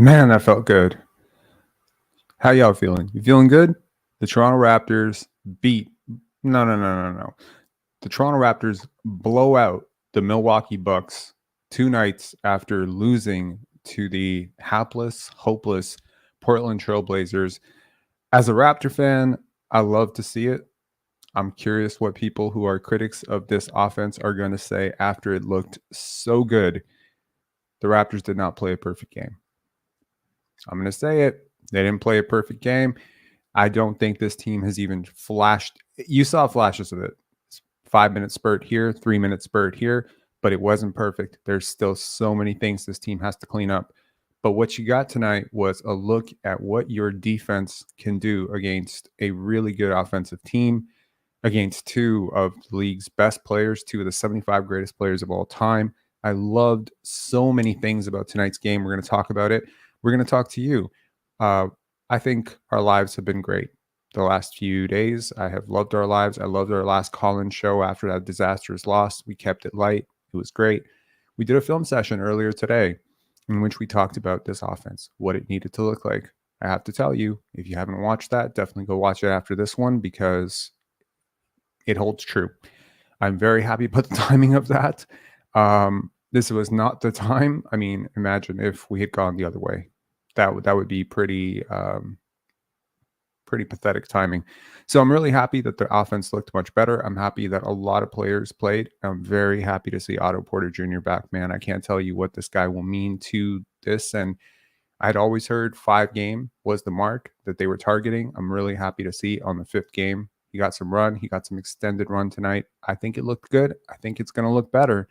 Man, that felt good. How y'all feeling? You feeling good? The Toronto Raptors beat. No. The Toronto Raptors blow out the Milwaukee Bucks 2 nights after losing to the hapless, hopeless Portland Trailblazers. As a Raptor fan, I love to see it. I'm curious what people who are critics of this offense are going to say after it looked so good. The Raptors did not play a perfect game. I'm going to say it. They didn't play a perfect game. I don't think this team has even flashed. You saw flashes of it. 5-minute spurt here, 3-minute spurt here, but it wasn't perfect. There's still so many things this team has to clean up. But what you got tonight was a look at what your defense can do against a really good offensive team, against two of the league's best players, two of the 75 greatest players of all time. I loved so many things about tonight's game. We're going to talk about it. We're going to talk to you. I think our lives have been great the last few days. I have loved our lives. I loved our last call-in show after that disastrous loss. We kept it light. It was great. We did a film session earlier today in which we talked about this offense, what it needed to look like. I have to tell you, if you haven't watched that, definitely go watch it after this one because it holds true. I'm very happy about the timing of that. This was not the time. I mean, imagine if we had gone the other way. That would be pretty pathetic timing. So I'm really happy that the offense looked much better. I'm happy that a lot of players played. I'm very happy to see Otto Porter Jr. back, man. I can't tell you what this guy will mean to this. And I'd always heard 5 game was the mark that they were targeting. I'm really happy to see on the 5th game. He got some run. He got some extended run tonight. I think it looked good. I think it's going to look better,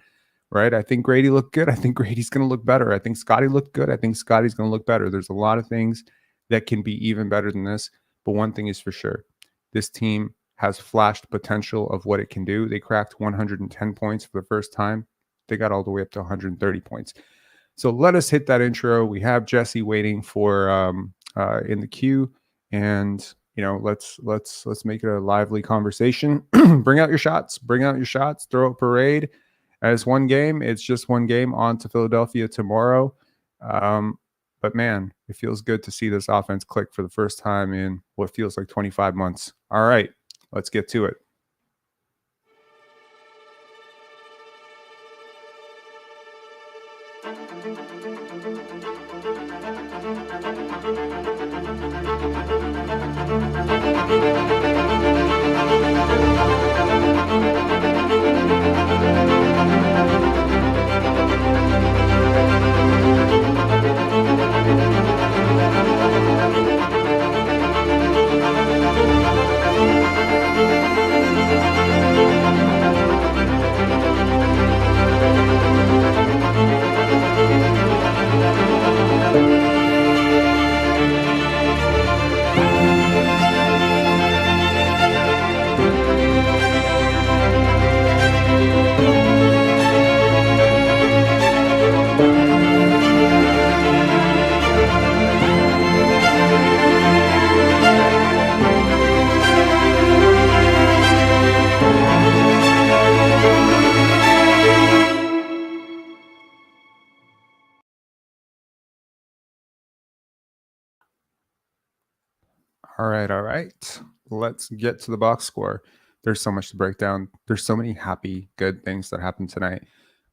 right? I think Grady looked good. I think Grady's going to look better. I think Scottie looked good. I think Scottie's going to look better. There's a lot of things that can be even better than this. But one thing is for sure, this team has flashed potential of what it can do. They cracked 110 points for the first time. They got all the way up to 130 points. So let us hit that intro. We have Jesse waiting for in the queue, and let's make it a lively conversation. Bring out your shots. Bring out your shots. Throw a parade. As one game, it's just one game. On to Philadelphia tomorrow. But man, it feels good to see this offense click for the first time in what feels like 25 months. All right, let's get to it. All right. Let's get to the box score. There's so much to break down. There's so many happy, good things that happened tonight.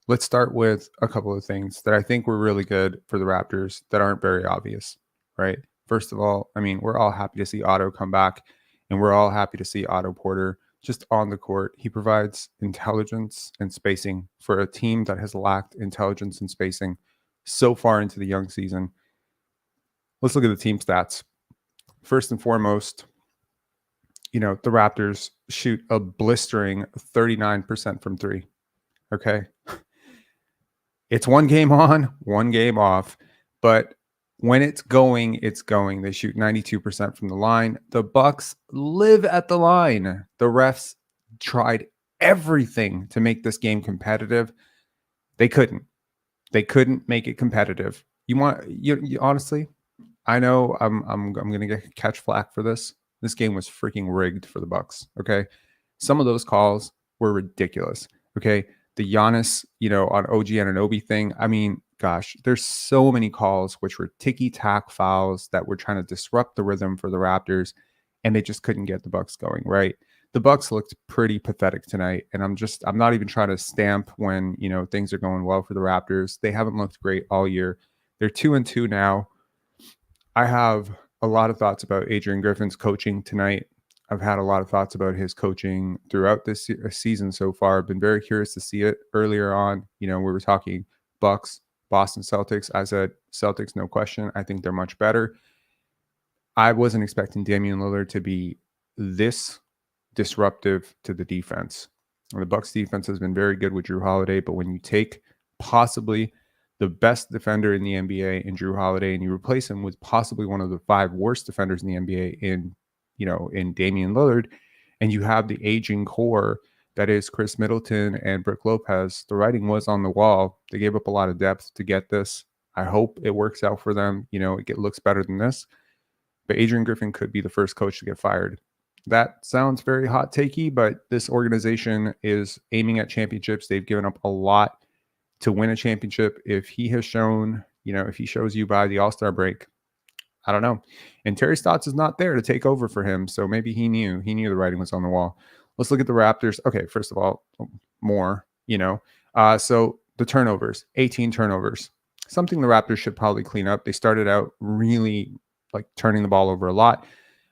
Let's start with a couple of things that I think were really good for the Raptors that aren't very obvious, right? First of all, I mean, we're all happy to see Otto come back, and we're all happy to see Otto Porter just on the court. He provides intelligence and spacing for a team that has lacked intelligence and spacing so far into the young season. Let's look at the team stats. First and foremost, the Raptors shoot a blistering 39% from 3. Okay. It's one game on, one game off, but when it's going, it's going. They shoot 92% from the line. The Bucks live at the line. The refs tried everything to make this game competitive. They couldn't. They couldn't make it competitive. You honestly, I know I'm going to catch flack for this. This game was freaking rigged for the Bucks, okay? Some of those calls were ridiculous, okay? The Giannis, on OG Anunoby thing, I mean, gosh, there's so many calls which were ticky-tack fouls that were trying to disrupt the rhythm for the Raptors, and they just couldn't get the Bucks going, right? The Bucks looked pretty pathetic tonight, and I'm not even trying to stamp when, things are going well for the Raptors. They haven't looked great all year. They're 2-2 now. I have a lot of thoughts about Adrian Griffin's coaching tonight. I've had a lot of thoughts about his coaching throughout this season so far. I've been very curious to see it earlier on. We were talking Bucks, Boston Celtics. I said Celtics, no question. I think they're much better. I wasn't expecting Damian Lillard to be this disruptive to the defense. The Bucks defense has been very good with Jrue Holiday, but when you take possibly the best defender in the NBA in Jrue Holiday and you replace him with possibly one of the 5 worst defenders in the NBA in Damian Lillard, and you have the aging core that is Chris Middleton and Brook Lopez, the writing was on the wall. They gave up a lot of depth to get this. I hope it works out for them. It looks better than this. But Adrian Griffin could be the first coach to get fired. That sounds very hot takey, but this organization is aiming at championships. They've given up a lot to win a championship. If he has shown, if he shows you by the All-Star break, I don't know. And Terry Stotts is not there to take over for him. So maybe he knew the writing was on the wall. Let's look at the Raptors. Okay, first of all, more, so the turnovers, 18 turnovers, something the Raptors should probably clean up. They started out really turning the ball over a lot.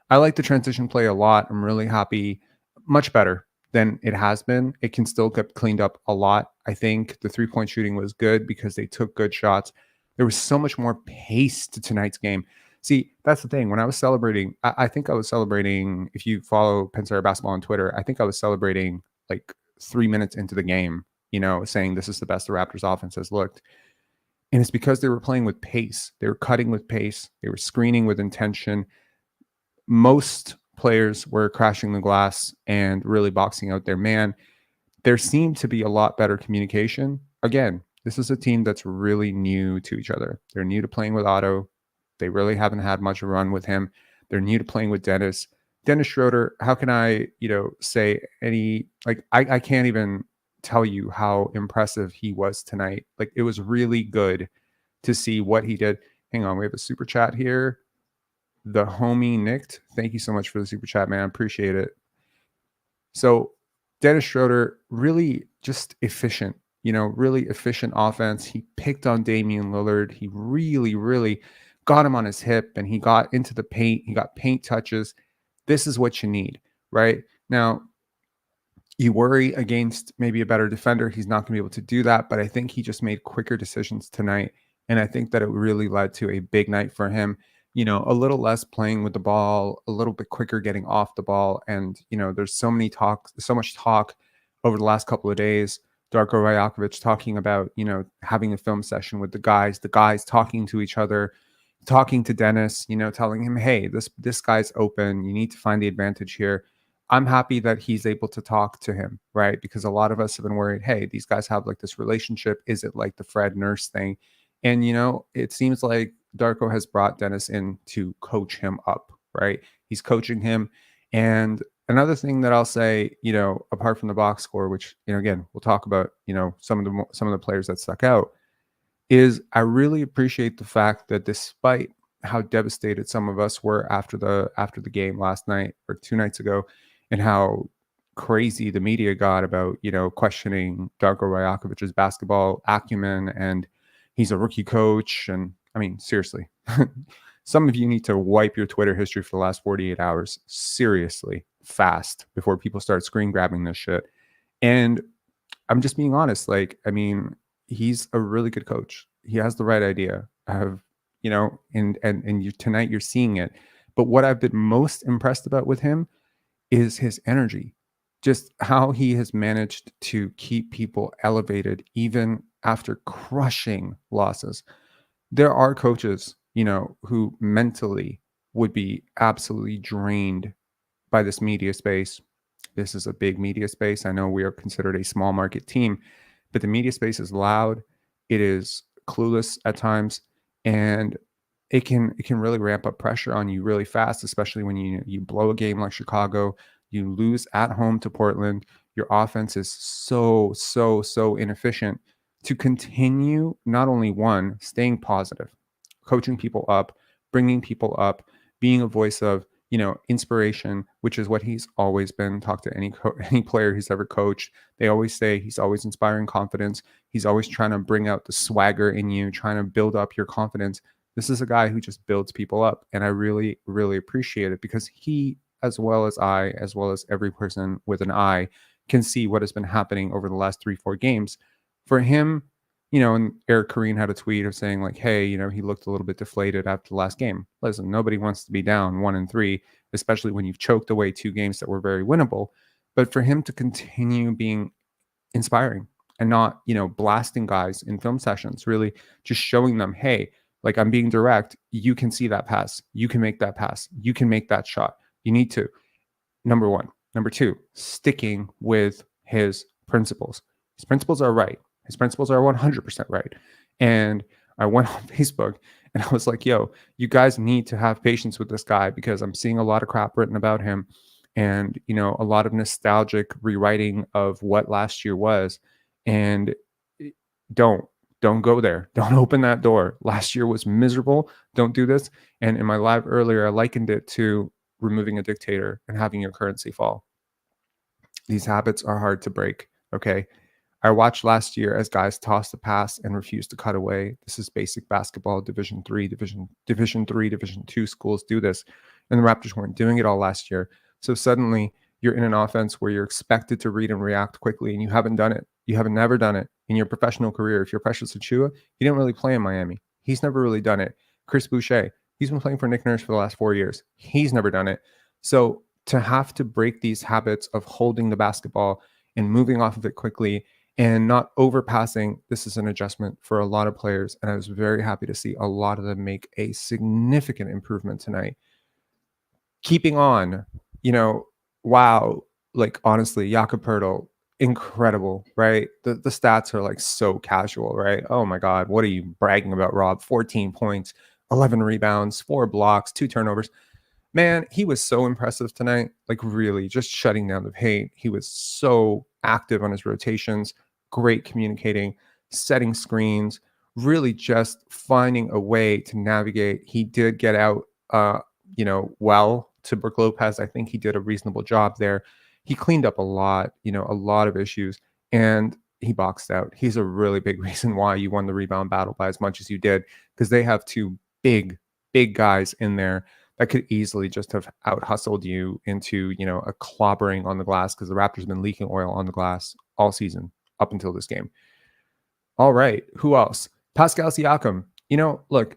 I like the transition play a lot. I'm really happy, much better than it has been. It can still get cleaned up a lot. I think the 3-point shooting was good because they took good shots. There was so much more pace to tonight's game. See, that's the thing. When I was celebrating, I think I was celebrating, if you follow Pensar Basketball on Twitter, I think I was celebrating 3 minutes into the game, saying this is the best the Raptors offense has looked. And it's because they were playing with pace. They were cutting with pace. They were screening with intention. Most players were crashing the glass and really boxing out their man. There seemed to be a lot better communication. Again, this is a team that's really new to each other. They're new to playing with Otto. They really haven't had much of a run with him. They're new to playing with Dennis. Dennis Schroder, how can I, say any, I can't even tell you how impressive he was tonight. It was really good to see what he did. Hang on, we have a super chat here. The homie Nicked, thank you so much for the super chat, man. I appreciate it. So Dennis Schroder, really just efficient, really efficient offense. He picked on Damian Lillard. He really, really got him on his hip and he got into the paint. He got paint touches. This is what you need, right? Now, you worry against maybe a better defender. He's not going to be able to do that, but I think he just made quicker decisions tonight. And I think that it really led to a big night for him. A little less playing with the ball, a little bit quicker getting off the ball. And, there's so much talk over the last couple of days. Darko Rajakovic talking about, having a film session with the guys talking to each other, talking to Dennis, telling him, hey, this guy's open. You need to find the advantage here. I'm happy that he's able to talk to him, right? Because a lot of us have been worried, hey, these guys have this relationship. Is it like the Fred Nurse thing? And, it seems like Darko has brought Dennis in to coach him up, right? He's coaching him. And another thing that I'll say, apart from the box score, which, again, we'll talk about, some of the players that stuck out, is I really appreciate the fact that despite how devastated some of us were after the game last night or 2 nights ago, and how crazy the media got about, questioning Darko Rajakovic's basketball acumen, and he's a rookie coach. And I mean, seriously, some of you need to wipe your Twitter history for the last 48 hours, seriously, fast, before people start screen grabbing this shit. And I'm just being honest. He's a really good coach. He has the right idea. And tonight you're seeing it. But what I've been most impressed about with him is his energy, just how he has managed to keep people elevated even after crushing losses. There are coaches, who mentally would be absolutely drained by this media space. This is a big media space. I know we are considered a small market team, but the media space is loud. It is clueless at times, and it can really ramp up pressure on you really fast, especially when you blow a game like Chicago, you lose at home to Portland. Your offense is so inefficient. to continue not only one, staying positive, coaching people up, bringing people up, being a voice of, inspiration, which is what he's always been. Talk to any player he's ever coached. They always say he's always inspiring confidence. He's always trying to bring out the swagger in you, trying to build up your confidence. This is a guy who just builds people up. And I really, really appreciate it because he, as well as I, as well as every person with an eye, can see what has been happening over the last 3-4 games. For him, and Eric Kareen had a tweet of saying like, hey, he looked a little bit deflated after the last game. Listen, nobody wants to be down 1-3, especially when you've choked away 2 games that were very winnable. But for him to continue being inspiring and not, blasting guys in film sessions, really just showing them, hey, like I'm being direct. You can see that pass. You can make that pass. You can make that shot. You need to. Number one. Number two, sticking with his principles. His principles are right. His principles are 100% right. And I went on Facebook and I was like, yo, you guys need to have patience with this guy because I'm seeing a lot of crap written about him and, a lot of nostalgic rewriting of what last year was. And don't go there. Don't open that door. Last year was miserable. Don't do this. And in my live earlier, I likened it to removing a dictator and having your currency fall. These habits are hard to break. Okay. I watched last year as guys tossed the pass and refused to cut away. This is basic basketball. Division 3, Division 3, Division 2 schools do this. And the Raptors weren't doing it all last year. So suddenly you're in an offense where you're expected to read and react quickly and you haven't done it. You haven't never done it in your professional career. If you're Precious Achiuwa, he didn't really play in Miami. He's never really done it. Chris Boucher, he's been playing for Nick Nurse for the last 4 years. He's never done it. So to have to break these habits of holding the basketball and moving off of it quickly and not overpassing, this is an adjustment for a lot of players. And I was very happy to see a lot of them make a significant improvement tonight. Keeping on, wow, like honestly, Jakob Poeltl, incredible, right? The stats are like so casual, right? Oh my God, what are you bragging about, Rob? 14 points, 11 rebounds, 4 blocks, 2 turnovers. Man, he was so impressive tonight, like really just shutting down the paint. He was so active on his rotations, great communicating, setting screens, really just finding a way to navigate. He did get out, well to Brook Lopez. I think he did a reasonable job there. He cleaned up a lot of issues, and he boxed out. He's a really big reason why you won the rebound battle by as much as you did, because they have 2 big guys in there that could easily just have out-hustled you into, a clobbering on the glass, because the Raptors have been leaking oil on the glass all season up until this game. All right. Who else? Pascal Siakam. Look,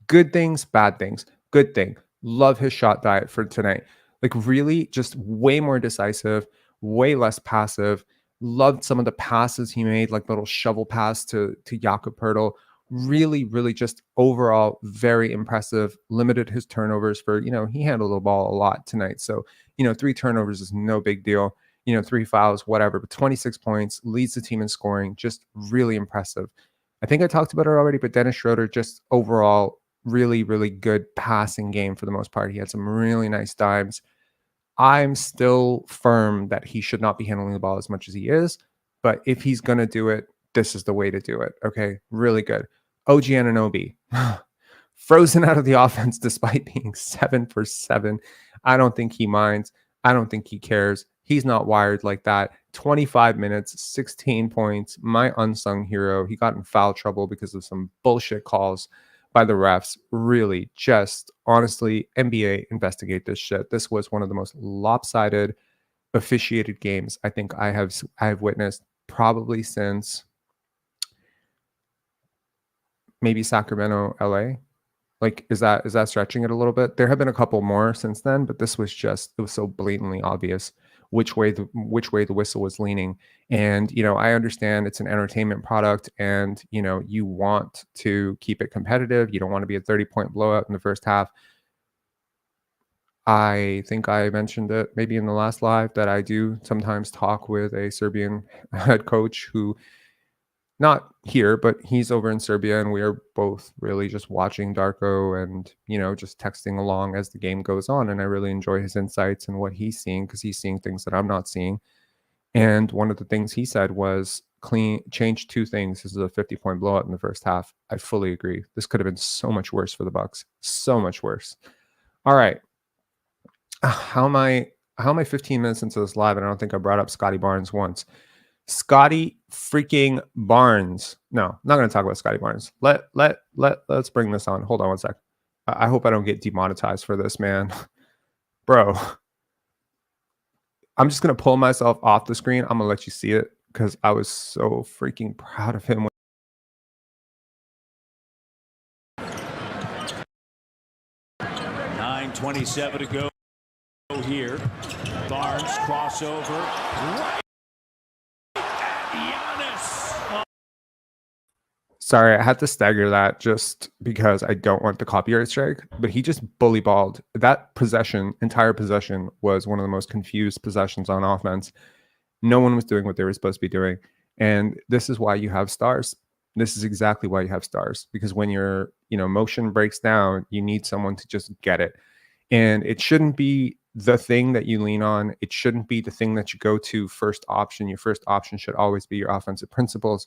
good things, bad things. Good thing. Love his shot diet for tonight. Like really just way more decisive, way less passive. Loved some of the passes he made, like little shovel pass to Jakob Poeltl. Really, really just overall very impressive. Limited his turnovers for, he handled the ball a lot tonight. So, 3 turnovers is no big deal. 3 fouls, whatever, but 26 points, leads the team in scoring. Just really impressive. I think I talked about it already, but Dennis Schroder just overall really, really good passing game for the most part. He had some really nice dimes. I'm still firm that he should not be handling the ball as much as he is, but if he's going to do it, this is the way to do it. Okay, really good. OG Anunoby, frozen out of the offense despite being 7 for 7. I don't think he minds. I don't think he cares. He's not wired like that. 25 minutes, 16 points, my unsung hero. He got in foul trouble because of some bullshit calls by the refs. Really, just honestly, NBA, investigate this shit. This was one of the most lopsided officiated games I think I have witnessed probably since maybe Sacramento, LA. Like, is that stretching it a little bit? There have been a couple more since then, but this was just, it was so blatantly obvious which way the whistle was leaning. And, I understand it's an entertainment product and, you want to keep it competitive. You don't want to be a 30-point blowout in the first half. I think I mentioned it maybe in the last live that I do sometimes talk with a Serbian head coach who, not here, but he's over in Serbia, and we are both really just watching Darko and, just texting along as the game goes on. And I really enjoy his insights and what he's seeing, because he's seeing things that I'm not seeing. And one of the things he said was change two things. This is a 50-point blowout in the first half. I fully agree. This could have been so much worse for the Bucks. So much worse. All right. How am I 15 minutes into this live and I don't think I brought up Scottie Barnes once? Scottie freaking Barnes. No, I'm not going to talk about Scottie Barnes. Let's bring this on. Hold on one sec. I hope I don't get demonetized for this, man. Bro, I'm just going to pull myself off the screen. I'm going to let you see it because I was so freaking proud of him. 9:27 to go here. Barnes crossover. Right. Giannis. Sorry, I had to stagger that just because I don't want the copyright strike, but he just bully balled. That entire possession was one of the most confused possessions on offense. No one was doing what they were supposed to be doing. And this is why you have stars. This is exactly why you have stars, because when your motion breaks down, you need someone to just get it. And it shouldn't be the thing that you lean on. It shouldn't be the thing that you go to first option. Your first option should always be your offensive principles.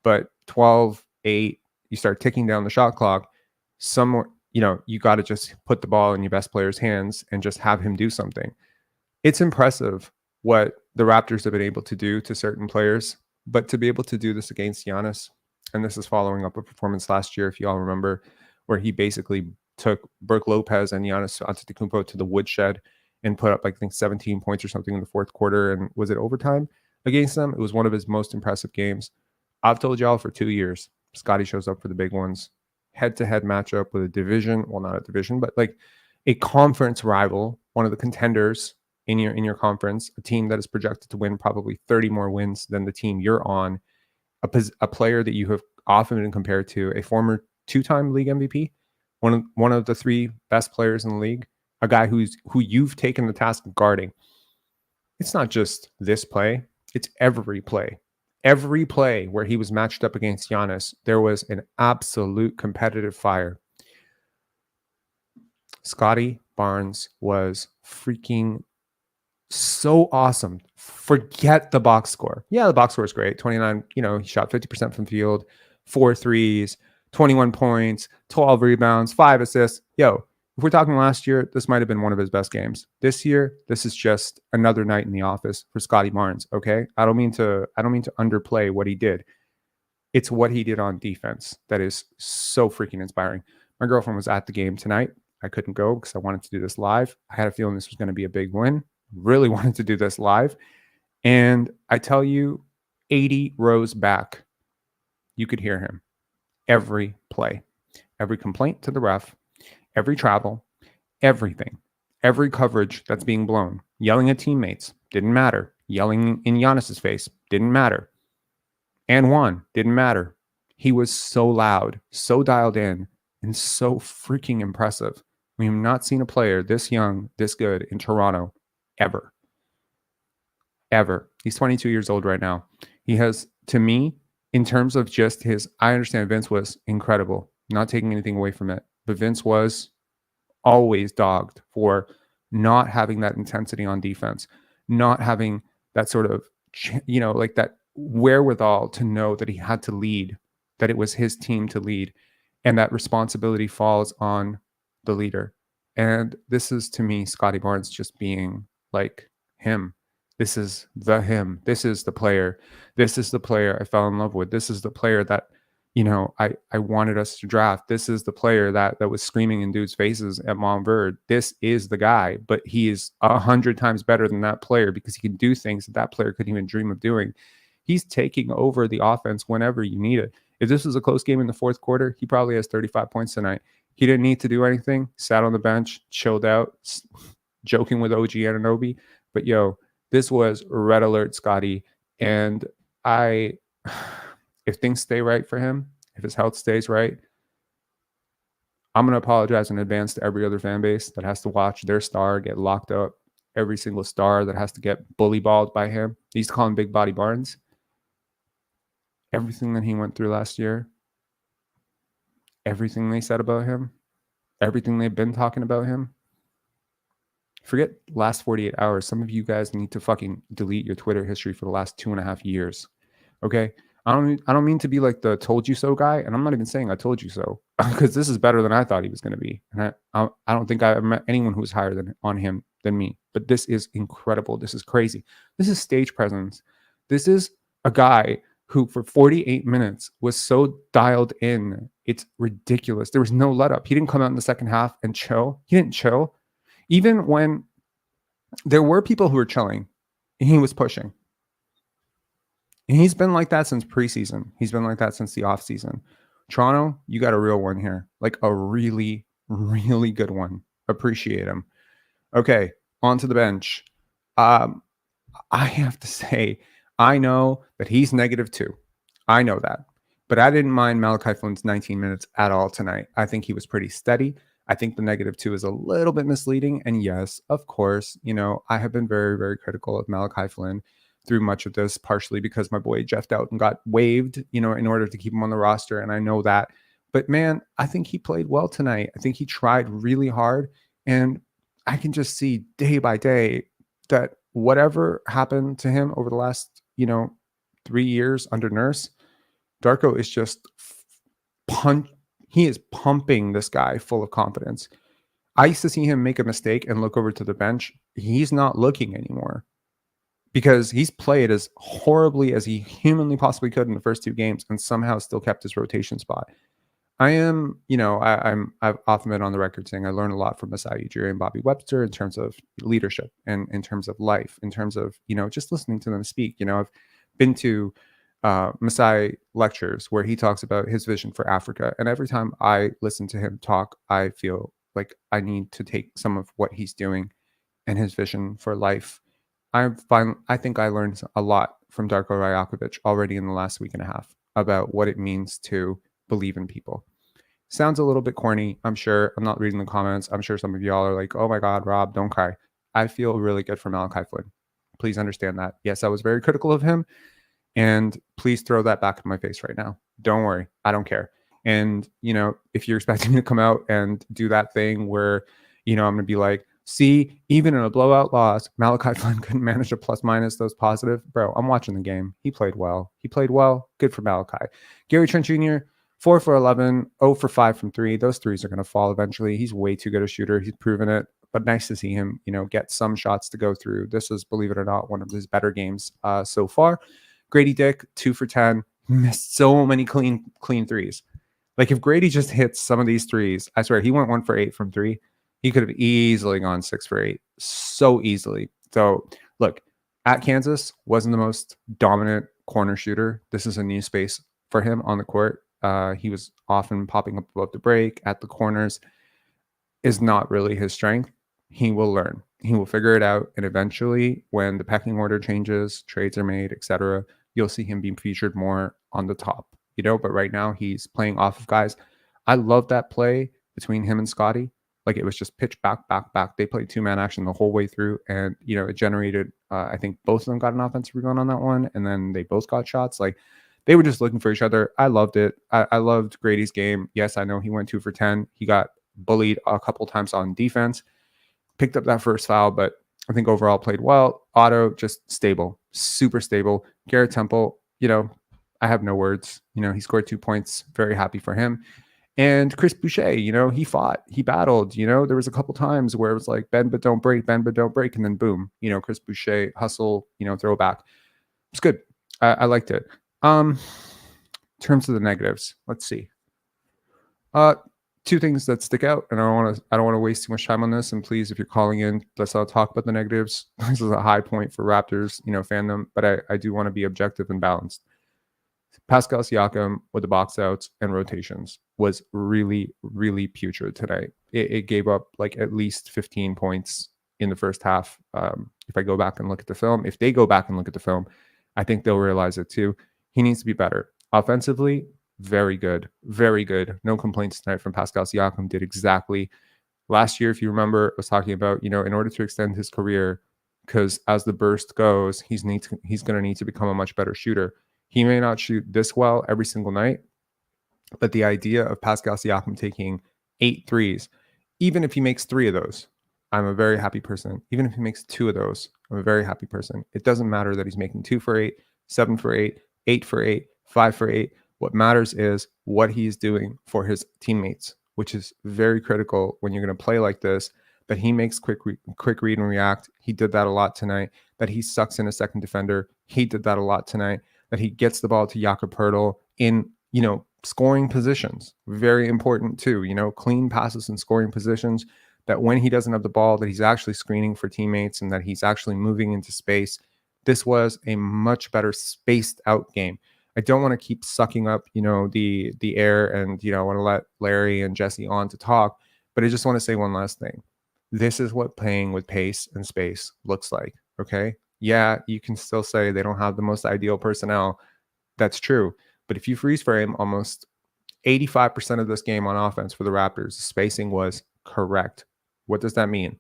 But 12-8, you start ticking down the shot clock. Somewhere, you got to just put the ball in your best player's hands and just have him do something. It's impressive what the Raptors have been able to do to certain players, but to be able to do this against Giannis, and this is following up a performance last year, if you all remember, where he basically took Brook Lopez and Giannis Antetokounmpo to the woodshed and put up, I think, 17 points or something in the fourth quarter. And was it overtime against them? It was one of his most impressive games. I've told y'all for 2 years, Scottie shows up for the big ones. Head-to-head matchup with a division, well, not a division, but like a conference rival, one of the contenders in your conference, a team that is projected to win probably 30 more wins than the team you're on, a player that you have often been compared to, a former 2-time league MVP, one of the 3 best players in the league, a guy who you've taken the task of guarding. It's not just this play, it's every play. Every play where he was matched up against Giannis, there was an absolute competitive fire. Scottie Barnes was freaking so awesome. Forget the box score. Yeah, the box score is great. 29, he shot 50% from field, 4 threes, 21 points, 12 rebounds, 5 assists. Yo, if we're talking last year, this might have been one of his best games. This year, this is just another night in the office for Scottie Barnes, okay? I don't mean to underplay what he did. It's what he did on defense that is so freaking inspiring. My girlfriend was at the game tonight. I couldn't go because I wanted to do this live. I had a feeling this was going to be a big win. Really wanted to do this live. And I tell you, 80 rows back, you could hear him. Every play, every complaint to the ref, every travel, everything, every coverage that's being blown, yelling at teammates, didn't matter. Yelling in Giannis's face, didn't matter. And one, didn't matter. He was so loud, so dialed in, and so freaking impressive. We have not seen a player this young, this good in Toronto ever. Ever. He's 22 years old right now. He has, to me, in terms of just I understand Vince was incredible, not taking anything away from it, but Vince was always dogged for not having that intensity on defense, not having that sort of, like that wherewithal to know that he had to lead, that it was his team to lead, and that responsibility falls on the leader. And this is, to me, Scottie Barnes just being like him. This is the him. This is the player. This is the player I fell in love with. This is the player that, I wanted us to draft. This is the player that was screaming in dudes' faces at Montverde. This is the guy, but he is 100 times better than that player because he can do things that player couldn't even dream of doing. He's taking over the offense whenever you need it. If this was a close game in the fourth quarter, he probably has 35 points tonight. He didn't need to do anything. Sat on the bench, chilled out, joking with OG Anunoby. But yo, this was red alert, Scottie. And if things stay right for him, if his health stays right, I'm going to apologize in advance to every other fan base that has to watch their star get locked up. Every single star that has to get bully balled by him. They used to call him Big Body Barnes. Everything that he went through last year, everything they said about him, everything they've been talking about him. Forget last 48 hours. Some of you guys need to fucking delete your Twitter history for the last 2.5 years. Okay. I don't mean to be like the told you so guy. And I'm not even saying I told you so because this is better than I thought he was going to be. And I don't think I ever met anyone who was higher on him than me, but this is incredible. This is crazy. This is stage presence. This is a guy who for 48 minutes was so dialed in. It's ridiculous. There was no let up. He didn't come out in the second half and chill. He didn't chill. Even when there were people who were chilling, and he was pushing. And he's been like that since preseason. He's been like that since the offseason. Toronto, you got a real one here. Like a really, really good one. Appreciate him. Okay, on to the bench. I have to say, I know that he's -2. I know that. But I didn't mind Malachi Flynn's 19 minutes at all tonight. I think he was pretty steady. I think the -2 is a little bit misleading. And yes, of course, I have been very, very critical of Malachi Flynn through much of this, partially because my boy Jeffed out and got waived, in order to keep him on the roster. And I know that. But man, I think he played well tonight. I think he tried really hard. And I can just see day by day that whatever happened to him over the last, 3 years under Nurse, Darko is just he is pumping this guy full of confidence. I used to see him make a mistake and look over to the bench. He's not looking anymore because he's played as horribly as he humanly possibly could in the first 2 games and somehow still kept his rotation spot. I've often been on the record saying I learned a lot from Masai Ujiri and Bobby Webster in terms of leadership and in terms of life, in terms of, just listening to them speak. I've been to Masai lectures where he talks about his vision for Africa. And every time I listen to him talk, I feel like I need to take some of what he's doing and his vision for life. I think I learned a lot from Darko Rajakovic already in the last week and a half about what it means to believe in people. Sounds a little bit corny, I'm sure. I'm not reading the comments. I'm sure some of y'all are like, oh my God, Rob, don't cry. I feel really good for Malachi Flynn. Please understand that. Yes, I was very critical of him. And please throw that back in my face right now. Don't worry. I don't care. And, if you're expecting me to come out and do that thing where, I'm going to be like, see, even in a blowout loss, Malachi Flynn couldn't manage to plus minus those positive. Bro, I'm watching the game. He played well. Good for Malachi. Gary Trent Jr., 4 for 11, 0 for 5 from 3. Those threes are going to fall eventually. He's way too good a shooter. He's proven it. But nice to see him, get some shots to go through. This is, believe it or not, one of his better games so far. Grady Dick, 2 for 10, missed so many clean threes. Like if Grady just hits some of these threes, I swear he went 1 for 8 from 3. He could have easily gone 6 for 8 so easily. So look, at Kansas wasn't the most dominant corner shooter. This is a new space for him on the court. He was often popping up above the break at the corners. Is not really his strength. He will learn. He will figure it out. And eventually, when the pecking order changes, trades are made, etc., you'll see him being featured more on the top, but right now he's playing off of guys. I love that play between him and Scottie. Like it was just pitch back. They played 2-man action the whole way through. And, it generated, I think both of them got an offensive rebound on that one. And then they both got shots. Like they were just looking for each other. I loved it. I loved Grady's game. Yes, I know he went 2 for 10. He got bullied a couple times on defense, picked up that first foul, but I think overall played well. Otto, just stable, super stable. Garrett Temple, I have no words. He scored 2 points. Very happy for him. And Chris Boucher, he fought, he battled. There was a couple times where it was like bend but don't break, and then boom, Chris Boucher hustle, throw back. It's good. I liked it. In terms of the negatives, let's see. 2 things that stick out, and I don't want to waste too much time on this. And please, if you're calling in, let's not talk about the negatives. This is a high point for Raptors, fandom, but I do want to be objective and balanced. Pascal Siakam with the box outs and rotations was really, really putrid tonight. It gave up like at least 15 points in the first half. If I go back and look at the film, if they go back and look at the film, I think they'll realize it too. He needs to be better offensively. Very good. No complaints tonight from Pascal Siakam. Did exactly last year, if you remember, I was talking about, in order to extend his career, because as the burst goes, he's going to need to become a much better shooter. He may not shoot this well every single night, but the idea of Pascal Siakam taking 8 threes, even if he makes 3 of those, I'm a very happy person. Even if he makes 2 of those, I'm a very happy person. It doesn't matter that he's making 2 for 8, 7 for 8, 8 for 8, 5 for 8. What matters is what he's doing for his teammates, which is very critical when you're going to play like this. That he makes quick read and react. He did that a lot tonight. That he sucks in a second defender. He did that a lot tonight. That he gets the ball to Jakob Poeltl in, scoring positions. Very important too. Clean passes and scoring positions. That when he doesn't have the ball, that he's actually screening for teammates and that he's actually moving into space. This was a much better spaced out game. I don't want to keep sucking up, the air, and I want to let Larry and Jesse on to talk, but I just want to say one last thing. This is what playing with pace and space looks like. Okay. Yeah, you can still say they don't have the most ideal personnel. That's true. But if you freeze frame almost 85% of this game on offense for the Raptors, the spacing was correct. What does that mean?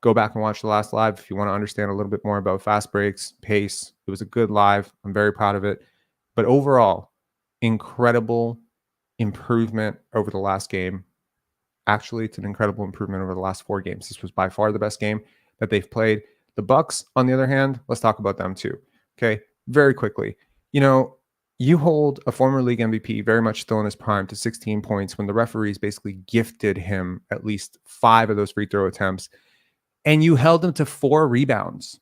Go back and watch the last live if you want to understand a little bit more about fast breaks, pace. It was a good live. I'm very proud of it. But overall, incredible improvement over the last game. Actually, it's an incredible improvement over the last 4 games. This was by far the best game that they've played. The Bucks, on the other hand, let's talk about them too. Okay, very quickly. You hold a former league MVP, very much still in his prime, to 16 points when the referees basically gifted him at least 5 of those free throw attempts, and you held him to 4 rebounds,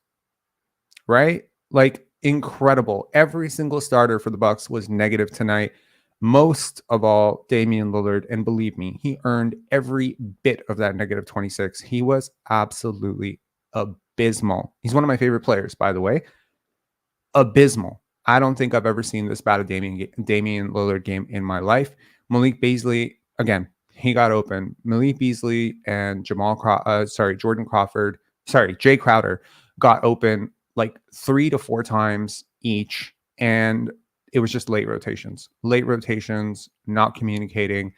right? Like, incredible. Every single starter for the Bucks was negative tonight. Most of all, Damian Lillard, and believe me, he earned every bit of that negative 26. He was absolutely abysmal. He's one of my favorite players, by the way. Abysmal. I don't think I've ever seen this bad a Damian Lillard game in my life. Malik Beasley, again, he got open. Malik Beasley and Jay Crowder got open like 3 to 4 times each, and it was just late rotations, not communicating.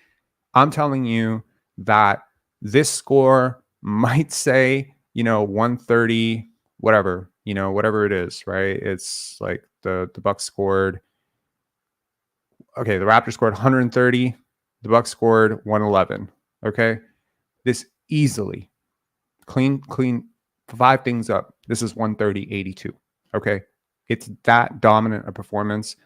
I'm telling you that this score might say, 130, whatever, whatever it is, right? It's like the Bucks scored. Okay, the Raptors scored 130. The Bucks scored 111. Okay, this easily clean 5 things up. This is 130-82. Okay, it's that dominant a performance.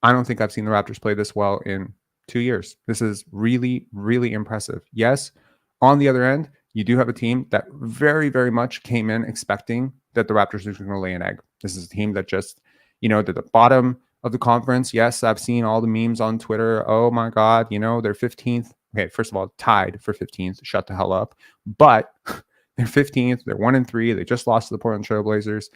I don't think I've seen the Raptors play this well in 2 years. This is really, really impressive. Yes, on the other end, you do have a team that very, very much came in expecting that the Raptors were going to lay an egg. This is a team that just, at the bottom of the conference. Yes, I've seen all the memes on Twitter. Oh my God, they're 15th. Okay, first of all, tied for 15th. Shut the hell up. But they're 15th. They're 1-3. They just lost to the Portland Trail Blazers.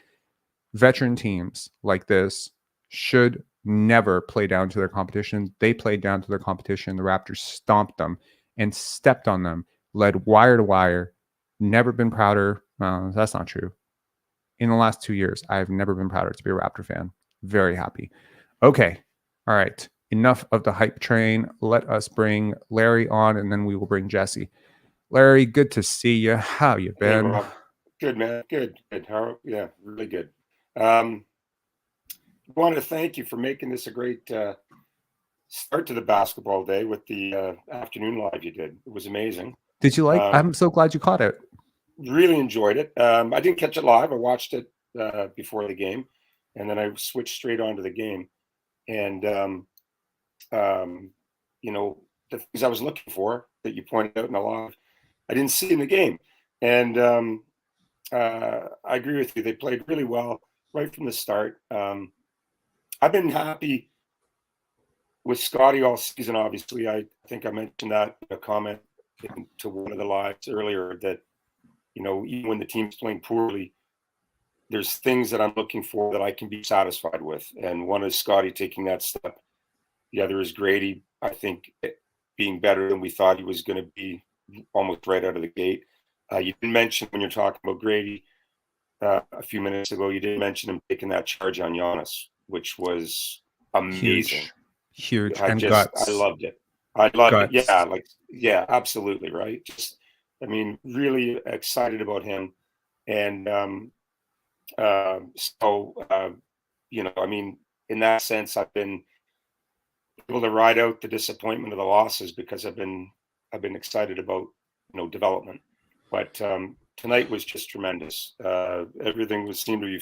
Veteran teams like this should never play down to their competition. They played down to their competition. The Raptors stomped them and stepped on them, led wire to wire. Never been prouder. Well, that's not true. In the last 2 years, I've never been prouder to be a Raptor fan. Very happy. Okay. All right. Enough of the hype train. Let us bring Larry on, and then we will bring Jesse. Larry, good to see you. How you been? Hey, Rob. Good, man. Good. How? Yeah, really good. I wanted to thank you for making this a great start to the basketball day with the afternoon live you did. It was amazing. Did you like? I'm so glad you caught it. Really enjoyed it. I didn't catch it live. I watched it before the game, and then I switched straight onto the game. And the things I was looking for that you pointed out in the live, I didn't see in the game. And I agree with you. They played really well right from the start. I've been happy with Scottie all season, obviously. I think I mentioned that in a comment to one of the lives earlier that, even when the team's playing poorly, there's things that I'm looking for that I can be satisfied with. And one is Scottie taking that step. The other is Grady, I think, being better than we thought he was going to be almost right out of the gate. You didn't mention, when you're talking about Grady a few minutes ago, you didn't mention him taking that charge on Giannis, which was amazing. Huge. Guts. I loved it. I loved it. Yeah, absolutely. Right. Really excited about him. And in that sense, I've been able to ride out the disappointment of the losses because I've been excited about, development. But tonight was just tremendous. Everything seemed to be,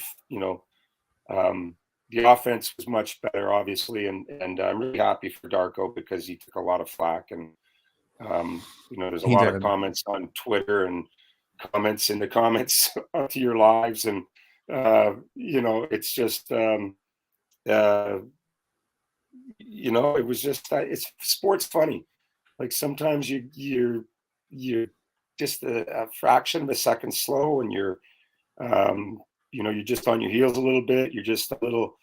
the offense was much better, obviously, and I'm really happy for Darko because he took a lot of flack, and there's a He lot of did. comments on Twitter and comments in the comments to your lives, and it's just it was just it's sports funny. Like sometimes you're just a fraction of a second slow, and you're just on your heels a little bit. You're just a little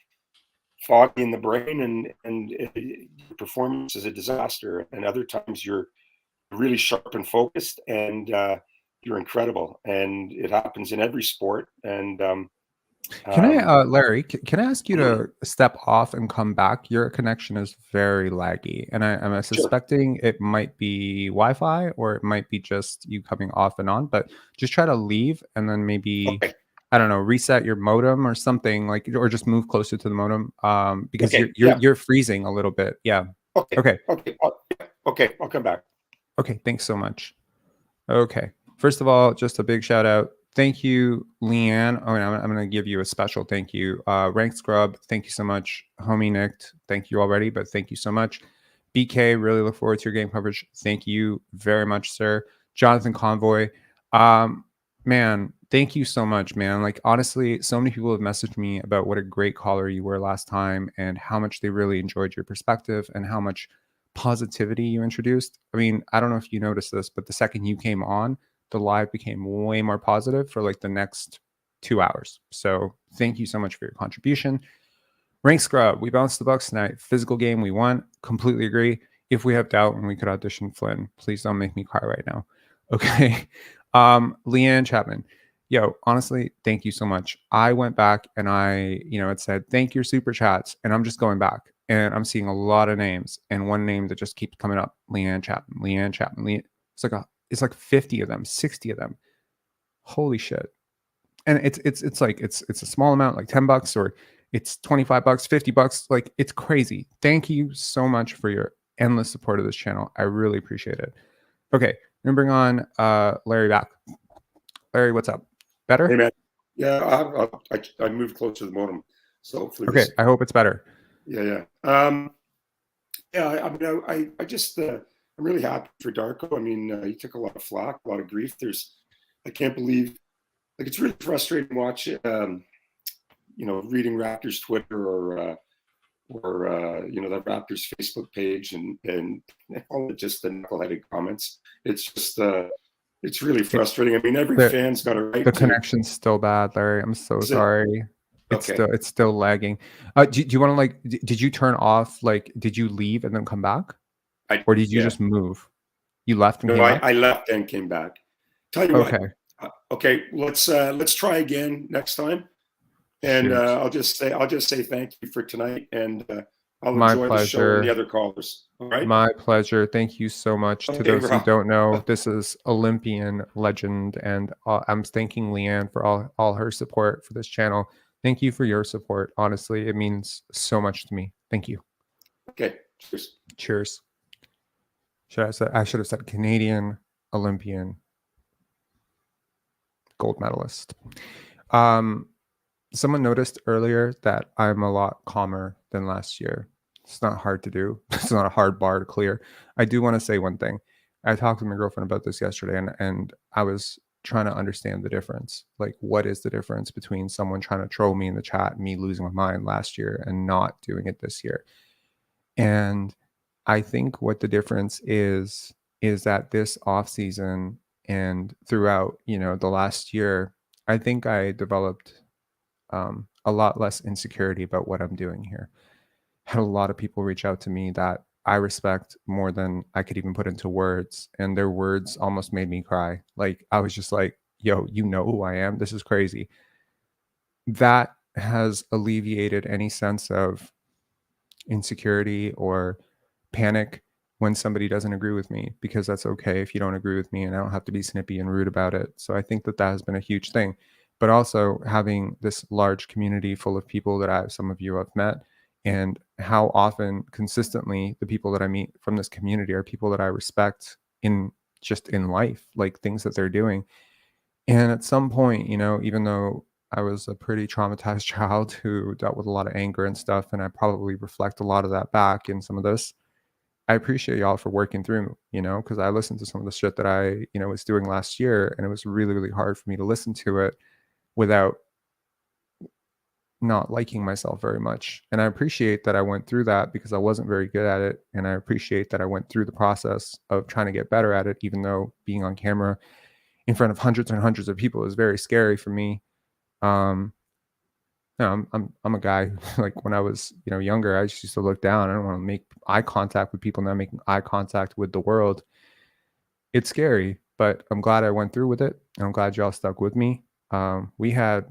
foggy in the brain, and your performance is a disaster. And other times you're really sharp and focused, and you're incredible. And it happens in every sport. And Can I, Larry, can I ask you to step off and come back? Your connection is very laggy, and I'm suspecting it might be Wi-Fi or it might be just you coming off and on. But just try to leave and then maybe I don't know, reset your modem or something or just move closer to the modem because you're freezing a little bit. Yeah. Okay. I'll come back. Okay. Thanks so much. Okay. First of all, just a big shout out. Thank you, Leanne. I'm going to give you a special thank you. Rank Scrub, thank you so much. Homie Nick, thank you already, but thank you so much. BK, really look forward to your game coverage. Thank you very much, sir. Jonathan Convoy, man, thank you so much, man. Like, honestly, so many people have messaged me about what a great caller you were last time and how much they really enjoyed your perspective and how much positivity you introduced. I mean, I don't know if you noticed this, but the second you came on, the live became way more positive for like the next 2 hours. So thank you so much for your contribution. Rank Scrub, we bounced the Bucks tonight. Physical game, we won. Completely agree. If we have doubt when we could audition Flynn, please don't make me cry right now. Okay. Leanne Chapman, yo, honestly, thank you so much. I went back and it said, thank your super chats. And I'm just going back and I'm seeing a lot of names. And one name that just keeps coming up, Leanne Chapman. It's like 50 of them, 60 of them. Holy shit. And it's a small amount, like $10 or it's $25, $50. Like, it's crazy. Thank you so much for your endless support of this channel. I really appreciate it. Okay, I'm gonna bring on Larry back. Larry, what's up? Better? Hey man. Yeah, I moved closer to the modem. So hopefully okay, I hope it's better. Yeah. I'm really happy for Darko. I mean, he took a lot of flack, a lot of grief. I can't believe, like, it's really frustrating watching, reading Raptors Twitter or the Raptors Facebook page and all just the knuckleheaded comments. It's just, it's really frustrating. I mean, every fan's got a right. The connection's still bad, Larry. I'm so sorry. It's still lagging. Do you want to did you turn off, did you leave and then come back? Or did you just move? You left and came back? I left and came back. Tell you what. Okay, let's try again next time. And I'll just say thank you for tonight, and I'll enjoy the show and the other callers. All right. My pleasure. Thank you so much. To those who don't know, this is Olympian legend, and I'm thanking Leanne for all her support for this channel. Thank you for your support. Honestly, it means so much to me. Thank you. Okay. Cheers. Cheers. I should have said Canadian Olympian gold medalist. Someone noticed earlier that I'm a lot calmer than last year. It's not hard to do. It's not a hard bar to clear. I do want to say one thing. I talked to my girlfriend about this yesterday, and I was trying to understand the difference. Like, what is the difference between someone trying to troll me in the chat, me losing my mind last year, and not doing it this year? And I think what the difference is that this off season and throughout, the last year, I think I developed a lot less insecurity about what I'm doing here. Had a lot of people reach out to me that I respect more than I could even put into words, and their words almost made me cry. Like, I was just like, yo, you know who I am? This is crazy. That has alleviated any sense of insecurity or panic when somebody doesn't agree with me, because that's okay if you don't agree with me, and I don't have to be snippy and rude about it. So I think that has been a huge thing. But also having this large community full of people that some of you have met, and how often consistently the people that I meet from this community are people that I respect in life, like things that they're doing. And at some point, even though I was a pretty traumatized child who dealt with a lot of anger and stuff, and I probably reflect a lot of that back in some of this. I appreciate y'all for working through, because I listened to some of the shit that I, was doing last year, and it was really, really hard for me to listen to it without not liking myself very much. And I appreciate that I went through that because I wasn't very good at it. And I appreciate that I went through the process of trying to get better at it, even though being on camera in front of hundreds and hundreds of people is very scary for me. I'm a guy who, like, when I was, younger, I just used to look down. I don't want to make eye contact with people, not making eye contact with the world. It's scary, but I'm glad I went through with it. And I'm glad y'all stuck with me. We were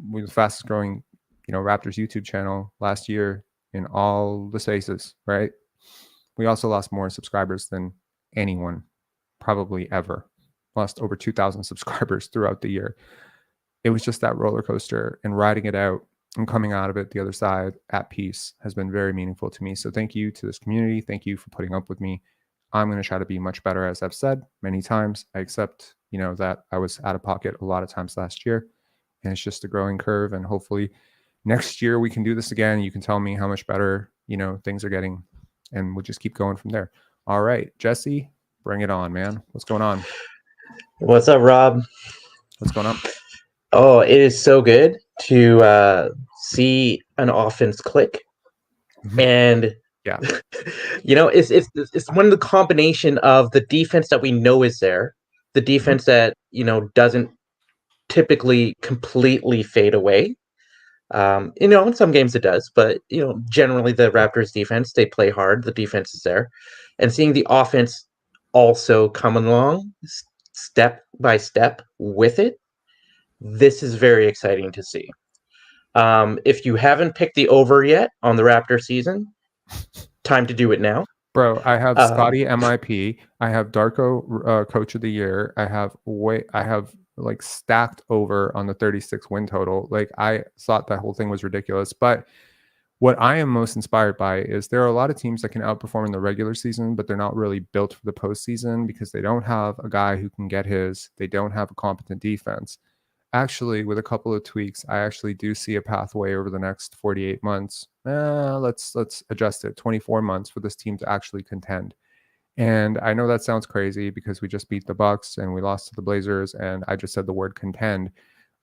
the fastest growing, Raptors YouTube channel last year in all the spaces, right? We also lost more subscribers than anyone probably ever. Lost over 2,000 subscribers throughout the year. It was just that roller coaster, and riding it out and coming out of it the other side at peace has been very meaningful to me. So thank you to this community. Thank you for putting up with me. I'm going to try to be much better, as I've said many times. I accept, that I was out of pocket a lot of times last year, and it's just a growing curve. And hopefully next year we can do this again. You can tell me how much better, things are getting, and we'll just keep going from there. All right, Jesse, bring it on, man. What's going on? What's up, Rob? What's going on? Oh, it is so good to see an offense click. And yeah, it's one of the combination of the defense that we know is there, the defense that doesn't typically completely fade away. In some games it does, but generally the Raptors defense, they play hard. The defense is there, and seeing the offense also come along step by step with it. This is very exciting to see. If you haven't picked the over yet on the Raptor season, time to do it now. Bro, I have Scottie MIP. I have Darko Coach of the Year. I have like stacked over on the 36 win total. Like, I thought that whole thing was ridiculous. But what I am most inspired by is there are a lot of teams that can outperform in the regular season, but they're not really built for the postseason because they don't have a guy who can get his. They don't have a competent defense. Actually, with a couple of tweaks, I actually do see a pathway over the next 48 months. Let's adjust it, 24 months for this team to actually contend. And I know that sounds crazy because we just beat the Bucks and we lost to the Blazers, and I just said the word contend.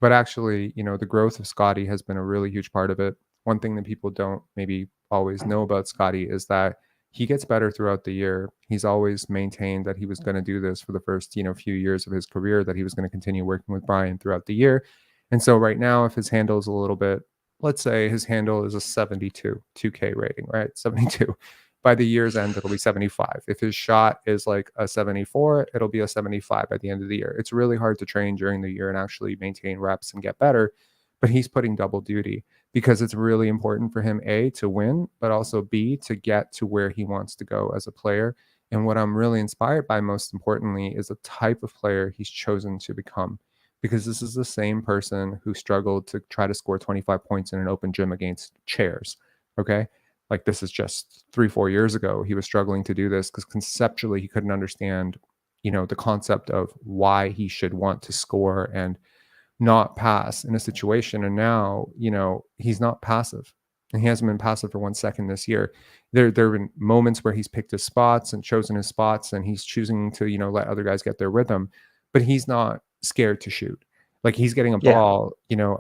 But actually, the growth of Scottie has been a really huge part of it. One thing that people don't maybe always know about Scottie is that he gets better throughout the year. He's always maintained that he was going to do this for the first, few years of his career, that he was going to continue working with Brian throughout the year. And so right now, if his handle is a little bit, let's say his handle is a 72, 2K rating, right? 72. By the year's end, it'll be 75. If his shot is like a 74, it'll be a 75 by the end of the year. It's really hard to train during the year and actually maintain reps and get better, but he's putting double duty because it's really important for him, A, to win, but also B, to get to where he wants to go as a player. And what I'm really inspired by, most importantly, is the type of player he's chosen to become, because this is the same person who struggled to try to score 25 points in an open gym against chairs. Okay. Like, this is just 3-4 years ago. He was struggling to do this because conceptually he couldn't understand, the concept of why he should want to score and not pass in a situation. And now, he's not passive, and he hasn't been passive for 1 second this year. There have been moments where he's picked his spots and chosen his spots, and he's choosing to, let other guys get there with him, but he's not scared to shoot. Like, he's getting a ball,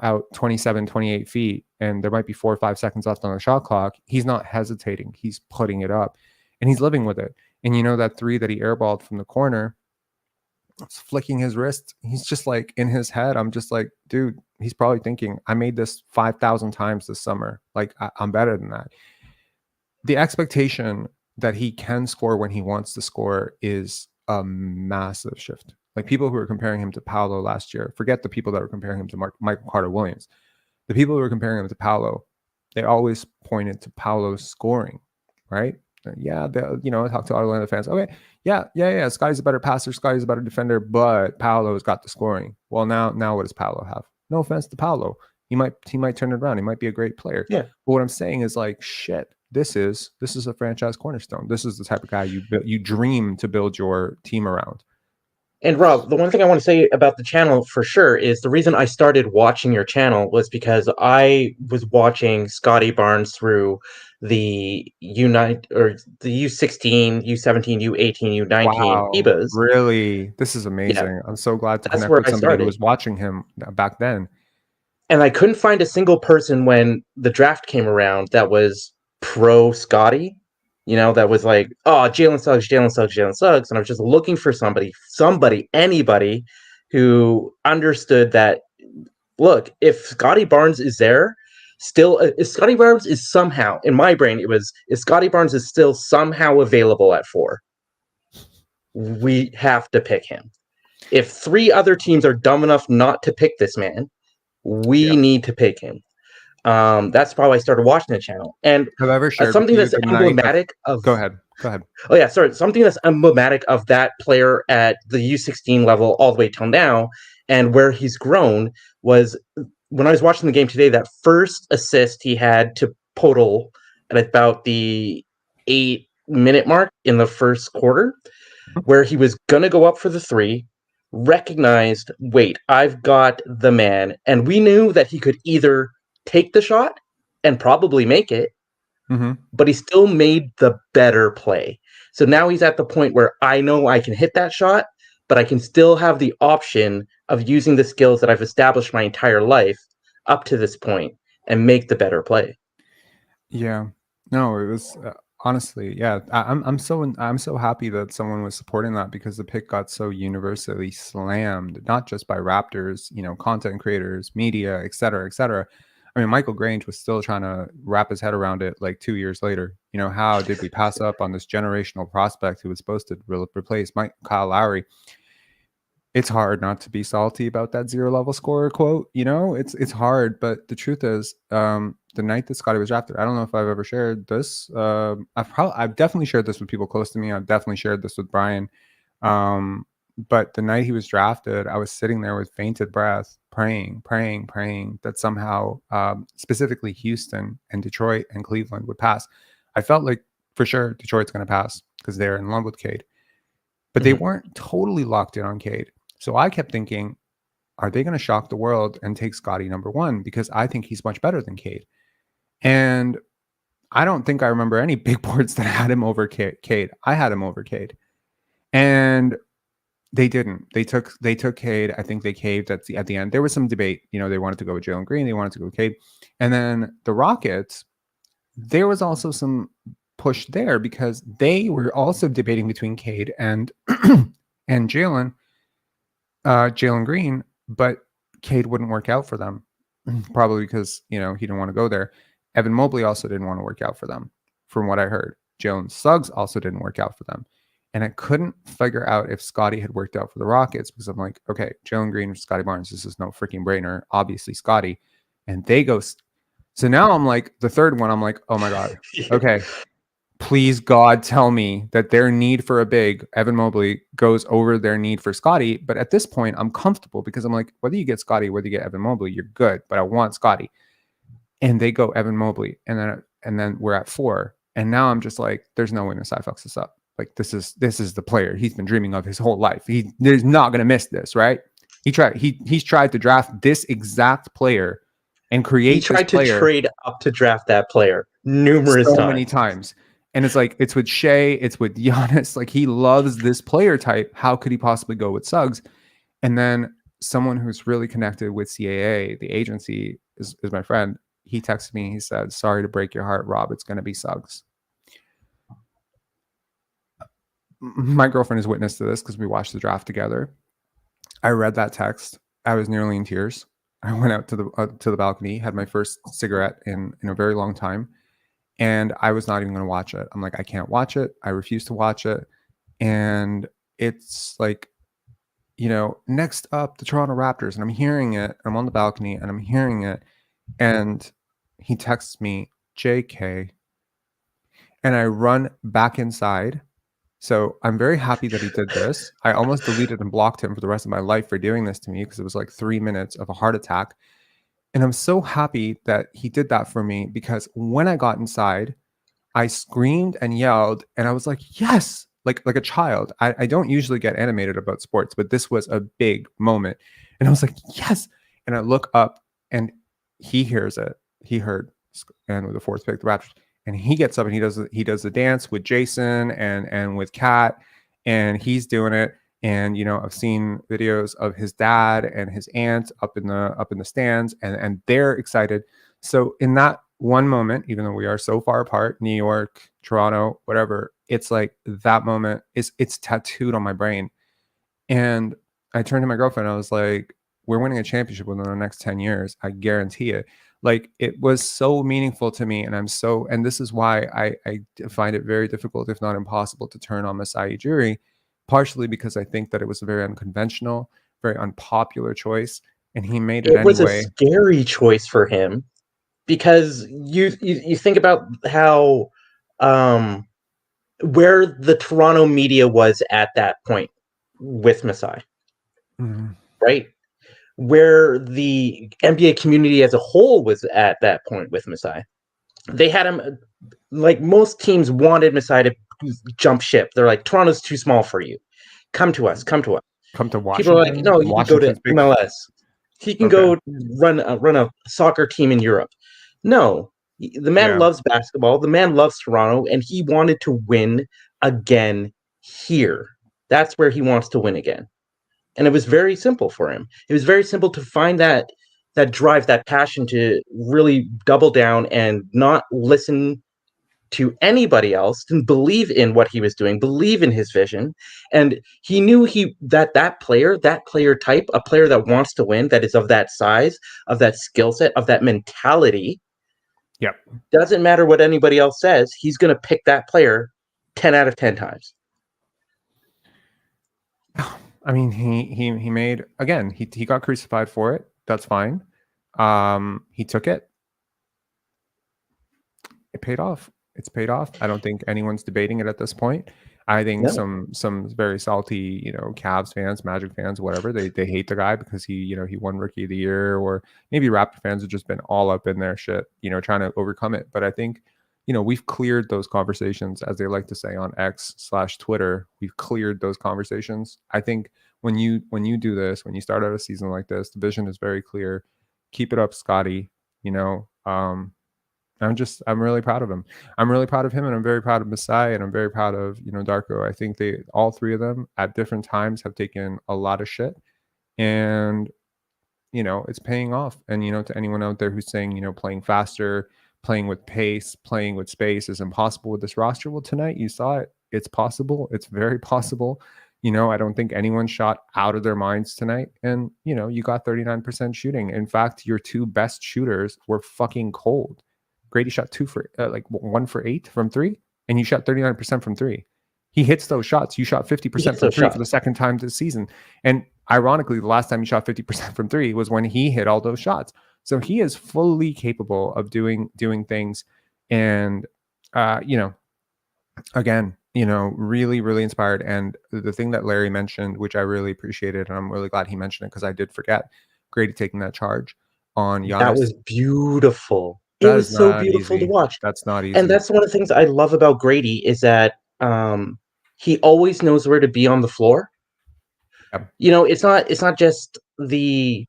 out 27, 28 feet, and there might be 4 or 5 seconds left on the shot clock. He's not hesitating. He's putting it up, and he's living with it. And that three that he airballed from the corner, flicking his wrist, he's just like, in his head, I'm just like, dude, he's probably thinking, I made this 5,000 times this summer. Like, I'm better than that. The expectation that he can score when he wants to score is a massive shift. Like, people who are comparing him to Paolo last year, forget the people that were comparing him to Michael Carter-Williams. The people who were comparing him to Paolo, they always pointed to Paolo's scoring, right? Yeah, I talk to Orlando fans. Okay, yeah. Scottie's a better passer. Scottie's a better defender, but Paolo's got the scoring. Well, now what does Paolo have? No offense to Paolo. He might turn it around. He might be a great player. Yeah. But what I'm saying is, like, shit, this is a franchise cornerstone. This is the type of guy you dream to build your team around. And Rob, the one thing I want to say about the channel for sure is the reason I started watching your channel was because I was watching Scottie Barnes through the the U16, U17, U18, U19 Wow, FIBAs. really? This is Yeah, amazing. I'm so glad to that's connect where with I somebody who started. was watching him back then. And I couldn't find a single person when the draft came around that was pro Scotty. That was like, oh, Jalen Suggs, Jalen Suggs, Jalen Suggs. And I was just looking for anybody who understood that, look, if Scottie Barnes is there, if Scottie Barnes is somehow, in my brain, if Scottie Barnes is still somehow available at 4, we have to pick him. If 3 other teams are dumb enough not to pick this man, we need to pick him. That's how I started watching the channel. And Have I ever shared with something you that's the night of... emblematic of... Go ahead. Go ahead. Oh, yeah, sorry. Something that's emblematic of that player at the U16 level all the way till now and where he's grown was when I was watching the game today, that first assist he had to Poeltl at about the 8-minute mark in the first quarter, where he was going to go up for the 3, recognized, wait, I've got the man. And we knew that he could either take the shot and probably make it, but he still made the better play. So now he's at the point where I know I can hit that shot, but I can still have the option of using the skills that I've established my entire life up to this point and make the better play. Yeah. No, it was honestly, yeah. I'm so happy that someone was supporting that because the pick got so universally slammed, not just by Raptors, content creators, media, et cetera, et cetera. I mean, Michael Grange was still trying to wrap his head around it like 2 years later. How did we pass up on this generational prospect who was supposed to replace Kyle Lowry? It's hard not to be salty about that 0 level scorer quote. It's hard, but the truth is, the night that Scottie was drafted, I don't know if I've ever shared this. I've definitely shared this with people close to me. I've definitely shared this with Brian. But the night he was drafted, I was sitting there with fainted breath, praying that somehow, specifically Houston and Detroit and Cleveland would pass. I felt like for sure Detroit's going to pass because they're in love with Cade, but they weren't totally locked in on Cade. So I kept thinking, are they going to shock the world and take Scottie number 1? Because I think he's much better than Cade. And I don't think I remember any big boards that had him over Cade. I had him over Cade. And they didn't. They took Cade. I think they caved at the end. There was some debate. They wanted to go with Jalen Green. They wanted to go with Cade. And then the Rockets, there was also some push there because they were also debating between Cade and and Jalen Green, but Cade wouldn't work out for them, probably because he didn't want to go there. Evan Mobley also didn't want to work out for them, from what I heard. Jalen Suggs also didn't work out for them, and I couldn't figure out if Scottie had worked out for the Rockets because I'm like, okay, Jalen Green or Scottie Barnes, this is no freaking brainer. Obviously Scottie, and they go. So now I'm like, the third one, I'm like, oh my god, okay. Please, God, tell me that their need for a big, Evan Mobley, goes over their need for Scottie. But at this point, I'm comfortable because I'm like, whether you get Scottie, whether you get Evan Mobley, you're good. But I want Scottie. And they go Evan Mobley. And then we're at 4. And now I'm just like, there's no way Masai fucks this up. Like, this is the player he's been dreaming of his whole life. He's not going to miss this, right? He's tried to draft this exact player and create. He tried to trade up to draft that player numerous times. Many times. And it's like, it's with Shea, it's with Giannis. Like, he loves this player type. How could he possibly go with Suggs? And then someone who's really connected with CAA, the agency, is my friend. He texted me. He said, sorry to break your heart, Rob. It's going to be Suggs. My girlfriend is witness to this because we watched the draft together. I read that text. I was nearly in tears. I went out to the balcony, had my first cigarette in a very long time. And I was not even going to watch it. I'm like, I can't watch it. I refuse to watch it. And it's like, next up, the Toronto Raptors. And I'm hearing it. I'm on the balcony and I'm hearing it. And he texts me, JK. And I run back inside. So I'm very happy that he did this. I almost deleted and blocked him for the rest of my life for doing this to me because it was like 3 minutes of a heart attack. And I'm so happy that he did that for me because when I got inside, I screamed and yelled and I was like, yes, like a child. I don't usually get animated about sports, but this was a big moment. And I was like, yes. And I look up and he hears it. He heard, and with the fourth pick, the Raptors, and he gets up and he does the dance with Jason and with Kat, and he's doing it. And I've seen videos of his dad and his aunt up in the stands, and they're excited. So in that one moment, even though we are so far apart, New York, Toronto, whatever, it's like that moment it's tattooed on my brain. And I turned to my girlfriend. I was like, we're winning a championship within the next 10 years. I guarantee it. Like, it was so meaningful to me. And this is why I find it very difficult, if not impossible, to turn on Masai Ujiri, partially because I think that it was a very unconventional, very unpopular choice. And he made it It was a anyway. scary choice for him because you think about how where the Toronto media was at that point with Masai, right? Where the NBA community as a whole was at that point with Masai. They had him, like most teams wanted Masai to jump ship. They're like, Toronto's too small for you. Come to us. Come to Washington. People are like, no, he can go to MLS. He can go run a soccer team in Europe. No, the man loves basketball. The man loves Toronto, and he wanted to win again here. That's where he wants to win again. And it was very simple for him. It was very simple to find that drive, that passion to really double down and not listen to anybody else, and believe in what he was doing, believe in his vision. And he knew that player type, a player that wants to win, that is of that size, of that skill set, of that mentality. Yep. Doesn't matter what anybody else says, he's going to pick that player 10 out of 10 times. I mean, he made, again, he got crucified for it. That's fine. He took it. It paid off. It's paid off. I don't think anyone's debating it at this point. I think some very salty, Cavs fans, Magic fans, whatever, they hate the guy because he won Rookie of the Year, or maybe Raptor fans have just been all up in their shit, trying to overcome it. But I think, we've cleared those conversations, as they like to say on X/Twitter. We've cleared those conversations. I think when you do this, when you start out a season like this, the vision is very clear. Keep it up, Scottie. I'm really proud of him. I'm really proud of him, and I'm very proud of Masai, and I'm very proud of, Darko. I think all three of them at different times have taken a lot of shit, and, it's paying off. And, to anyone out there who's saying, playing faster, playing with pace, playing with space is impossible with this roster. Well, tonight you saw it. It's possible. It's very possible. I don't think anyone shot out of their minds tonight. And, you got 39% shooting. In fact, your two best shooters were fucking cold. Grady shot 1 for 8 from 3, and you shot 39% from 3. He hits those shots. You shot 50% from 3 for the second time this season. And ironically, the last time you shot 50% from 3 was when he hit all those shots. So he is fully capable of doing things. And, again, really, really inspired. And the thing that Larry mentioned, which I really appreciated, and I'm really glad he mentioned it because I did forget, Grady taking that charge on Giannis. That was beautiful. It was so beautiful to watch. That's not easy. And that's one of the things I love about Grady is that he always knows where to be on the floor. Yep. It's not just the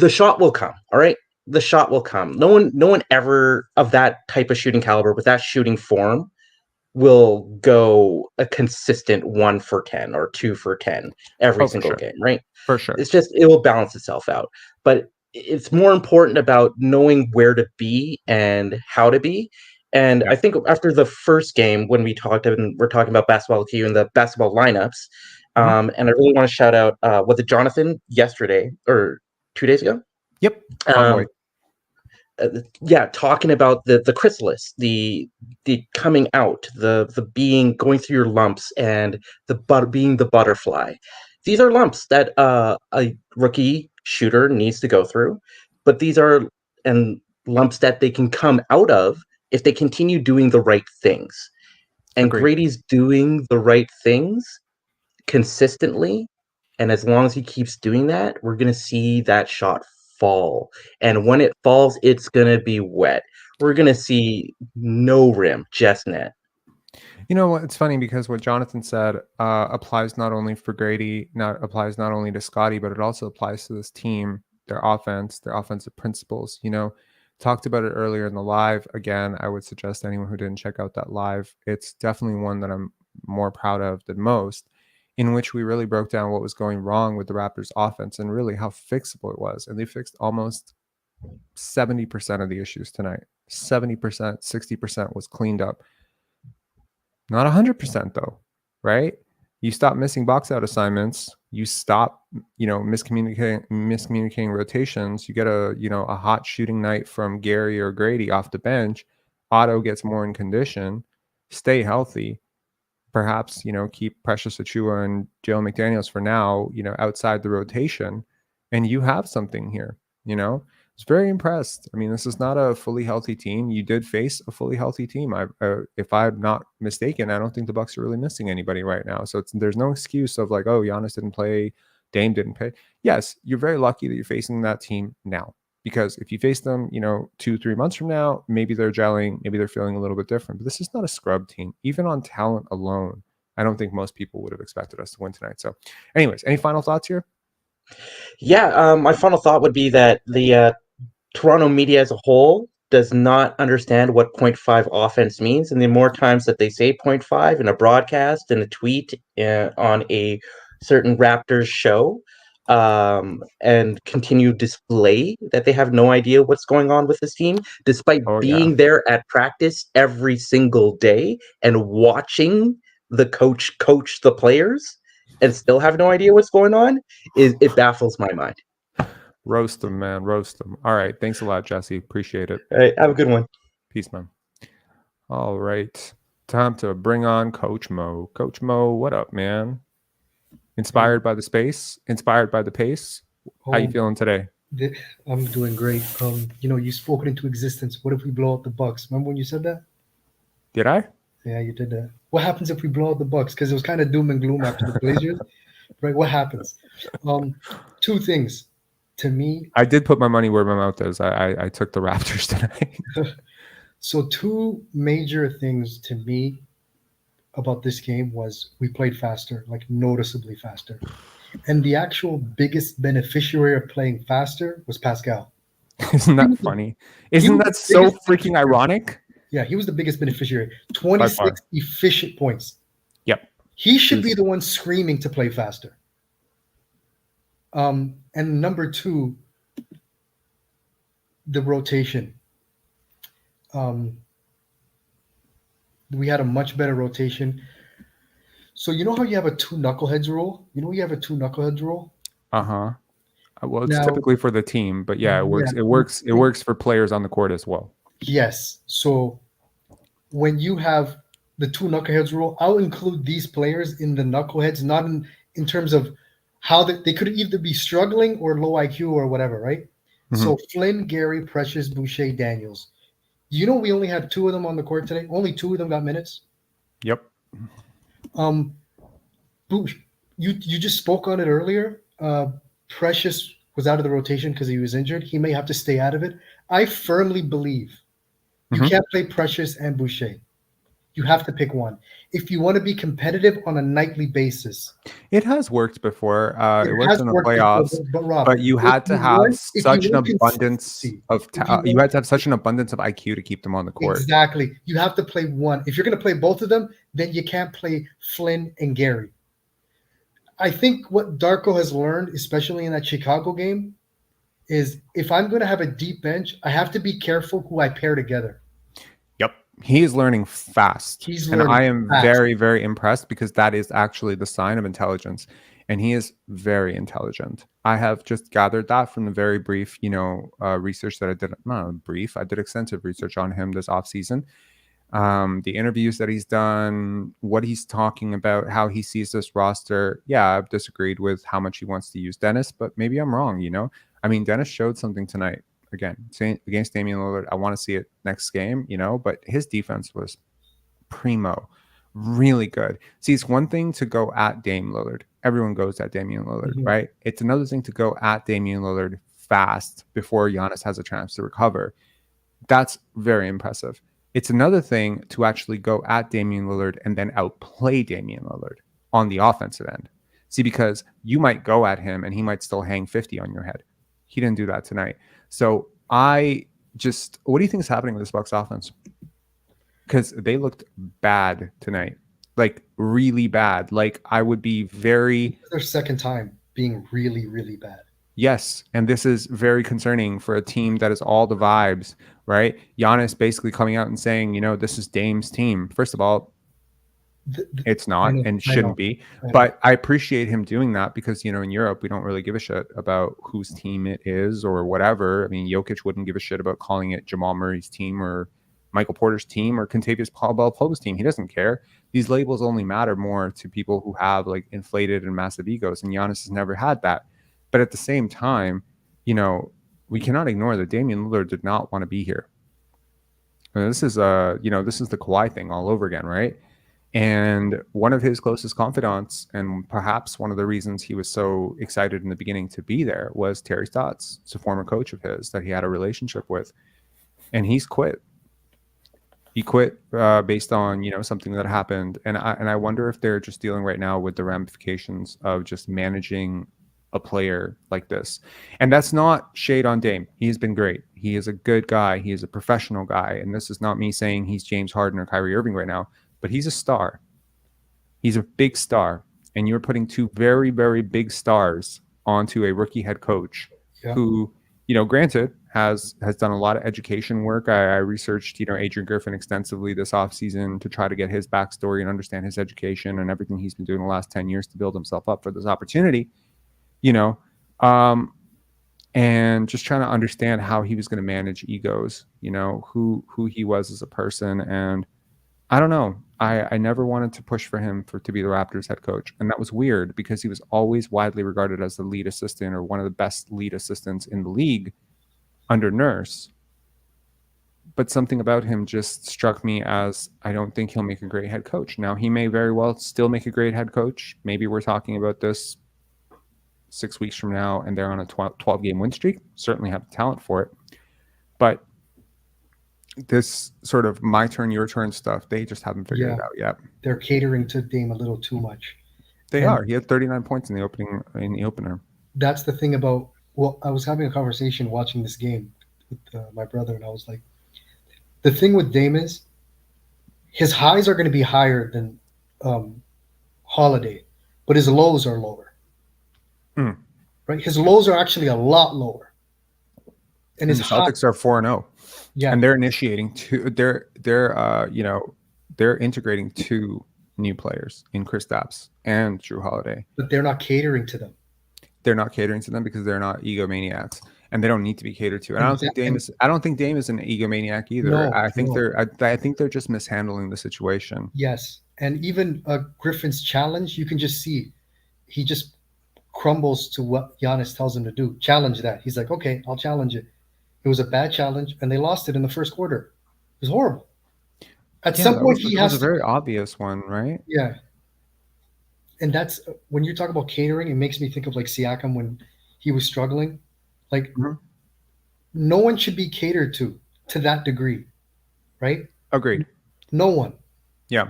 shot will come. All right. The shot will come. No one ever of that type of shooting caliber with that shooting form will go a consistent 1 for 10 or 2 for 10 every single game. Right. For sure. It's just, it will balance itself out. But it's more important about knowing where to be and how to be. And I think after the first game, when we're talking about basketball Q and the basketball lineups, and I really want to shout out, was it Jonathan yesterday or 2 days ago? Yep. Talking about the chrysalis, the coming out, the being, going through your lumps, and being the butterfly. These are lumps that a rookie shooter needs to go through, but these are lumps that they can come out of if they continue doing the right things. And Agreed. Grady's doing the right things consistently, and as long as he keeps doing that, we're going to see that shot fall. And when it falls, it's going to be wet. We're going to see no rim, just net. You know what? It's funny because what Jonathan said applies not only for Grady, applies not only to Scottie, but it also applies to this team, their offense, their offensive principles. Talked about it earlier in the live. Again, I would suggest anyone who didn't check out that live, it's definitely one that I'm more proud of than most, in which we really broke down what was going wrong with the Raptors offense and really how fixable it was. And they fixed almost 70% of the issues tonight. 70%, 60% was cleaned up. Not 100% though, right? You stop missing box out assignments. You stop, miscommunicating rotations. You get a hot shooting night from Gary or Grady off the bench. Otto gets more in condition. Stay healthy. Perhaps, keep Precious Achua and Jalen McDaniels for now, outside the rotation. And you have something here, I was very impressed. I mean, this is not a fully healthy team. You did face a fully healthy team. If I'm not mistaken, I don't think the Bucks are really missing anybody right now. So there's no excuse of like, oh, Giannis didn't play, Dame didn't play. Yes, you're very lucky that you're facing that team now, because if you face them, 2-3 months from now, maybe they're gelling, maybe they're feeling a little bit different. But this is not a scrub team. Even on talent alone, I don't think most people would have expected us to win tonight. So, anyways, any final thoughts here? Yeah, my final thought would be that the Toronto media as a whole does not understand what 0.5 offense means. And the more times that they say 0.5 in a broadcast, in a tweet, on a certain Raptors show, and continue display that they have no idea what's going on with this team, despite being there at practice every single day and watching the coach the players and still have no idea what's going on, it baffles my mind. Roast them, man. Roast them. All right. Thanks a lot, Jesse. Appreciate it. All right. Have a good one. Peace, man. All right. Time to bring on Coach Mo. Coach Mo, what up, man? Inspired by the space? Inspired by the pace? How you feeling today? I'm doing great. You spoke it into existence. What if we blow out the Bucks? Remember when you said that? Did I? Yeah, you did that. What happens if we blow out the Bucks? Because it was kind of doom and gloom after the Blazers. Right? What happens? Two things. To me, I did put my money where my mouth is. I took the Raptors tonight. So two major things to me about this game was we played faster, like noticeably faster. And the actual biggest beneficiary of playing faster was Pascal. Isn't that funny? Isn't that so freaking ironic? Yeah, he was the biggest beneficiary. 26 efficient points. Yep. He should be the one screaming to play faster. And number two, the rotation. We had a much better rotation. So you know how you have a two knuckleheads rule? Uh-huh. Well, it's typically for the team, but yeah, it works. It works for players on the court as well. Yes. So when you have the two knuckleheads rule, I'll include these players in the knuckleheads, not in terms of how they could either be struggling or low IQ or whatever, right? Mm-hmm. So Flynn, Gary, Precious, Boucher, Daniels. We only had two of them on the court today. Only two of them got minutes. Yep. You just spoke on it earlier. Precious was out of the rotation because he was injured. He may have to stay out of it. I firmly believe you can't play Precious and Boucher. You have to pick one if you want to be competitive on a nightly basis. It has worked before. It worked in the playoffs, but you had to have such an abundance of you had to have such an abundance of IQ to keep them on the court. Exactly. You have to play one. If you're going to play both of them, then you can't play Flynn and Gary. I think what Darko has learned, especially in that Chicago game, is if I'm going to have a deep bench, I have to be careful who I pair together. Yep. He is learning fast. I am very, very impressed because that is actually the sign of intelligence. And he is very intelligent. I have just gathered that from the very brief, research that I did. Not brief. I did extensive research on him this offseason. The interviews that he's done, what he's talking about, how he sees this roster. Yeah, I've disagreed with how much he wants to use Dennis, but maybe I'm wrong, I mean, Dennis showed something tonight. Again, against Damian Lillard, I want to see it next game, but his defense was primo, really good. See, it's one thing to go at Dame Lillard. Everyone goes at Damian Lillard, right? It's another thing to go at Damian Lillard fast before Giannis has a chance to recover. That's very impressive. It's another thing to actually go at Damian Lillard and then outplay Damian Lillard on the offensive end. See, because you might go at him and he might still hang 50 on your head. He didn't do that tonight. So what do you think is happening with this Bucks offense? Because they looked bad tonight, like really bad. Like I would be very. Their second time being really, really bad. Yes, and this is very concerning for a team that is all the vibes, right? Giannis basically coming out and saying, this is Dame's team. First of all, it's not and shouldn't be. But I appreciate him doing that because, in Europe, we don't really give a shit about whose team it is or whatever. I mean, Jokic wouldn't give a shit about calling it Jamal Murray's team or Michael Porter's team or Kentavious Caldwell-Pope's team. He doesn't care. These labels only matter more to people who have like inflated and massive egos, and Giannis has never had that. But at the same time, we cannot ignore that Damian Lillard did not want to be here. And this is this is the Kawhi thing all over again, right? And one of his closest confidants, and perhaps one of the reasons he was so excited in the beginning to be there, was Terry Stotts. It's a former coach of his that he had a relationship with, and he's quit. He quit based on something that happened, and I wonder if they're just dealing right now with the ramifications of just managing a player like this. And that's not shade on Dame. He has been great. He is a good guy. He is a professional guy, and this is not me saying he's James Harden or Kyrie Irving right now. But he's a star. He's a big star. And you're putting two very, very big stars onto a rookie head coach who, granted, has done a lot of education work. I researched, Adrian Griffin extensively this offseason to try to get his backstory and understand his education and everything he's been doing the last 10 years to build himself up for this opportunity, and just trying to understand how he was going to manage egos, who he was as a person. And I don't know. I never wanted to push for him to be the Raptors head coach. And that was weird because he was always widely regarded as the lead assistant or one of the best lead assistants in the league under Nurse. But something about him just struck me as I don't think he'll make a great head coach. Now, he may very well still make a great head coach. Maybe we're talking about this 6 weeks from now and they're on a 12-game win streak. Certainly have the talent for it. But this sort of my turn, your turn stuff, they just haven't figured it out yet. They're catering to Dame a little too much. They are. He had 39 points in the opener. That's the thing about. Well, I was having a conversation watching this game with my brother, and I was like, the thing with Dame is his highs are going to be higher than Holiday, but his lows are lower. Right? His lows are actually a lot lower. And his Celtics are 4-0. Yeah, and they're initiating two. They're integrating two new players in Kristaps and Jrue Holiday. But they're not catering to them. They're not catering to them because they're not egomaniacs, and they don't need to be catered to. And I don't think Dame is an egomaniac either. No, I think they're just mishandling the situation. Yes, and even Griffin's challenge, you can just see he just crumbles to what Giannis tells him to do. Challenge that. He's like, okay, I'll challenge it. It was a bad challenge, and they lost it in the first quarter. It was horrible. At some point, he has a very obvious one, right? Yeah. And that's when you talk about catering, it makes me think of like Siakam when he was struggling. Like, no one should be catered to that degree, right? Agreed. No one. Yeah.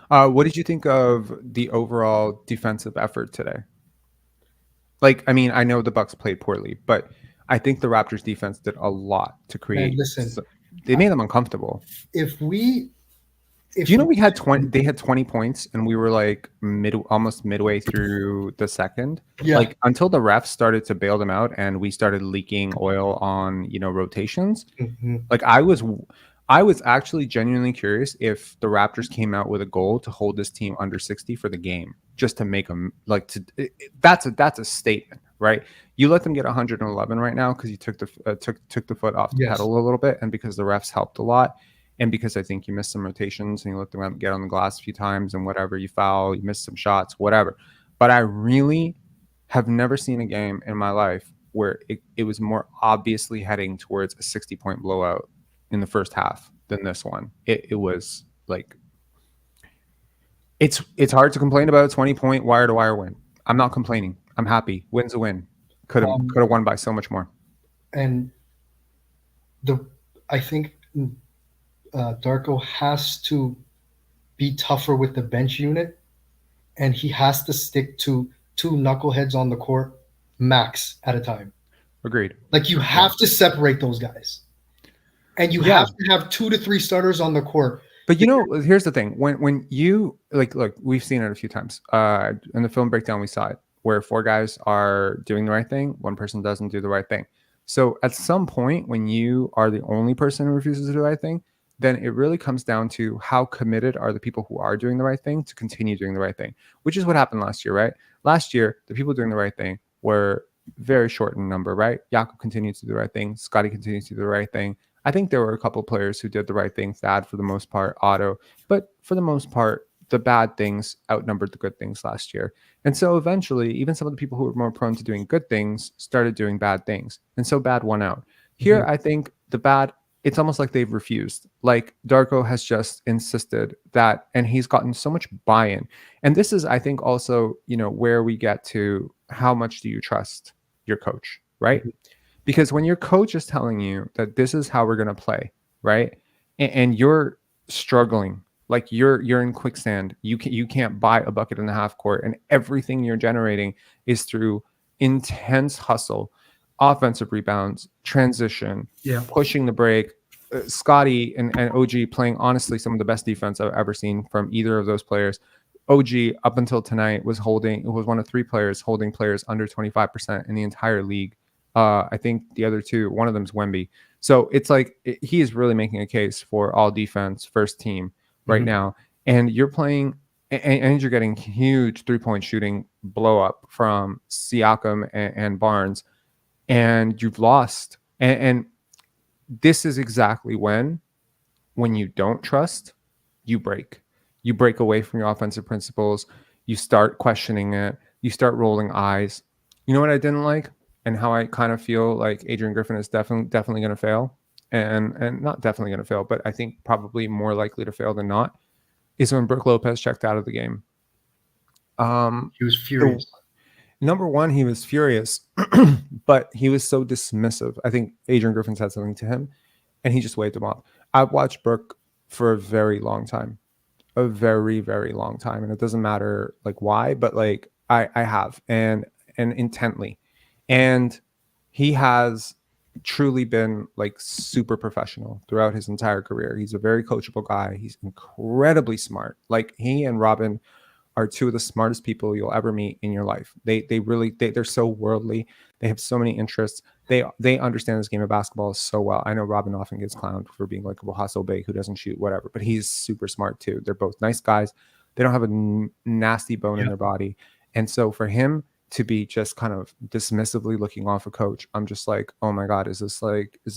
What did you think of the overall defensive effort today? Like, I mean, I know the Bucks played poorly, but I think the Raptors defense did a lot to create. They made them uncomfortable. Do you know we had 20? They had 20 points, and we were like almost midway through the second. Yeah. Like until the refs started to bail them out, and we started leaking oil on rotations. Mm-hmm. Like I was actually genuinely curious if the Raptors came out with a goal to hold this team under 60 for the game, just to make them that's a statement, right? You let them get 111 right now because you took the foot off the pedal a little bit, and because the refs helped a lot, and because I think you missed some rotations and you let them get on the glass a few times and whatever, you foul, you missed some shots, whatever. But I really have never seen a game in my life where it was more obviously heading towards a 60-point blowout in the first half than this one. It was like it's hard to complain about a 20-point wire-to-wire win. I'm not complaining. I'm happy. Win's a win. Could have won by so much more. And I think Darko has to be tougher with the bench unit, and he has to stick to 2 knuckleheads on the court max at a time. Agreed. Like, you have to separate those guys, and you have to have 2 to 3 starters on the court. But here's the thing: when you look, we've seen it a few times. In the film breakdown, we saw it where 4 guys are doing the right thing, 1 person doesn't do the right thing. So at some point, when you are the only person who refuses to do the right thing, then it really comes down to how committed are the people who are doing the right thing to continue doing the right thing, which is what happened last year, right? Last year, the people doing the right thing were very short in number, right? Jakob continued to do the right thing. Scottie continues to do the right thing. I think there were a couple of players who did the right thing, Thad for the most part, Otto, but for the most part, the bad things outnumbered the good things last year. And so eventually, even some of the people who were more prone to doing good things started doing bad things. And so bad won out. Here, I think the bad, it's almost like they've refused. Like Darko has just insisted that, and he's gotten so much buy-in. And this is, I think, also, where we get to how much do you trust your coach, right? Because when your coach is telling you that this is how we're going to play, right? And you're struggling, like you're in quicksand, you can't buy a bucket and a half court, and everything you're generating is through intense hustle, offensive rebounds, transition, pushing the break. Scottie and OG playing honestly some of the best defense I've ever seen from either of those players. OG up until tonight was one of 3 players holding players under 25% in the entire league. I think the other 2, one of them is Wemby. So it's like he is really making a case for all defense, first team right now. And you're playing, and you're getting huge 3-point shooting blow up from Siakam and Barnes, and you've lost. And this is exactly when you don't trust, you break. You break away from your offensive principles. You start questioning it. You start rolling eyes. You know what I didn't like? And how I kind of feel like Adrian Griffin is definitely going to fail, and not definitely going to fail, but I think probably more likely to fail than not, is when Brook Lopez checked out of the game. He was furious. Number one, he was furious, but he was so dismissive. I think Adrian Griffin said something to him, and he just waved him off. I've watched Brook for a very long time, a very, very long time, and it doesn't matter like why, but like I have, and intently. And he has truly been like super professional throughout his entire career. He's a very coachable guy. He's incredibly smart. Like he and Robin are 2 of the smartest people you'll ever meet in your life. They're so worldly. They have so many interests. They understand this game of basketball so well. I know Robin often gets clowned for being like a Hassan Bey who doesn't shoot, whatever, but he's super smart too. They're both nice guys. They don't have a nasty bone in their body. And so for him to be just kind of dismissively looking off a coach, I'm just like, oh my God, is this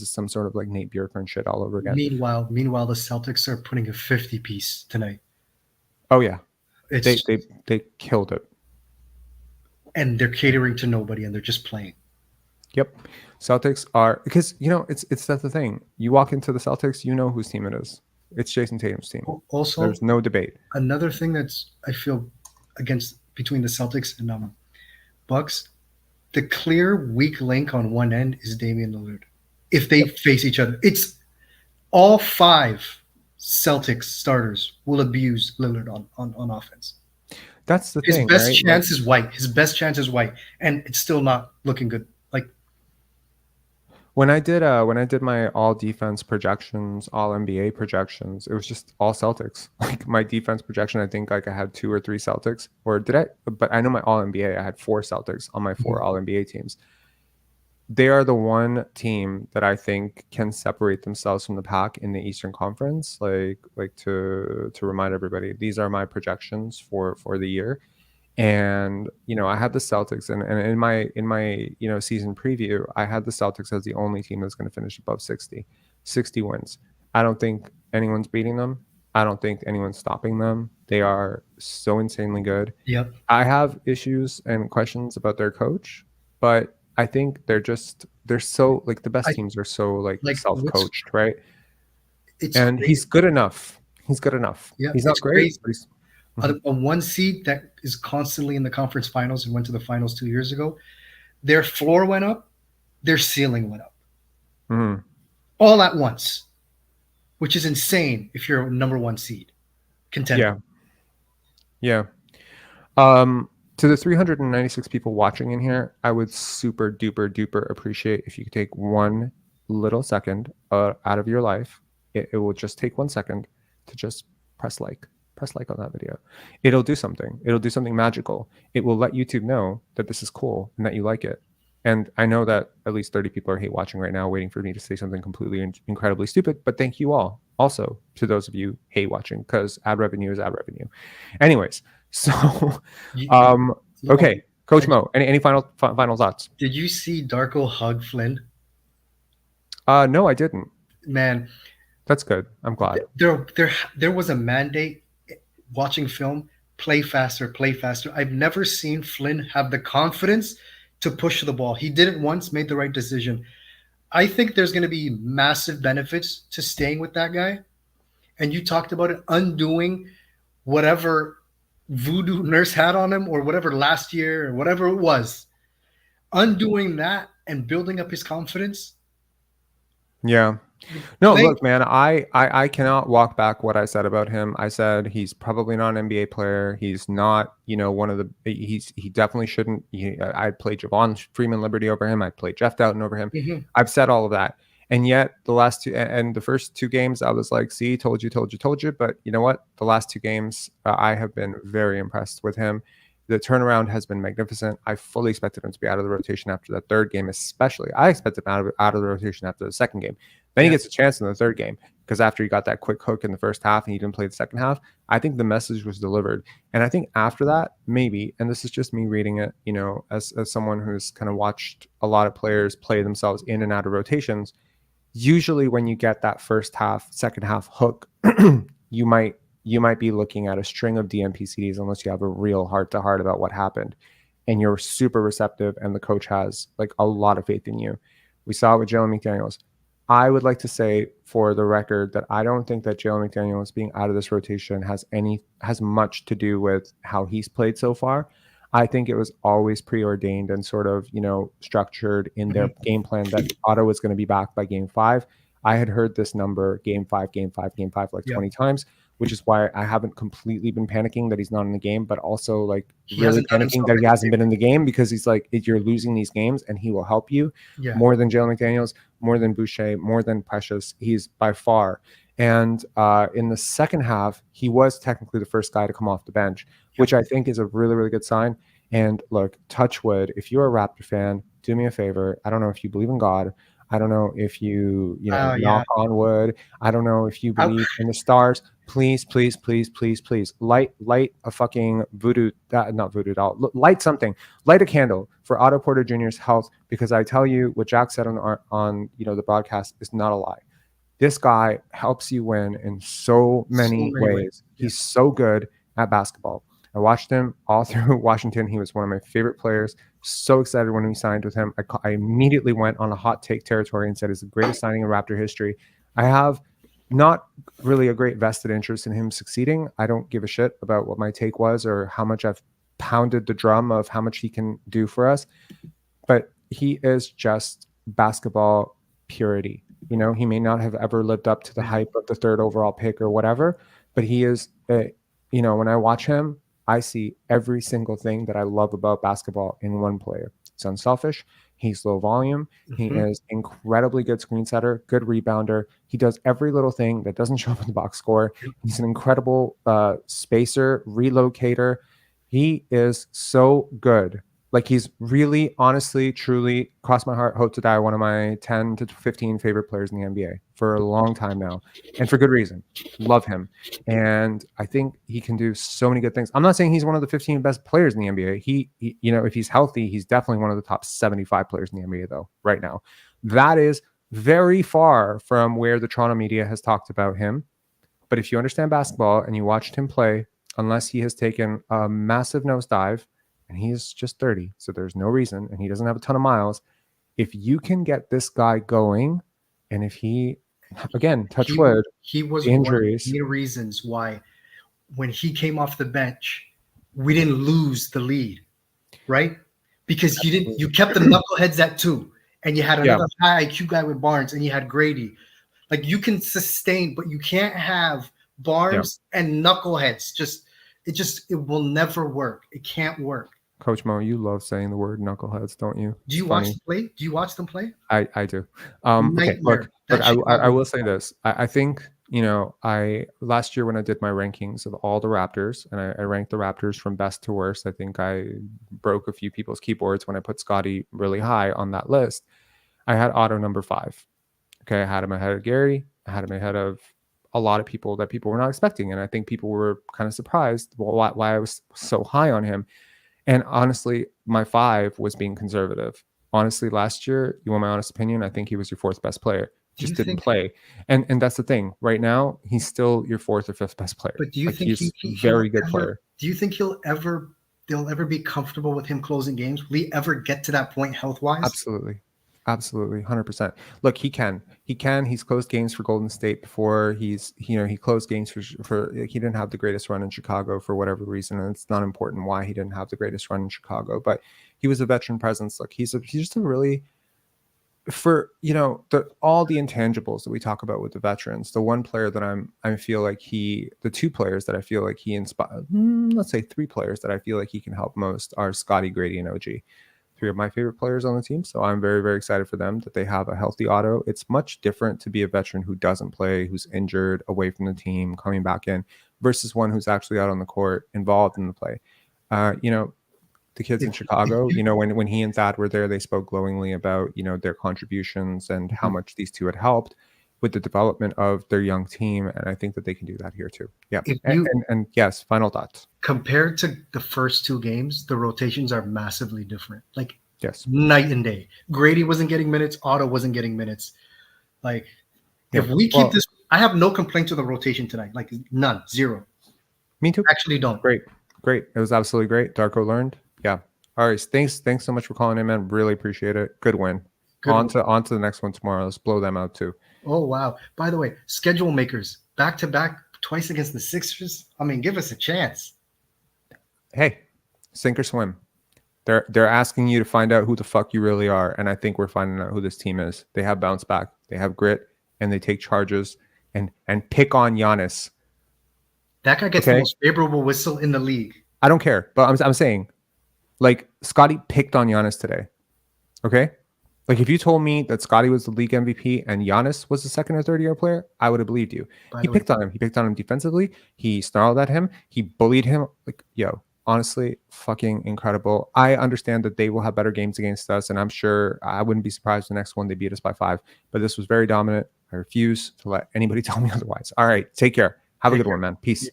some sort of like Nate Bjorkgren shit all over again? Meanwhile, the Celtics are putting a 50-piece tonight. Oh yeah. They killed it. And they're catering to nobody, and they're just playing. Yep. Celtics are, because that's the thing. You walk into the Celtics, you know whose team it is. It's Jason Tatum's team. Also, there's no debate. Another thing that's I feel between the Celtics and Bucks, the clear weak link on one end is Damian Lillard. If they face each other, it's all 5 Celtics starters will abuse Lillard on offense. That's the thing. His best chance is White. His best chance is White, and it's still not looking good. Like when I did my all defense projections, all NBA projections, it was just all Celtics. Like my defense projection, I think like I had 2 or 3 Celtics, or did I? But I know my all NBA, I had 4 Celtics on my 4 all NBA teams. They are the one team that I think can separate themselves from the pack in the Eastern Conference. Like to remind everybody, these are my projections for the year. And I had the Celtics, and in my season preview, I had the Celtics as the only team that's going to finish above 60 wins. I don't think anyone's beating them. I don't think anyone's stopping them. They are so insanely good. Yep. I have issues and questions about their coach, but I think they're so like the best teams are so like self-coached, right? And crazy. He's good enough. Yeah, he's not great. But he's, a 1 seed that is constantly in the conference finals and went to the finals 2 years ago, their floor went up, their ceiling went up, all at once. which is insane if you're a number 1 seed contender. Yeah. To the 396 people watching in here, I would super duper appreciate if you could take one little second out of your life. It will just take 1 second to just press like on that video. It'll do something. It'll do something magical. It will let YouTube know that this is cool and that you like it. And I know that at least 30 people are hate watching right now, waiting for me to say something completely incredibly stupid. But thank you all also to those of you hate watching, because ad revenue is ad revenue. Anyways, so okay, Coach Mo, any final thoughts? Did you see Darko hug Flynn? No, I didn't. Man, that's good. I'm glad. There was a mandate watching film. Play faster. I've never seen Flynn have the confidence to push the ball. He did it once, made the right decision. I think there's going to be massive benefits to staying with that guy. And you talked about it, undoing whatever voodoo nurse had on him, or whatever last year, or whatever it was. Undoing that and building up his confidence. Yeah. No, look, man, I cannot walk back what I said about him. I said he's probably not an NBA player. He's not, one of the. He definitely shouldn't. I'd play Javon Freeman Liberty over him. I'd play Jeff Doughton over him. Mm-hmm. I've said all of that, and yet the first 2 games, I was like, "See, told you." But you know what? The last 2 games, I have been very impressed with him. The turnaround has been magnificent. I fully expected him to be out of the rotation after the 3rd game, especially. I expected him out of the rotation after the 2nd game. Then he gets a chance in the 3rd game, because after he got that quick hook in the first half and he didn't play the second half, I think the message was delivered. And I think after that, maybe, and this is just me reading it, as someone who's kind of watched a lot of players play themselves in and out of rotations, usually when you get that first half, second half hook, you might be looking at a string of DNP-CDs unless you have a real heart-to-heart about what happened. And you're super receptive, and the coach has like a lot of faith in you. We saw it with Jalen McDaniels. I would like to say, for the record, that I don't think that Jalen McDaniels being out of this rotation has much to do with how he's played so far. I think it was always preordained and sort of, structured in their game plan that Otto was going to be back by game 5. I had heard this number, game 5, like 20 times, which is why I haven't completely been panicking that he's not in the game, but also like really panicking that he hasn't been in the game, because he's like, you're losing these games and he will help you more than Jalen McDaniels, more than Boucher, more than Precious. He's by far. And in the second half, he was technically the first guy to come off the bench, which I think is a really, really good sign. And look, touch wood, if you're a Raptor fan, do me a favor. I don't know if you believe in God. I don't know if you knock on wood. I don't know if you believe in the stars. Please light a fucking voodoo, not voodoo doll. Light something. Light a candle for Otto Porter Jr.'s health, because I tell you, what Jack said on the broadcast is not a lie. This guy helps you win in so many ways. He's so good at basketball. I watched him all through Washington. He was one of my favorite players. So excited when we signed with him. I immediately went on a hot take territory and said it's the greatest signing in Raptor history. I have not really a great vested interest in him succeeding. I don't give a shit about what my take was or how much I've pounded the drum of how much he can do for us. But he is just basketball purity. He may not have ever lived up to the hype of the 3rd overall pick or whatever, but he is, when I watch him, I see every single thing that I love about basketball in one player. He's unselfish. He's low volume. He is incredibly good screen setter, good rebounder. He does every little thing that doesn't show up in the box score. He's an incredible spacer, relocator. He is so good. Like, he's really, honestly, truly, cross my heart, hope to die, one of my 10 to 15 favorite players in the NBA for a long time now. And for good reason. Love him. And I think he can do so many good things. I'm not saying he's one of the 15 best players in the NBA. He if he's healthy, he's definitely one of the top 75 players in the NBA, though, right now. That is very far from where the Toronto media has talked about him. But if you understand basketball and you watched him play, unless he has taken a massive nosedive, and he's just 30, so there's no reason, and he doesn't have a ton of miles. If you can get this guy going, and if he, again, touch wood, he was injuries. One of the reasons why, when he came off the bench, we didn't lose the lead, right? Because you kept the knuckleheads at 2, and you had another high IQ guy with Barnes, and you had Grady. Like you can sustain, but you can't have Barnes and knuckleheads. It will never work. It can't work. Coach Mo, you love saying the word knuckleheads, don't you? Do you watch them play? Do you watch them play? I do. Okay, look, I will say this. I think, I last year when I did my rankings of all the Raptors, and I ranked the Raptors from best to worst, I think I broke a few people's keyboards when I put Scottie really high on that list. I had Otto number 5. Okay, I had him ahead of Gary. I had him ahead of a lot of people that people were not expecting, and I think people were kind of surprised why I was so high on him. And honestly, my 5 was being conservative. Honestly, last year, you want my honest opinion, I think he was your 4th best player. Just didn't play. And that's the thing. Right now, he's still your 4th or 5th best player. But do you think he's a very good player? Do you think they'll ever be comfortable with him closing games? Will he ever get to that point health-wise? Absolutely, 100%. Look, he can. He's closed games for Golden State before. He closed games for. He didn't have the greatest run in Chicago for whatever reason, and it's not important why he didn't have the greatest run in Chicago. But he was a veteran presence. Look, he's just a really, for all the intangibles that we talk about with the veterans. The one player that I feel like the 2 players that I feel like he inspired. Let's say 3 players that I feel like he can help most are Scottie, Grady, and OG. 3 of my favorite players on the team. So I'm very, very excited for them that they have a healthy Otto. It's much different to be a veteran who doesn't play, who's injured, away from the team, coming back in, versus one who's actually out on the court, involved in the play. The kids in Chicago, when he and Thad were there, they spoke glowingly about, their contributions and how much these 2 had helped with the development of their young team. And I think that they can do that here too. Yeah. And yes, final thoughts. Compared to the first 2 games, the rotations are massively different. Like night and day. Grady wasn't getting minutes. Otto wasn't getting minutes. Like if we keep this, I have no complaint to the rotation tonight. Like none, 0. Me too. Actually don't. Great. It was absolutely great. Darko learned. Yeah. All right. Thanks so much for calling in, man. Really appreciate it. Good win. On to the next one tomorrow. Let's blow them out too. Oh, wow. By the way, schedule makers, back-to-back, twice against the Sixers. I mean, give us a chance. Hey, sink or swim. They're asking you to find out who the fuck you really are, and I think we're finding out who this team is. They have bounce back. They have grit, and they take charges and pick on Giannis. That guy gets the most favorable whistle in the league. I don't care, but I'm saying, like, Scottie picked on Giannis today. Okay? Like, if you told me that Scottie was the league MVP and Giannis was the 2nd or 3rd year player, I would have believed you. He picked on him. He picked on him defensively. He snarled at him. He bullied him. Like, honestly, fucking incredible. I understand that they will have better games against us, and I'm sure I wouldn't be surprised the next one they beat us by 5. But this was very dominant. I refuse to let anybody tell me otherwise. All right, take care. Have a good one, man. Peace.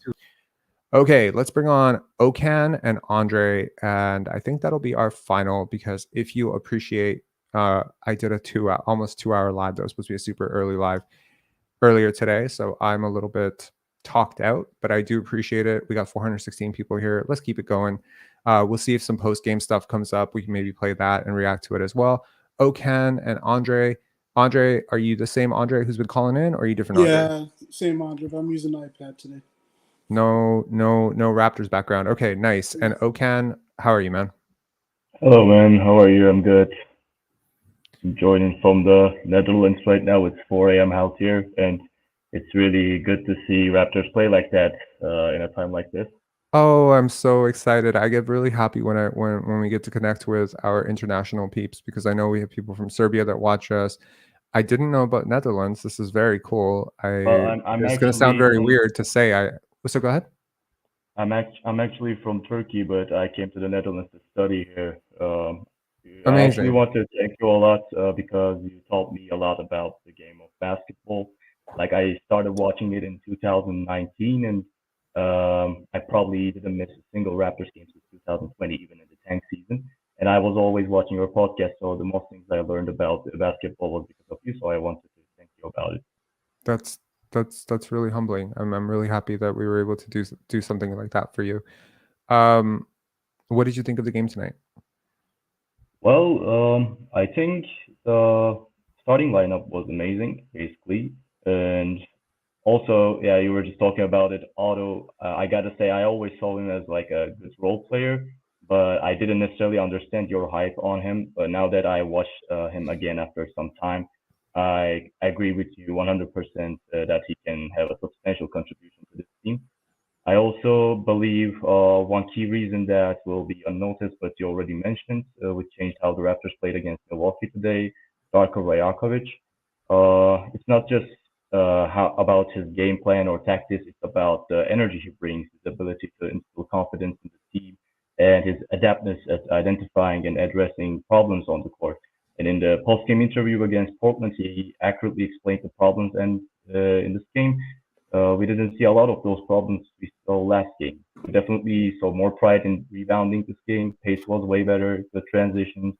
Okay, let's bring on Okan and Andre, and I think that'll be our final, because if you appreciate, I did a almost 2-hour live that was supposed to be a super early live earlier today, so I'm a little bit talked out, but I do appreciate it. We got 416 people here. Let's keep it going. We'll see if some post-game stuff comes up. We can maybe play that and react to it as well. Okan and Andre. Andre, are you the same Andre who's been calling in, or are you different? Yeah, same Andre, but I'm using an iPad today. No Raptors background. Okay, nice. And Okan, how are you, man? Hello, man. How are you? I'm good. I'm joining from the Netherlands right now. It's 4 a.m. out here, and it's really good to see Raptors play like that in a time like this. Oh, I'm so excited. I get really happy when we get to connect with our international peeps, because I know we have people from Serbia that watch us. I didn't know about Netherlands. This is very cool. It's going to sound very weird to say. So go ahead. I'm actually from Turkey, but I came to the Netherlands to study here. Amazing. I actually want to thank you a lot because you taught me a lot about the game of basketball. Like, I started watching it in 2019, and I probably didn't miss a single Raptors game since 2020, even in the tank season. And I was always watching your podcast, so the most things I learned about basketball was because of you. So I wanted to thank you about it. That's really humbling. I'm really happy that we were able to do something like that for you. What did you think of the game tonight? Well, I think the starting lineup was amazing, basically, and also, yeah, you were just talking about it. Otto, I gotta say, I always saw him as like a good role player, but I didn't necessarily understand your hype on him. But now that I watched him again after some time, I agree with you 100% that he can have a substantial contribution to this team. I also believe one key reason that will be unnoticed, but you already mentioned, which changed how the Raptors played against Milwaukee today, Darko Rajakovic. It's not just about his game plan or tactics. It's about the energy he brings, his ability to instill confidence in the team, and his adeptness at identifying and addressing problems on the court. And in the post-game interview against Portland, he accurately explained the problems. And in this game, we didn't see a lot of those problems we saw last game. We definitely saw more pride in rebounding this game. Pace was way better, the transitions.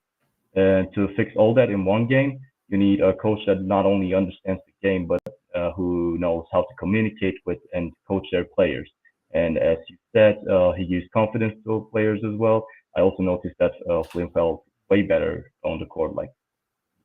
And to fix all that in one game, you need a coach that not only understands the game, but who knows how to communicate with and coach their players. And as you said, he used confidence to players as well. I also noticed that Flynn felt way better on the court. Like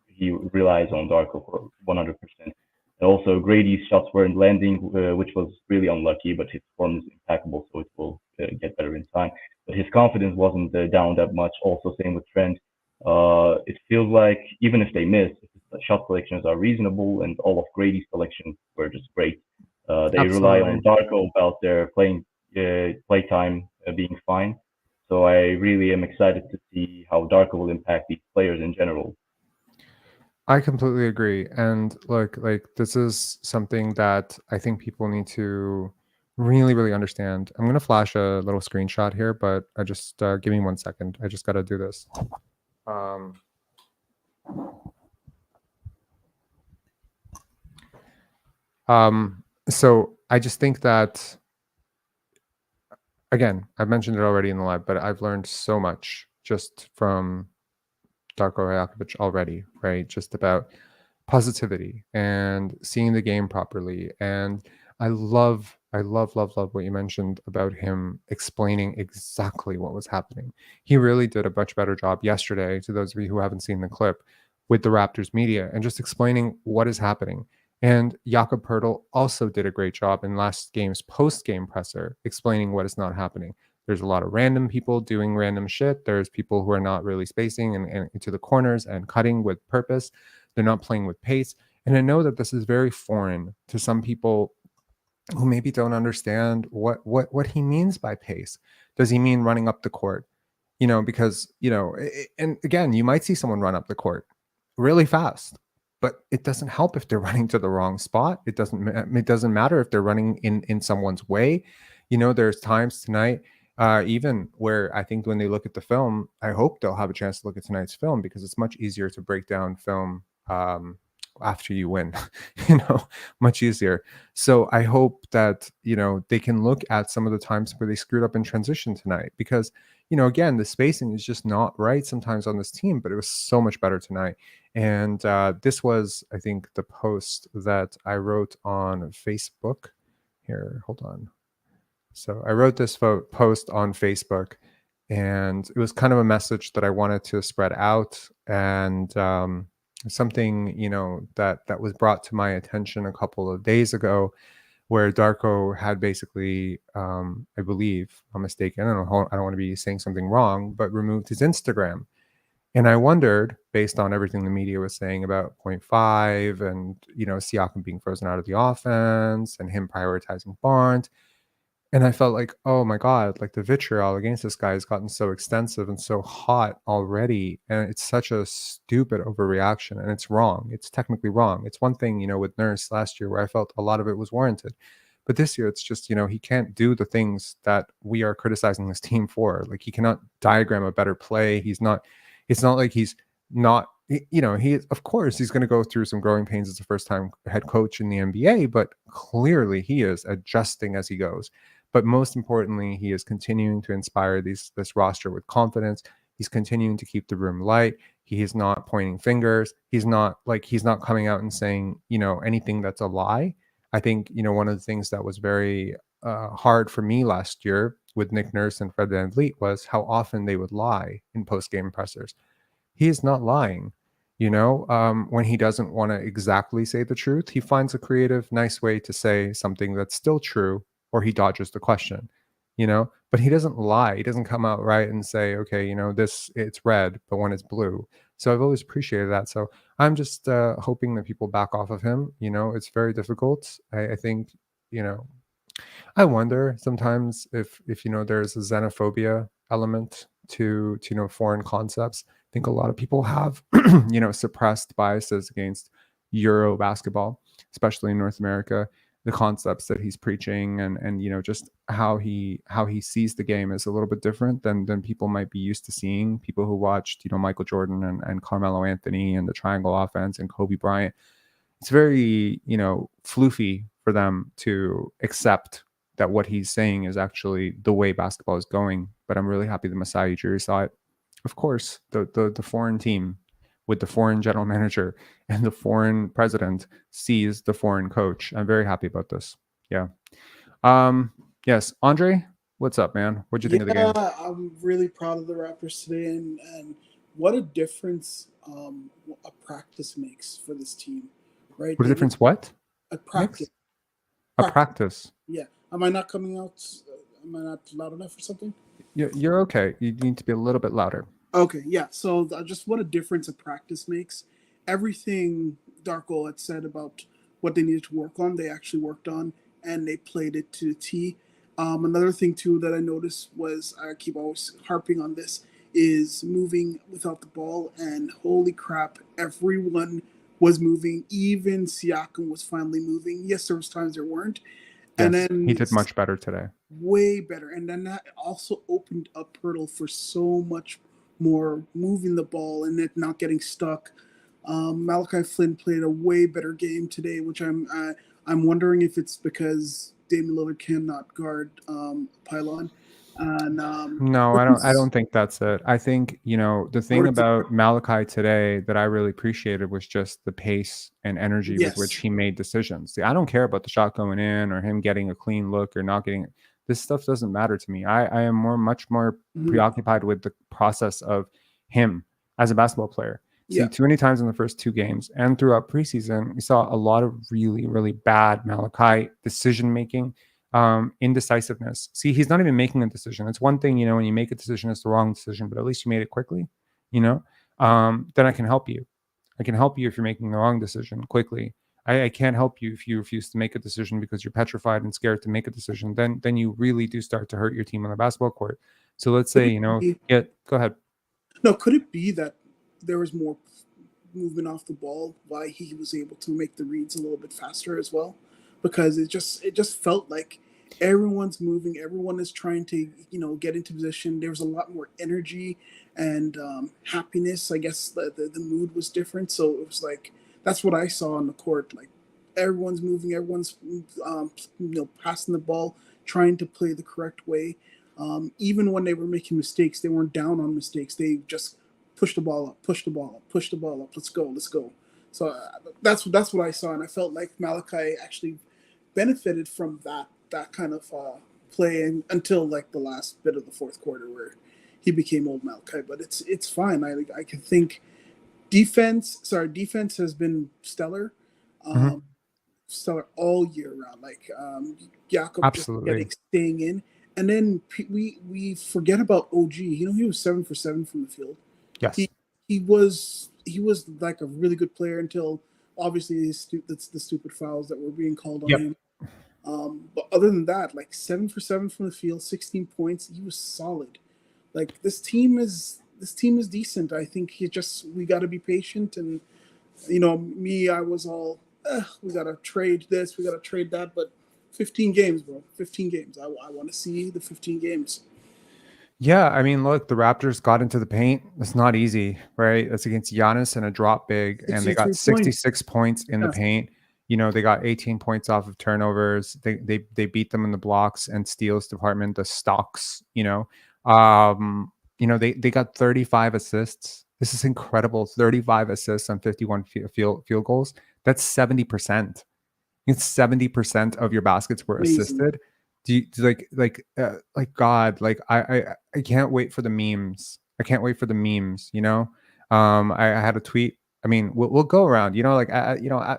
he relies on Darko for 100%. And also, Grady's shots weren't landing, which was really unlucky, but his form is impeccable, so it will get better in time. But his confidence wasn't down that much. Also, same with Trent. It feels like even if they miss, if the shot selections are reasonable and all of Grady's selections were just great, they rely on Darko about their play time being fine. So I really am excited to see how Darko will impact these players in general. I completely agree. And look, like this is something that I think people need to really, really understand. I'm going to flash a little screenshot here, but I just give me 1 second. I just got to do this. So I just think that, again, I've mentioned it already in the live, but I've learned so much just from Darko Rajakovic already, right? Just about positivity and seeing the game properly. And I love what you mentioned about him explaining exactly what was happening. He really did a much better job yesterday, to those of you who haven't seen the clip, with the Raptors media and just explaining what is happening. And Jakob Poeltl also did a great job in last game's post-game presser explaining what is not happening. There's a lot of random people doing random shit. There's people who are not really spacing and into the corners and cutting with purpose. They're not playing with pace. And I know that this is very foreign to some people who maybe don't understand what he means by pace. Does he mean running up the court? Because, and again, you might see someone run up the court really fast, but it doesn't help if they're running to the wrong spot. It doesn't matter if they're running in someone's way. There's times tonight, even where I think when they look at the film, I hope they'll have a chance to look at tonight's film, because it's much easier to break down film after you win, much easier. So I hope that, they can look at some of the times where they screwed up in transition tonight, because, again, the spacing is just not right sometimes on this team, but it was so much better tonight. And this was, I think, the post that I wrote on Facebook. Here, hold on. So I wrote this post on Facebook, and it was kind of a message that I wanted to spread out, and something, that was brought to my attention a couple of days ago, where Darko had basically, I believe, I'm mistaken, I don't want to be saying something wrong, but removed his Instagram. And I wondered, based on everything the media was saying about 0.5 and, Siakam being frozen out of the offense and him prioritizing Barnes. And I felt like, oh my God, like the vitriol against this guy has gotten so extensive and so hot already. And it's such a stupid overreaction, and it's wrong. It's technically wrong. It's one thing, with Nurse last year where I felt a lot of it was warranted. But this year, it's just, he can't do the things that we are criticizing this team for. Like, he cannot diagram a better play. It's not like he's not, he, of course, he's going to go through some growing pains as a first-time head coach in the NBA, but clearly he is adjusting as he goes. But most importantly, he is continuing to inspire this roster with confidence. He's continuing to keep the room light. He is not pointing fingers. He's not coming out and saying, anything that's a lie. I think, one of the things that was very hard for me last year with Nick Nurse and Fred VanVleet was how often they would lie in post-game pressers. He is not lying. When he doesn't want to exactly say the truth, he finds a creative, nice way to say something that's still true, or he dodges the question, but he doesn't lie. He doesn't come out right and say, okay, it's red, but when it's blue. So I've always appreciated that. So I'm just hoping that people back off of him. It's very difficult. I think, I wonder sometimes if there's a xenophobia element to foreign concepts. I think a lot of people have suppressed biases against Euro basketball, especially in North America. The concepts that he's preaching and just how he sees the game is a little bit different than people might be used to seeing. People who watched Michael Jordan and Carmelo Anthony and the triangle offense and Kobe Bryant. It's very floofy for them to accept that what he's saying is actually the way basketball is going. But I'm really happy the Masai Ujiri saw it. Of course, the foreign team with the foreign general manager and the foreign president sees the foreign coach. I'm very happy about this. Yeah. Yes, Andre, what's up, man? What'd you think of the game? I'm really proud of the Raptors today, and what a difference a practice makes for this team, right? What a difference? What? A practice. A practice. Yeah. Am I not coming out? Am I not loud enough or something? You're okay. You need to be a little bit louder. Okay, yeah. So just what a difference a practice makes. Everything Darko had said about what they needed to work on, they actually worked on, and they played it to the T. Another thing too that I noticed was, I keep always harping on this, is moving without the ball, and holy crap, everyone was moving. Even Siakam was finally moving. Yes, there was times there weren't. Yes, And then he did much better today. Way better. And then that also opened up Poeltl for so much more moving the ball and it not getting stuck. Malachi Flynn played a way better game today, which I'm wondering if it's because Damian Lillard cannot guard Pylon. And no, I don't think that's it. I think the thing about Malachi today that I really appreciated was just the pace and energy with which he made decisions. See, I don't care about the shot going in or him getting a clean look or not getting it. This stuff doesn't matter to me. I am much more preoccupied with the process of him as a basketball player. See, too many times in the first two games and throughout preseason, we saw a lot of really, really bad Malachi decision making. Indecisiveness. See, he's not even making a decision. It's one thing, when you make a decision, it's the wrong decision, but at least you made it quickly, then I can help you. I can help you if you're making the wrong decision quickly. I can't help you if you refuse to make a decision because you're petrified and scared to make a decision. Then you really do start to hurt your team on the basketball court. So let's say, go ahead. No, could it be that there was more movement off the ball, why he was able to make the reads a little bit faster as well? Because it just felt like everyone's moving, everyone is trying to get into position. There was a lot more energy and happiness. I guess the mood was different, so it was like that's what I saw on the court. Like everyone's moving, everyone's passing the ball, trying to play the correct way. Even when they were making mistakes, they weren't down on mistakes. They just push the ball up, push the ball up, push the ball up. Let's go. So that's what I saw, and I felt like Malachi actually benefited from that kind of play until like the last bit of the fourth quarter where he became old Malachi. But it's fine. I can think defense has been stellar, stellar all year round. Like Jakob Absolutely staying in, and then we forget about OG. He was 7 for 7 from the field. Yes, he was like a really good player until obviously that's the stupid fouls that were being called on him. But other than that, like 7 for 7 from the field, 16 points. He was solid. Like this team is decent. I think we got to be patient. And I was all we got to trade this, we got to trade that. But 15 games, bro. 15 games. I want to see the 15 games. Yeah, I mean, look, the Raptors got into the paint. It's not easy, right? That's against Giannis and a drop big, and they got 66 points in the paint. They got 18 points off of turnovers. They beat them in the blocks and steals department, the stocks. They got 35 assists. This is incredible. 35 assists on 51 field goals. That's 70%. It's 70% of your baskets were assisted. Do you God? Like I can't wait for the memes. I can't wait for the memes. I had a tweet. I mean, we'll go around.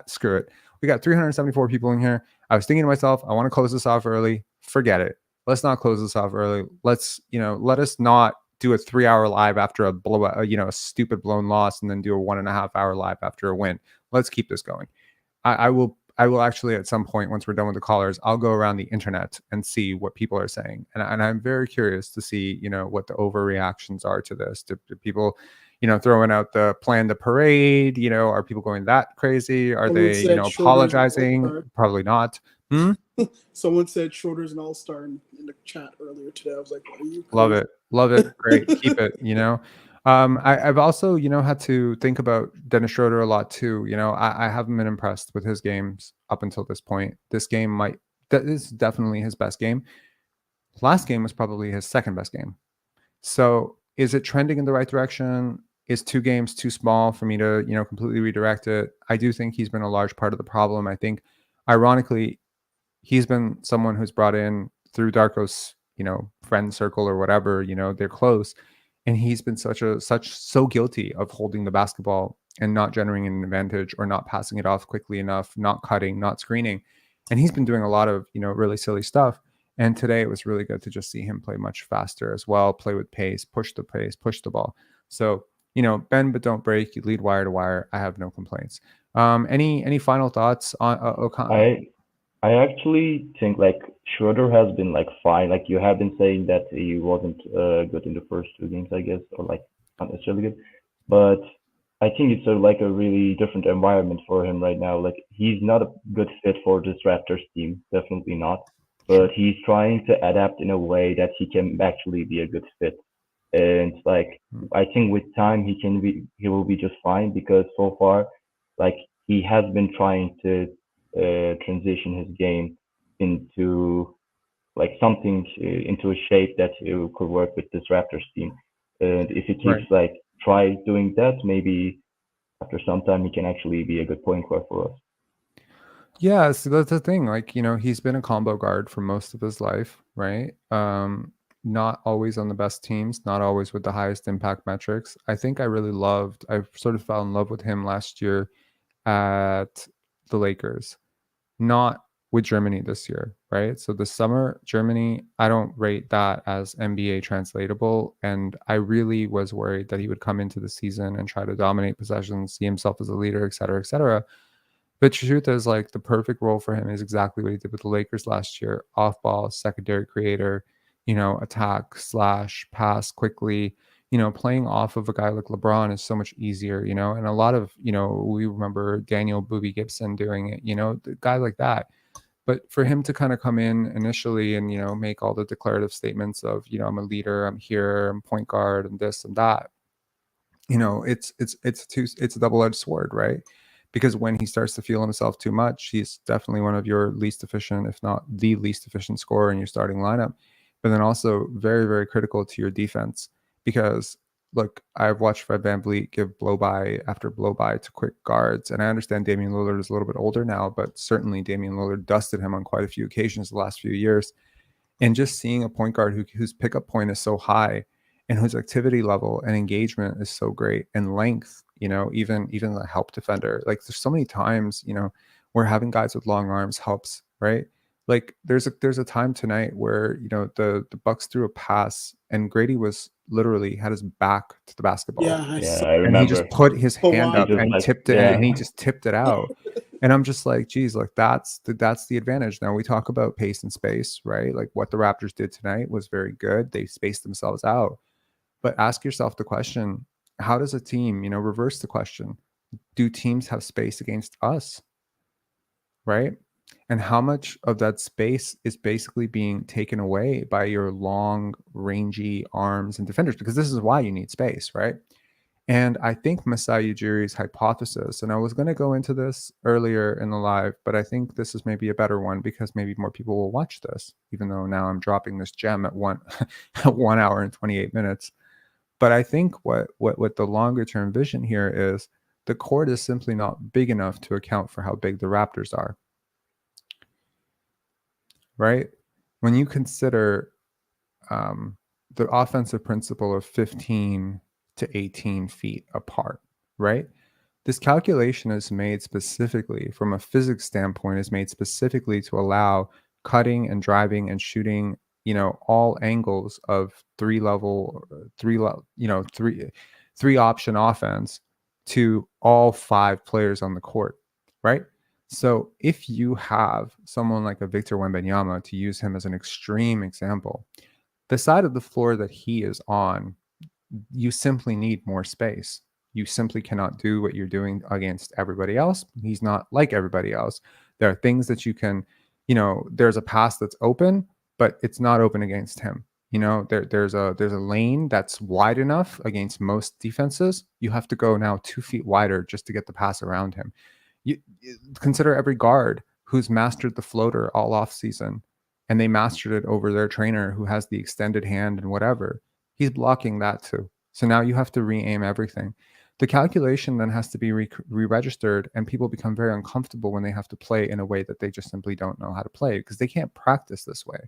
Screw it. We got 374 people in here. I was thinking to myself, I want to close this off early. Forget it. Let's not close this off early. Let's let us not do a 3-hour live after a blowout, a stupid blown loss, and then do a 1.5-hour live after a win. Let's keep this going. I will actually at some point, once we're done with the callers, I'll go around the internet and see what people are saying. And I'm very curious to see, what the overreactions are to this. Do people, throwing out the plan the parade, are people going that crazy? Are Someone they, said Schroeder's an apologizing? all-star. Probably not. Someone said Schroeder's an all-star in the chat earlier today. I was like, are you crazy? Love it. Great. Keep it, I've also, had to think about Dennis Schroeder a lot too. I haven't been impressed with his games up until this point. This game that is definitely his best game. Last game was probably his second best game. So is it trending in the right direction? Is 2 games too small for me to, completely redirect it? I do think he's been a large part of the problem. I think, ironically, he's been someone who's brought in through Darko's, friend circle or whatever, they're close. And he's been so guilty of holding the basketball and not generating an advantage or not passing it off quickly enough, not cutting, not screening. And he's been doing a lot of, really silly stuff. And today it was really good to just see him play much faster as well, play with pace, push the ball. So, bend but don't break. You lead wire to wire. I have no complaints. Any final thoughts on O'Connor? I actually think like Schroeder has been like fine. Like you have been saying that he wasn't good in the first 2 games, I guess, or like not necessarily good. But I think it's like a really different environment for him right now. Like he's not a good fit for this Raptors team, definitely not. But he's trying to adapt in a way that he can actually be a good fit. And like I think with time he will be just fine, because so far like he has been trying to transition his game into like something into a shape that it could work with this Raptors team. And if he keeps like try doing that, maybe after some time he can actually be a good point guard for us. Yeah, so that's the thing. Like, he's been a combo guard for most of his life, right? Not always on the best teams, not always with the highest impact metrics. I think I sort of fell in love with him last year at the Lakers, not with Germany this year, right? So the summer Germany, I don't rate that as NBA translatable. And I really was worried that he would come into the season and try to dominate possessions, see himself as a leader, et cetera, et cetera. But the truth is, like, the perfect role for him is exactly what he did with the Lakers last year: off ball, secondary creator, attack / pass quickly. Playing off of a guy like LeBron is so much easier, and a lot of, we remember Daniel Booby Gibson doing it, the guy like that. But for him to kind of come in initially and, make all the declarative statements of, I'm a leader, I'm here, I'm point guard, and this and that, it's a double-edged sword, right? Because when he starts to feel himself too much, he's definitely one of your least efficient, if not the least efficient scorer in your starting lineup. But then also very, very critical to your defense. Because, look, I've watched Fred VanVleet give blow-by after blow-by to quick guards. And I understand Damian Lillard is a little bit older now, but certainly Damian Lillard dusted him on quite a few occasions the last few years. And just seeing a point guard whose pickup point is so high and whose activity level and engagement is so great, and length, even the help defender. Like, there's so many times, where having guys with long arms helps, right? Like there's a time tonight where, the Bucks threw a pass and Grady was literally had his back to the basketball. Yeah, I remember. And he just put his hand up Just and like, tipped it, yeah. and he just tipped it out. And I'm just like, geez, like that's the advantage. Now we talk about pace and space, right? Like what the Raptors did tonight was very good. They spaced themselves out. But ask yourself the question, how does a team, reverse the question? Do teams have space against us? Right? And how much of that space is basically being taken away by your long, rangy arms and defenders? Because this is why you need space, right? And I think Masai Ujiri's hypothesis, and I was going to go into this earlier in the live, but I think this is maybe a better one because maybe more people will watch this, even though now I'm dropping this gem at 1 hour and 28 minutes. But I think what the longer term vision here is, the court is simply not big enough to account for how big the Raptors are. Right? When you consider the offensive principle of 15 to 18 feet apart, right? This calculation is made specifically from a physics standpoint, is made specifically to allow cutting and driving and shooting all angles of three option offense to all 5 players on the court, right? So if you have someone like a Victor Wembanyama, to use him as an extreme example, the side of the floor that he is on, you simply need more space. You simply cannot do what you're doing against everybody else. He's not like everybody else. There are things that you can, there's a pass that's open, but it's not open against him. There's a lane that's wide enough against most defenses. You have to go now 2 feet wider just to get the pass around him. You consider every guard who's mastered the floater all off season, and they mastered it over their trainer who has the extended hand and whatever. He's blocking that too. So now you have to re-aim everything. The calculation then has to be re-registered, and people become very uncomfortable when they have to play in a way that they just simply don't know how to play, because they can't practice this way.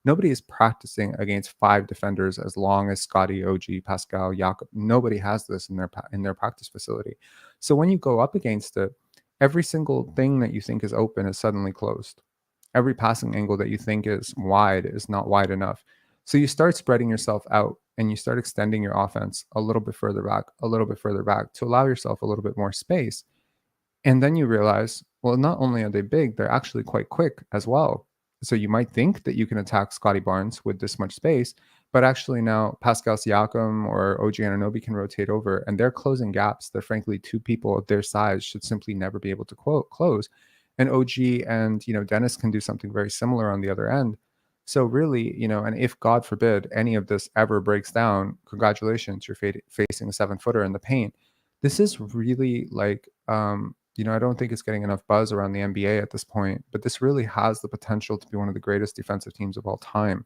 Nobody is practicing against 5 defenders as long as Scottie, OG, Pascal, Jakob. Nobody has this in their practice facility. So when you go up against it, every single thing that you think is open is suddenly closed. Every passing angle that you think is wide is not wide enough. So you start spreading yourself out, and you start extending your offense a little bit further back to allow yourself a little bit more space. And then you realize, well, not only are they big, they're actually quite quick as well. So you might think that you can attack Scottie Barnes with this much space, but actually now Pascal Siakam or OG Anunoby can rotate over, and they're closing gaps that frankly 2 people of their size should simply never be able to close. And OG and Dennis can do something very similar on the other end. So really, and if God forbid any of this ever breaks down, congratulations, you're facing a 7-footer in the paint. This is really like, I don't think it's getting enough buzz around the NBA at this point, but this really has the potential to be one of the greatest defensive teams of all time.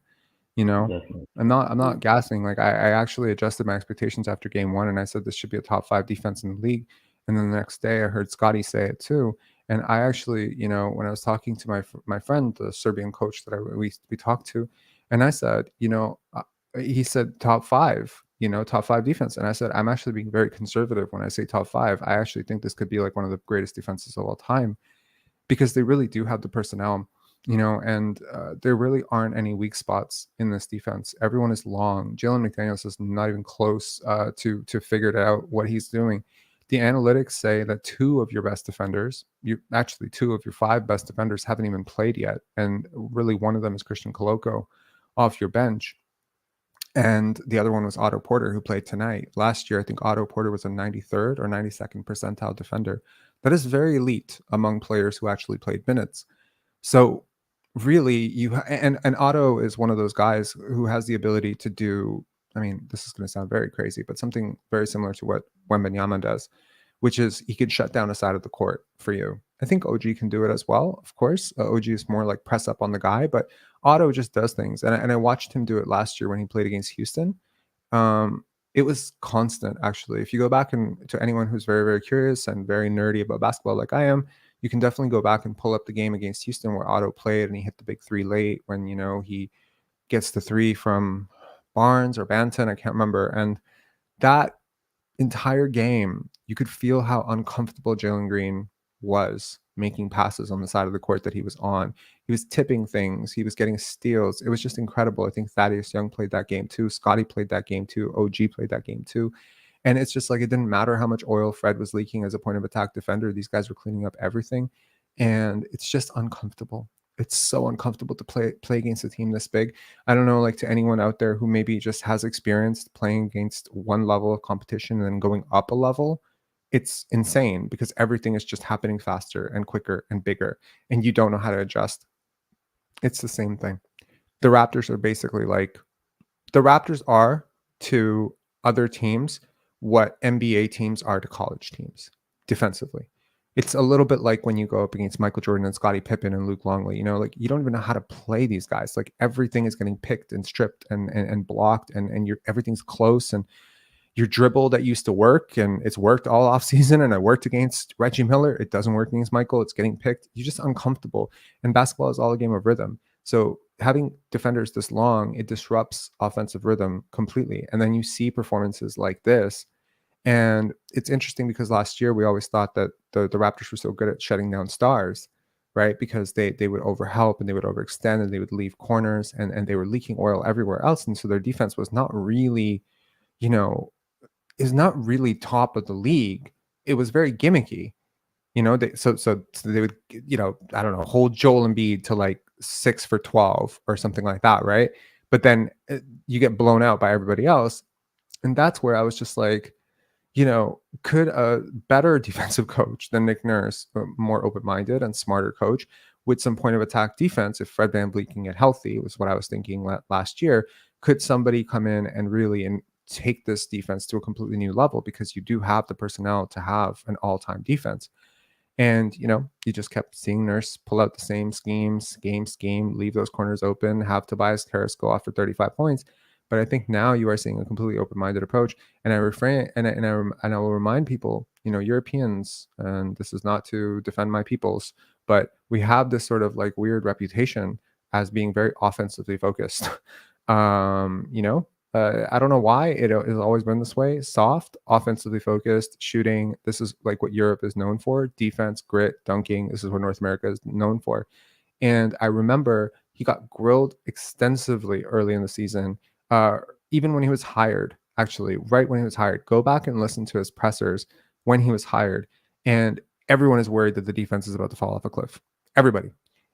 Definitely. I'm not gassing. Like I actually adjusted my expectations after game 1, and I said this should be a top 5 defense in the league. And then the next day I heard Scottie say it too. And I actually, when I was talking to my friend, the Serbian coach that we talked to, and I said, he said top 5, top 5 defense. And I said, I'm actually being very conservative when I say top 5. I actually think this could be like one of the greatest defenses of all time, because they really do have the personnel, and there really aren't any weak spots in this defense. Everyone is long. Jalen McDaniels is not even close to figure it out what he's doing. The analytics say that 2 of your best defenders, 2 of your 5 best defenders haven't even played yet. And really one of them is Christian Koloko off your bench. And the other one was Otto Porter, who played tonight. Last year, I think Otto Porter was a 93rd or 92nd percentile defender. That is very elite among players who actually played minutes. So really, and Otto is one of those guys who has the ability to do, I mean, this is going to sound very crazy, but something very similar to what Wembanyama does, which is he could shut down a side of the court for you. I think OG can do it as well, of course. OG is more like press up on the guy, but Otto just does things. And I watched him do it last year when he played against Houston. It was constant, actually. If you go back to anyone who's very, very curious and very nerdy about basketball like I am, you can definitely go back and pull up the game against Houston where Otto played and he hit the big 3 late when, he gets the 3 from Barnes or Banton, I can't remember. And that entire game, you could feel how uncomfortable Jalen Green was making passes on the side of the court that he was on. He was tipping things. He was getting steals. It was just incredible. I think Thaddeus Young played that game too. Scottie played that game too. OG played that game too. And it's just like, it didn't matter how much oil Fred was leaking as a point of attack defender. These guys were cleaning up everything. And it's just uncomfortable. It's so uncomfortable to play against a team this big. I don't know, like to anyone out there who maybe just has experience playing against one level of competition and then going up a level, it's insane because everything is just happening faster and quicker and bigger, and you don't know how to adjust. It's the same thing. The Raptors are basically like, the Raptors are to other teams what NBA teams are to college teams defensively. It's a little bit like when you go up against Michael Jordan and Scottie Pippen and Luke Longley, like you don't even know how to play these guys. Like everything is getting picked and stripped and blocked and everything's close, and your dribble that used to work and it's worked all off season and it worked against Reggie Miller. It doesn't work against Michael. It's getting picked. You're just uncomfortable. And basketball is all a game of rhythm. So having defenders this long, it disrupts offensive rhythm completely. And then you see performances like this. And it's interesting because last year we always thought that the Raptors were so good at shutting down stars. right? Because they would overhelp and they would overextend and they would leave corners and they were leaking oil everywhere else. And so their defense was not really, is not really top of the league. It was very gimmicky. So they would, I don't know, hold Joel Embiid to like 6 for 12 or something like that, right? But then you get blown out by everybody else. And that's where I was just like, could a better defensive coach than Nick Nurse, a more open-minded and smarter coach with some point of attack defense, if Fred VanVleet can get healthy, was what I was thinking last year, could somebody come in and really take this defense to a completely new level, because you do have the personnel to have an all-time defense. And, you just kept seeing Nurse pull out the same schemes, scheme, leave those corners open, have Tobias Harris go off for 35 points. But I think now you are seeing a completely open-minded approach. And I will remind people, Europeans, and this is not to defend my peoples, but we have this sort of like weird reputation as being very offensively focused. I don't know why it has always been this way. Soft, offensively focused, shooting. This is like what Europe is known for. Defense, grit, dunking. This is what North America is known for. And I remember he got grilled extensively early in the season, even when he was hired, actually, right when he was hired. Go back and listen to his pressers when he was hired. And everyone is worried that the defense is about to fall off a cliff. Everybody.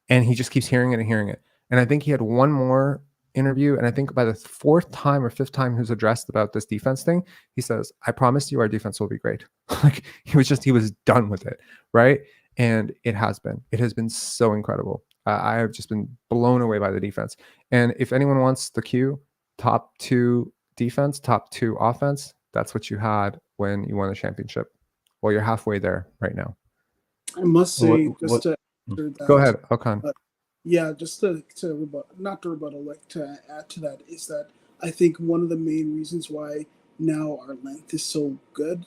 And he just keeps hearing it and hearing it. And I think he had one more interview, and I think by the 4th time or 5th time he was addressed about this defense thing, he says, "I promise you our defense will be great." Like he was done with it, right? And it has been so incredible. I have just been blown away by the defense. And if anyone wants the cue, top 2 defense, top 2 offense, that's what you had when you won the championship. Well, you're halfway there right now. I must say, to go ahead, Okan. Yeah, just to not to rebuttal, like to add to that, is that I think one of the main reasons why now our length is so good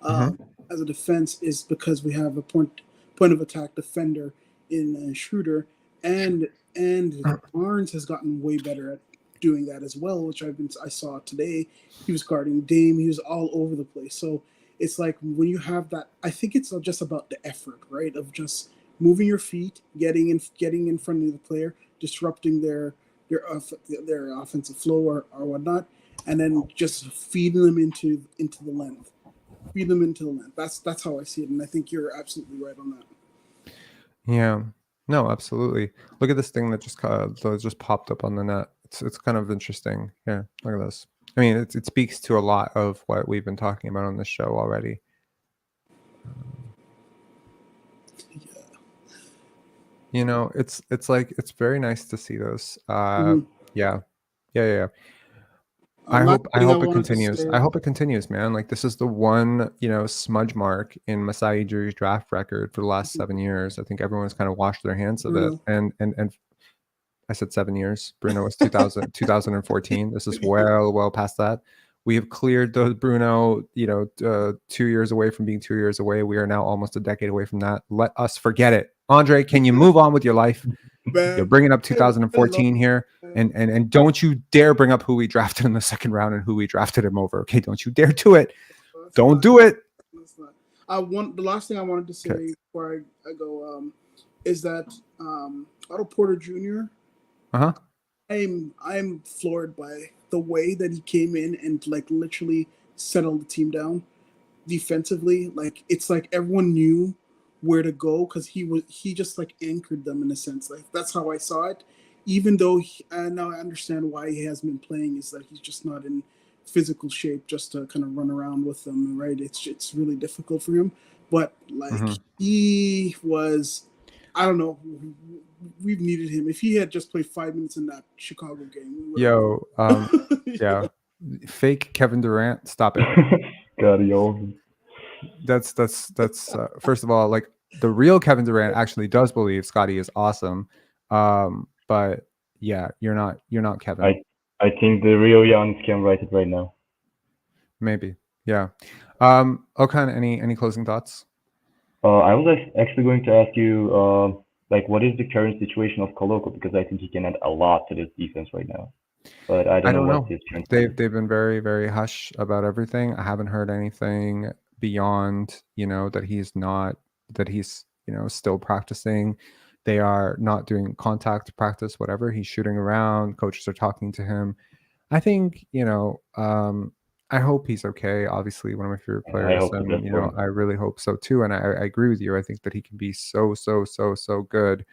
as a defense is because we have a point of attack defender in Schroder, and Barnes has gotten way better at doing that as well, which I saw today. He was guarding Dame, he was all over the place. So it's like when you have that, I think it's not just about the effort, right? Of just moving your feet, getting in front of the player, disrupting their offensive flow or whatnot, and then just feeding them into the length. Feed them into the length. That's how I see it, and I think you're absolutely right on that. Yeah, no, absolutely. Look at this thing that just popped up on the net. It's kind of interesting. Yeah, look at this. I mean, it speaks to a lot of what we've been talking about on this show already. It's like, it's very nice to see those. Yeah. I hope it continues. I hope it continues, man. Like, this is the one, smudge mark in Masai Ujiri's draft record for the last 7 years. I think everyone's kind of washed their hands of it. And I said 7 years. Bruno was 2014. This is well past that. We have cleared the Bruno, 2 years away from being 2 years away. We are now almost a decade away from that. Let us forget it. Andre, can you move on with your life? Man, You're bringing up 2014 here, and don't you dare bring up who we drafted in the second round and who we drafted him over. Okay, don't you dare do it. Don't do it. The last thing I wanted to say before I go is that Otto Porter Jr. I'm floored by the way that he came in and like literally settled the team down defensively. Like, it's like everyone knew where to go because he just like anchored them in a sense. Like, that's how I saw it. Even though now I understand why he hasn't been playing, is that he's just not in physical shape just to kind of run around with them, right? It's really difficult for him. But like he was, I don't know, we've needed him. If he had just played 5 minutes in that Chicago game, yeah, fake Kevin Durant, stop it. God, yo. That's first of all, like, the real Kevin Durant actually does believe Scottie is awesome, but yeah, you're not Kevin. I think the real Giannis can write it right now. Maybe, yeah. Okan, any closing thoughts? I was actually going to ask you, like, what is the current situation of Koloko, because I think he can add a lot to this defense right now. But I don't know. They've been very, very hush about everything. I haven't heard anything beyond, that he's still practicing. They are not doing contact practice, whatever. He's shooting around. Coaches are talking to him. I think, I hope he's okay. Obviously, one of my favorite I players, hope the and best for him. I really hope so too. And I agree with you. I think that he can be so good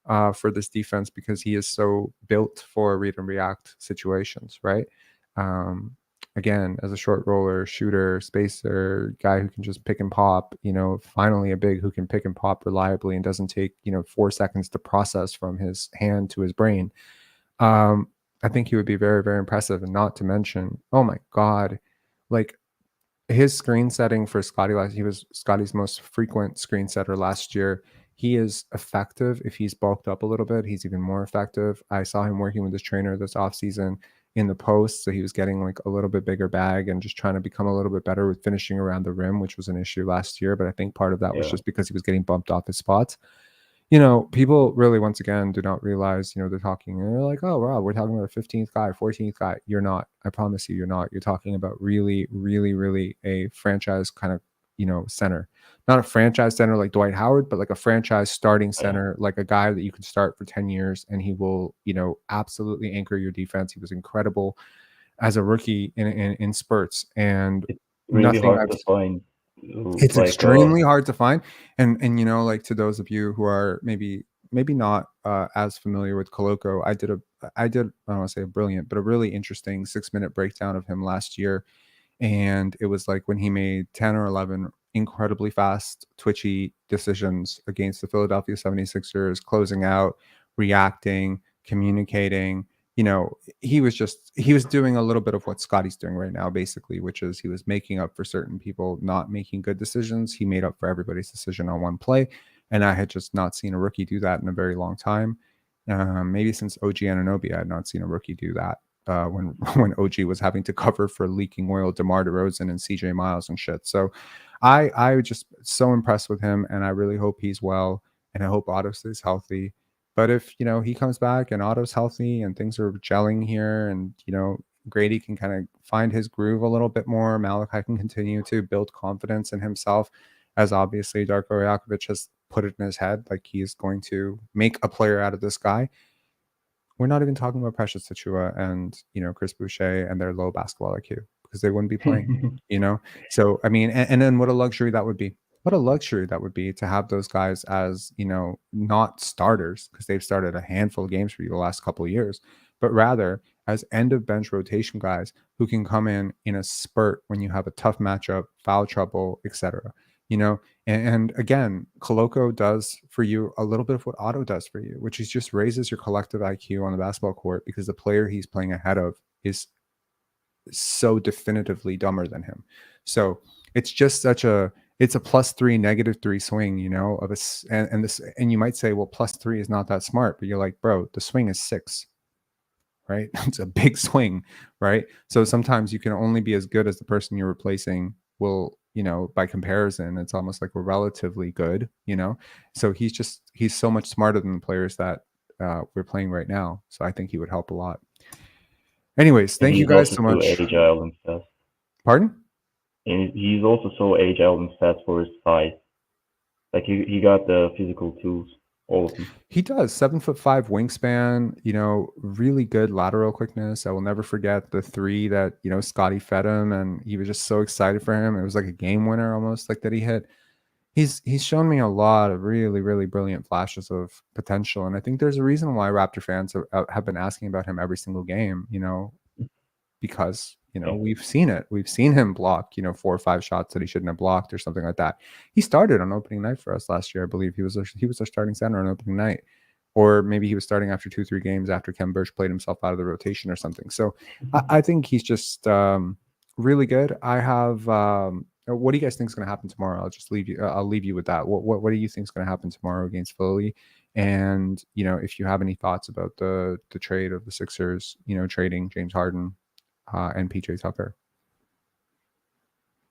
for this defense because he is so built for read and react situations, right? Um, Again, as a short roller, shooter, spacer, guy who can just pick and pop, finally a big who can pick and pop reliably and doesn't take, 4 seconds to process from his hand to his brain. I think he would be very, very impressive. And not to mention, oh my God, like his screen setting for Scottie he was Scottie's most frequent screen setter last year. He is effective. If he's bulked up a little bit, he's even more effective. I saw him working with his trainer this offseason in the post. So he was getting like a little bit bigger bag and just trying to become a little bit better with finishing around the rim, which was an issue last year. But I think part of that was Yeah. just because he was getting bumped off his spots. People really, once again, do not realize, they're talking, and they're like, oh, wow, we're talking about a 15th guy, 14th guy. You're not. I promise you, you're not. You're talking about really, really, really a franchise kind of, center. Not a franchise center like Dwight Howard, but like a franchise starting center, like a guy that you can start for 10 years and he will, absolutely anchor your defense. He was incredible as a rookie in spurts, and It's really nothing hard I've to find. it's Like, extremely hard to find. And like, to those of you who are maybe not as familiar with Koloko, I did I don't want to say a brilliant, but a really interesting 6-minute breakdown of him last year. And it was like when he made 10 or 11 incredibly fast, twitchy decisions against the Philadelphia 76ers, closing out, reacting, communicating. He was doing a little bit of what Scottie's doing right now, basically, which is he was making up for certain people not making good decisions. He made up for everybody's decision on one play. And I had just not seen a rookie do that in a very long time. Maybe since OG Anunoby, I had not seen a rookie do that. When OG was having to cover for leaking oil DeMar DeRozan and CJ Miles and shit. So I was just so impressed with him, and I really hope he's well, and I hope Otto stays healthy. But if he comes back and Otto's healthy and things are gelling here, and Grady can kind of find his groove a little bit more, Malachi can continue to build confidence in himself, as obviously Darko Rajakovic has put it in his head, like he's going to make a player out of this guy. We're not even talking about Precious Achua and Chris Boucher and their low basketball IQ, because they wouldn't be playing. So I mean, and then what a luxury that would be. What a luxury that would be to have those guys as not starters, because they've started a handful of games for you the last couple of years, but rather as end of bench rotation guys who can come in a spurt when you have a tough matchup, foul trouble, etc. And again, Koloko does for you a little bit of what Otto does for you, which is just raises your collective IQ on the basketball court, because the player he's playing ahead of is so definitively dumber than him. So it's just it's a +3, -3 swing, of and you might say, well, +3 is not that smart, but you're like, bro, the swing is 6, right? It's a big swing, right? So sometimes you can only be as good as the person you're replacing will, by comparison, it's almost like we're relatively good, So he's so much smarter than the players that we're playing right now. So I think he would help a lot. Anyways, thank you he's guys also so much. so agile and fast. Pardon? And he's also so agile and fast for his size. Like he got the physical tools, all of them. He does. 7'5" wingspan, really good lateral quickness. I will never forget the 3 that, Scottie fed him, and he was just so excited for him. It was like a game winner almost, like, that he hit. He's shown me a lot of really, really brilliant flashes of potential. And I think there's a reason why Raptor fans have been asking about him every single game, because we've seen it. We've seen him block 4 or 5 shots that he shouldn't have blocked or something like that. He started on opening night for us last year. I believe he was our starting center on opening night, or maybe he was starting after 2-3 games after Ken Burch played himself out of the rotation or something. So I think he's just really good. I have what do you guys think is going to happen tomorrow? I'll leave you with that. What do you think is going to happen tomorrow against Philly? And if you have any thoughts about the trade of the Sixers, trading James Harden and PJ Tucker.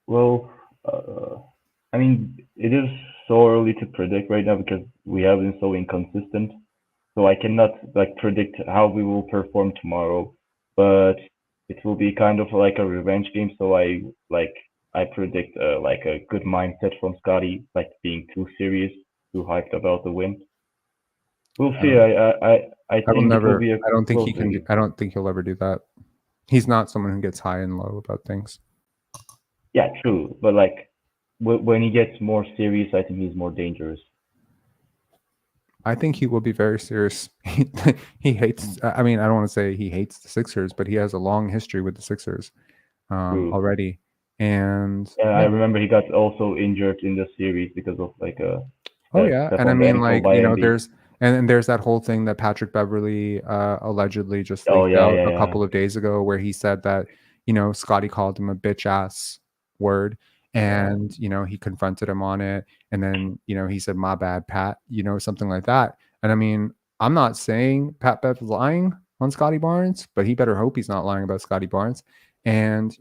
Well, I mean, it is so early to predict right now because we have been so inconsistent. So I cannot predict how we will perform tomorrow, but it will be kind of like a revenge game. So I predict a good mindset from Scottie, being too serious, too hyped about the win. We'll I see. don't, I I will think it will never. be a I don't think close he can. game. I don't think he'll ever do that. He's not someone who gets high and low about things. Yeah, true. But like when he gets more serious, I think he's more dangerous. I think he will be very serious. He hates. I mean, I don't want to say he hates the Sixers, but he has a long history with the Sixers True. already. And Yeah, I yeah. remember he got also injured in the series because of like Oh yeah, step and I on the mean, ankle like by Embiid. there's and there's that whole thing that Patrick Beverly allegedly just Oh leaked yeah, out yeah, a yeah. couple of days ago, where he said that Scottie called him a bitch ass word, Yeah. and he confronted him on it, and then he said my bad, Pat, something like that. And I mean, I'm not saying Pat Bev is lying on Scottie Barnes, but he better hope he's not lying about Scottie Barnes. And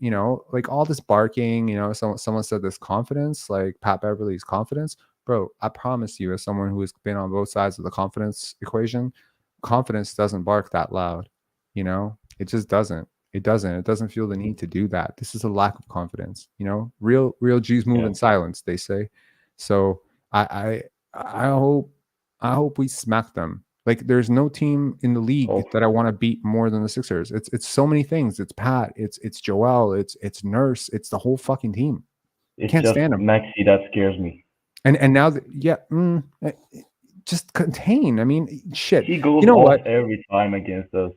like all this barking, someone said this confidence, like Pat Beverly's confidence. Bro, I promise you, as someone who has been on both sides of the confidence equation, confidence doesn't bark that loud. It just doesn't. It doesn't. It doesn't feel the need to do that. This is a lack of confidence. Real G's move Yeah. in silence, they say. So I hope we smack them. Like, there's no team in the league Oh, that I want to beat more than the Sixers. It's so many things. It's Pat. It's Joel. It's Nurse. It's the whole fucking team. it's Can't just stand them. Maxi that scares me. And now that just contain. I mean, shit. He goes You know off what? every time against us.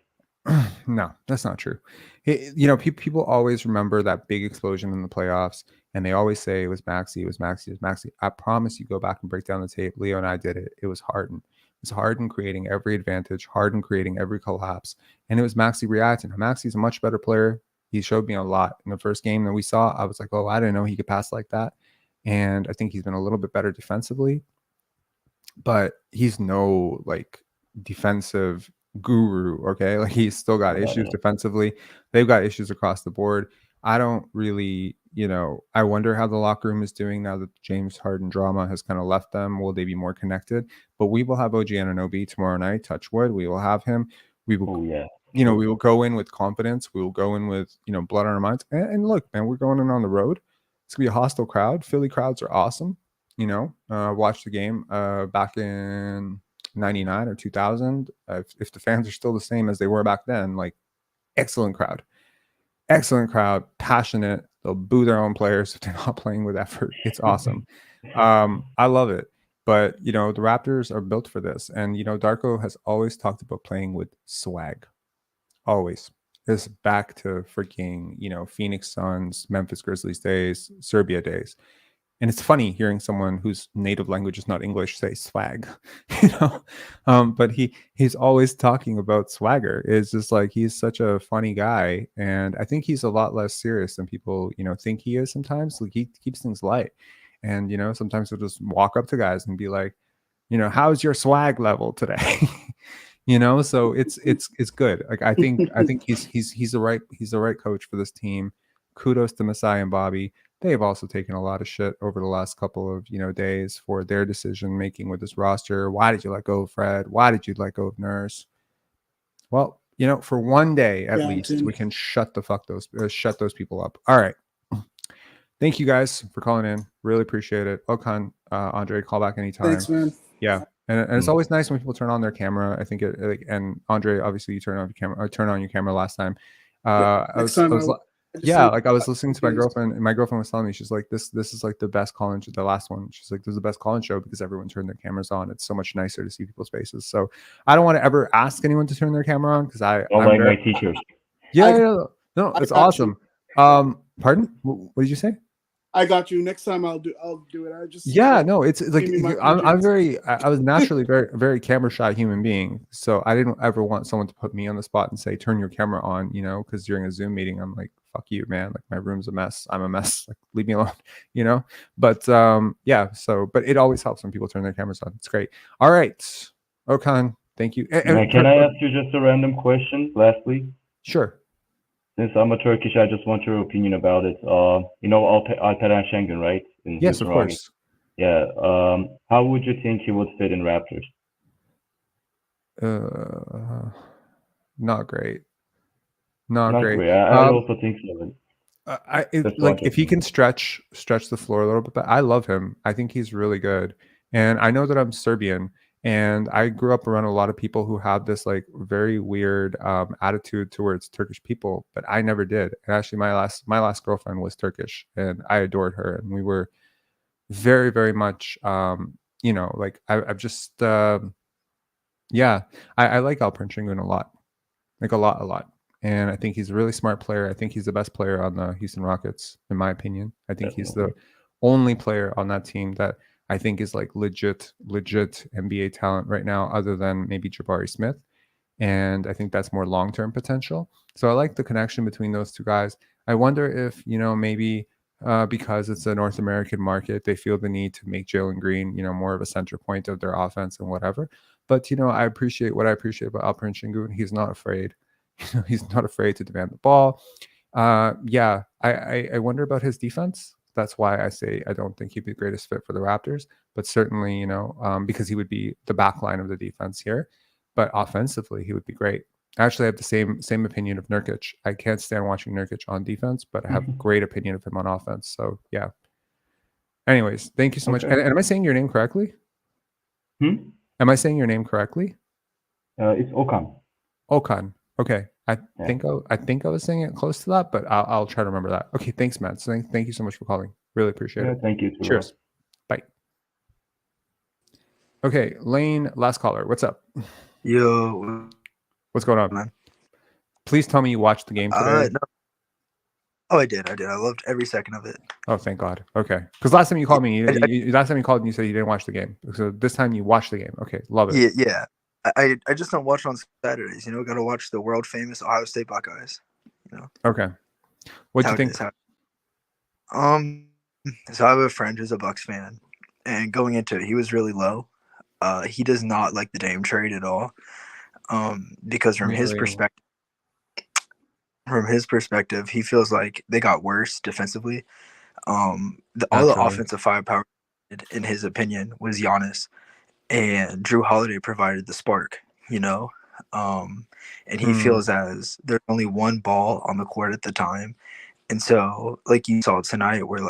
No, that's not true. People always remember that big explosion in the playoffs, and they always say it was Maxi, it was Maxi, it was Maxi. I promise you, go back and break down the tape. Leo and I did it. It was Harden. It was Harden creating every advantage, Harden creating every collapse, and it was Maxi reacting. Maxi's a much better player. He showed me a lot in the first game that we saw. I was like, oh, I didn't know he could pass like that. And I think he's been a little bit better defensively, but he's no like defensive guru. Okay, like he's still got issues defensively. They've got issues across the board. I don't really, I wonder how the locker room is doing now that James Harden drama has kind of left them. Will they be more connected? But we will have OG Anunoby tomorrow night. Touch wood. We will have him. We will. Oh yeah. We will go in with confidence. We will go in with blood on our minds. And look, man, we're going in on the road. It's gonna be a hostile crowd. Philly crowds are awesome. Watched the game back in 99 or 2000. If the fans are still the same as they were back then, like excellent crowd, passionate. They'll boo their own players if they're not playing with effort. It's awesome. I love it. But the Raptors are built for this, and Darko has always talked about playing with swag. Always. It's back to freaking Phoenix Suns, Memphis Grizzlies days, Serbia days. And it's funny hearing someone whose native language is not English say swag, but he's always talking about swagger. It's just like, he's such a funny guy. And I think he's a lot less serious than people, think he is sometimes. Like, he keeps things light. And, sometimes he'll just walk up to guys and be like, how's your swag level today? So it's good. Like, I think he's the right coach for this team. Kudos to Masai and Bobby. They have also taken a lot of shit over the last couple of days for their decision making with this roster. Why did you let go of Fred? Why did you let go of Nurse? Well, for one day at least, we can shut those people up. All right. Thank you guys for calling in. Really appreciate it. Okan, Andre, call back anytime. Thanks, man. Yeah. And it's always nice when people turn on their camera. I think and Andre, obviously you turned on your camera last time. I was listening to my girlfriend, and my girlfriend was telling me, she's like, this is like the best call-in show, the last one. She's like, this is the best call-in show because everyone turned their cameras on. It's so much nicer to see people's faces. So I don't want to ever ask anyone to turn their camera on because I'm like my teachers. Yeah, no, it's awesome. Pardon? What did you say? I got you. Next time I'll do it. It's like I was naturally very, very camera shy human being. So I didn't ever want someone to put me on the spot and say, turn your camera on, because during a Zoom meeting, I'm like, fuck you, man. Like, my room's a mess. I'm a mess. Like, leave me alone, But but it always helps when people turn their cameras on. It's great. All right. Okan, thank you. Can I ask you just a random question lastly? Sure. Since I'm a Turkish, I just want your opinion about it. Alperen Şengün, right? Yes, of course. Yeah. How would you think he would fit in Raptors? Not great. Not great. I also think so. If he can stretch the floor a little bit, I love him. I think he's really good. And I know that I'm Serbian, And I grew up around a lot of people who have this like very weird attitude towards Turkish people, but I never did. And actually, my last girlfriend was Turkish, and I adored her, and we were very, very much, like I've just, yeah, I like Alperen Şengün a lot, like a lot. And I think he's a really smart player. I think he's the best player on the Houston Rockets, in my opinion. I think he's the only player on that team that I think is like legit NBA talent right now, other than maybe Jabari Smith. And I think that's more long-term potential. So I like the connection between those two guys. I wonder if, maybe because it's a North American market, they feel the need to make Jalen Green, more of a center point of their offense and whatever. But, I appreciate what I appreciate about Alperen Şengün. He's not afraid. He's not afraid to demand the ball. Yeah, I wonder about his defense. That's why I say I don't think he'd be the greatest fit for the Raptors, but certainly, because he would be the backline of the defense here. But offensively, he would be great. Actually, I have the same opinion of Nurkic. I can't stand watching Nurkic on defense, but I have a great opinion of him on offense. So, yeah. Anyways, thank you so much. And am I saying your name correctly? Am I saying your name correctly? It's Okan. Okan. Okay. I think I was saying it close to that, but I'll try to remember that. Okay. Thanks, Matt. So thank you so much for calling. Really appreciate it. Thank you. Cheers. Bye. Okay, Lane, last caller. What's up? Yo, what's going on, man? Please tell me you watched the game today. No. Oh, I did. I loved every second of it. Oh, thank God. Okay, because last time you called me, last time you called and you said you didn't watch the game. So this time you watched the game. Okay, love it. Yeah. I just don't watch on Saturdays. Got to watch the world famous Ohio State Buckeyes. Okay. What do you think? So I have a friend who's a Bucks fan, and going into it, he was really low. He does not like the Dame trade at all, because from his perspective, he feels like they got worse defensively. All the offensive firepower, in his opinion, was Giannis, and Drew Holiday provided the spark. And he feels as there's only one ball on the court at the time. And so, like you saw tonight, where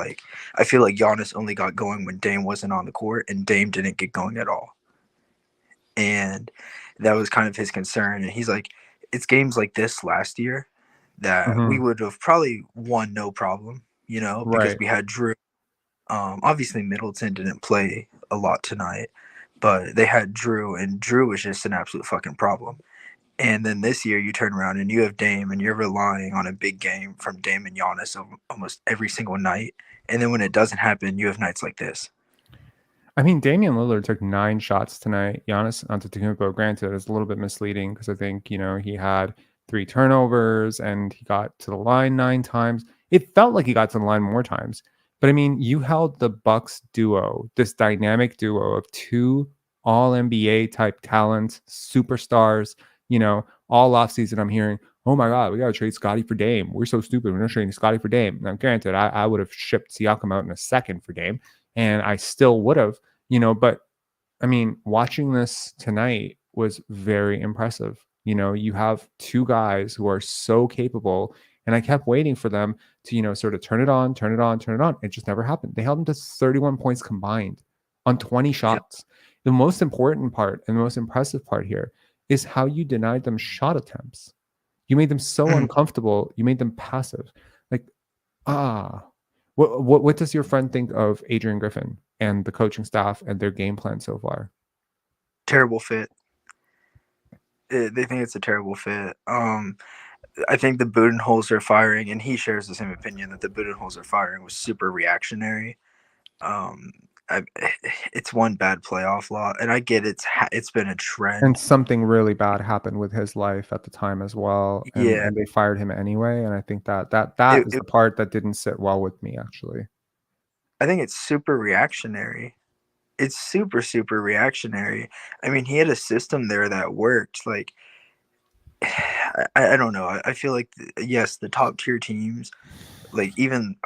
I feel like Giannis only got going when Dame wasn't on the court, and Dame didn't get going at all. And that was kind of his concern. And he's like, it's games like this last year that we would have probably won no problem, because we had Drew. Obviously, Middleton didn't play a lot tonight, but they had Drew, and Drew was just an absolute fucking problem. And then this year you turn around and you have Dame, and you're relying on a big game from Dame and Giannis almost every single night. And then when it doesn't happen, you have nights like this. I mean, Damian Lillard took 9 shots tonight. Giannis Antetokounmpo, granted, is a little bit misleading because I think, he had 3 turnovers and he got to the line 9 times. It felt like he got to the line more times. But I mean, you held the Bucks duo, this dynamic duo of 2 all-NBA type talents, superstars, all offseason I'm hearing, oh my God, we got to trade Scottie for Dame. We're so stupid. We're not trading Scottie for Dame. Now, granted, I would have shipped Siakam out in a second for Dame, and I still would have, but I mean, watching this tonight was very impressive. You have 2 guys who are so capable, and I kept waiting for them to, sort of turn it on. It just never happened. They held them to 31 points combined on 20 shots. Yep. The most important part and the most impressive part here is how you denied them shot attempts. You made them so uncomfortable. You made them passive. What does your friend think of Adrian Griffin and the coaching staff and their game plan so far? Terrible fit. They think it's a terrible fit. I think the Budenholzer firing, and he shares the same opinion, that the Budenholzer firing was super reactionary. It's one bad playoff loss, and I get it's been a trend. And something really bad happened with his life at the time as well. And they fired him anyway. And I think that is the part that didn't sit well with me, actually. I think it's super reactionary. It's super, super reactionary. I mean, he had a system there that worked. I don't know. I feel like, yes, the top tier teams, I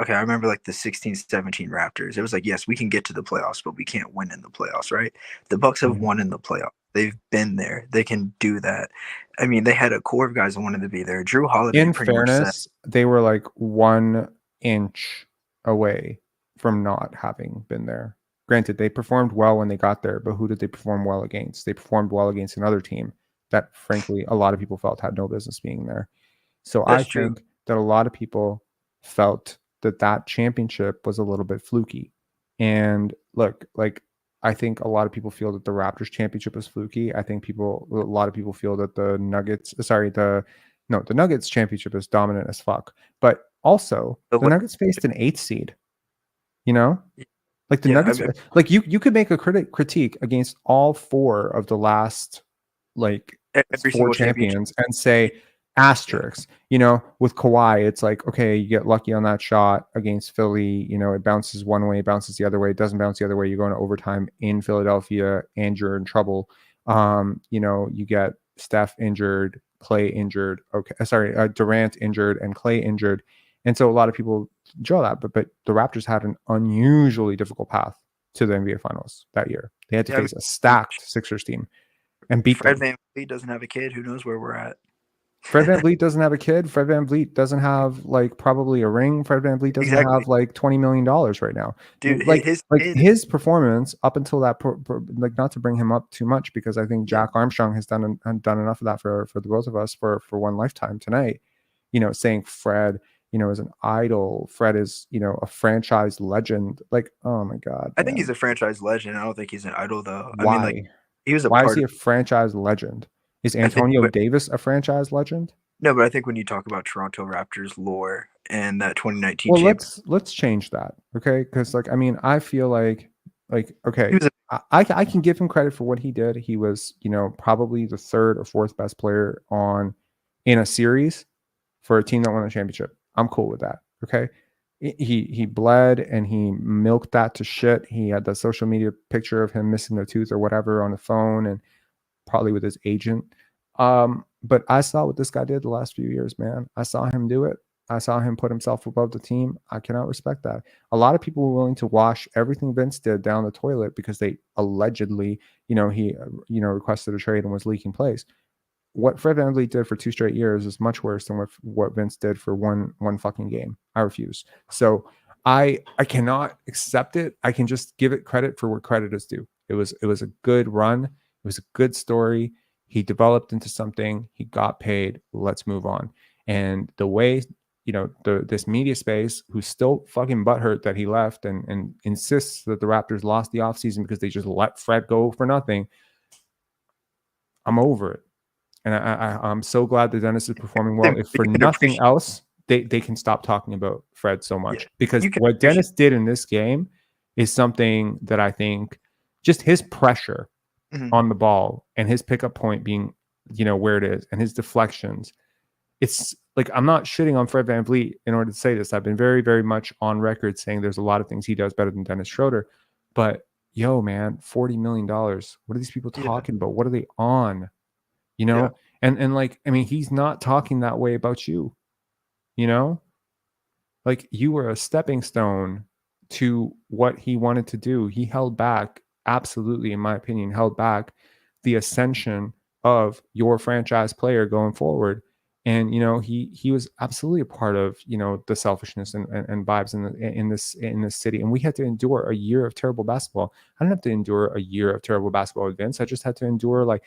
remember the 16-17 Raptors. It was yes, we can get to the playoffs, but we can't win in the playoffs, right? The Bucks have won in the playoffs. They've been there. They can do that. I mean, they had a core of guys that wanted to be there. Drew Holiday, in fairness, they were 1 inch away from not having been there. Granted, they performed well when they got there, but who did they perform well against? They performed well against another team that, frankly, a lot of people felt had no business being there. So I That's true. think that a lot of people felt that championship was a little bit fluky. And look, like, I think a lot of people feel that the Raptors championship was fluky. I think a lot of people feel that the Nuggets championship is dominant as fuck. But also, the Nuggets faced an 8th seed. You know, like the Nuggets, like you could make a critique against all 4 of the last like every 4 champions and say asterisks. You know, with Kawhi, it's like, okay, you get lucky on that shot against Philly. You know, it bounces one way, it bounces the other way, it doesn't bounce the other way. You go into overtime in Philadelphia, and you're in trouble. You know, you get Steph injured, Clay injured. Durant injured and Clay injured. And so a lot of people draw that, but the Raptors had an unusually difficult path to the NBA Finals that year. They had to face a stacked Sixers team and beat Fred them. VanVleet doesn't have a kid. Who knows where we're at? Fred VanVleet doesn't have a kid. Fred VanVleet doesn't have like probably a ring. Fred VanVleet doesn't have like $20 million right now. Dude, his performance up until that, like, not to bring him up too much, because I think Jack Armstrong has done enough of that for the both of us for one lifetime tonight. You know, saying Fred, you know, is an idol. Fred is, you know, a franchise legend. Like, oh my God. I think he's a franchise legend. I don't think he's an idol though. Why? I mean, like, he was Why is he a franchise legend? Is Antonio Davis a franchise legend? No, but I think when you talk about Toronto Raptors lore and that 2019 well, let's change that, okay? Because, like, I mean, I feel like okay, I can give him credit for what he did. He was, you know, probably the 3rd or 4th best player in a series for a team that won a championship. I'm cool with that, okay? He bled and he milked that to shit. He had the social media picture of him missing a tooth or whatever on the phone, and probably with his agent. But I saw what this guy did the last few years, man. I saw him do it. I saw him put himself above the team. I cannot respect that. A lot of people were willing to wash everything Vince did down the toilet because they allegedly, you know, he, you know, requested a trade and was leaking plays. What Fred VanVleet did for 2 straight years is much worse than what Vince did for one fucking game. I refuse. So I cannot accept it. I can just give it credit for what credit is due. It was a good run. It was a good story. He developed into something. He got paid. Let's move on. And the way, you know, this media space, who's still fucking butthurt that he left and insists that the Raptors lost the offseason because they just let Fred go for nothing. I'm over it. And I'm so glad that Dennis is performing well. If for nothing else, they can stop talking about Fred so much. Because what Dennis did in this game is something that I think, just his pressure on the ball and his pickup point being, you know, where it is, and his deflections. It's like, I'm not shitting on Fred VanVleet in order to say this. I've been very, very much on record saying there's a lot of things he does better than Dennis Schroder. But yo, man, $40 million. What are these people talking about? What are they on? You know? And like, I mean, he's not talking that way about you. You know? Like, you were a stepping stone to what he wanted to do. He held back, absolutely, in my opinion, held back the ascension of your franchise player going forward. And, you know, he was absolutely a part of, you know, the selfishness and vibes in this city. And we had to endure a year of terrible basketball. I didn't have to endure a year of terrible basketball with Vince. I just had to endure, like,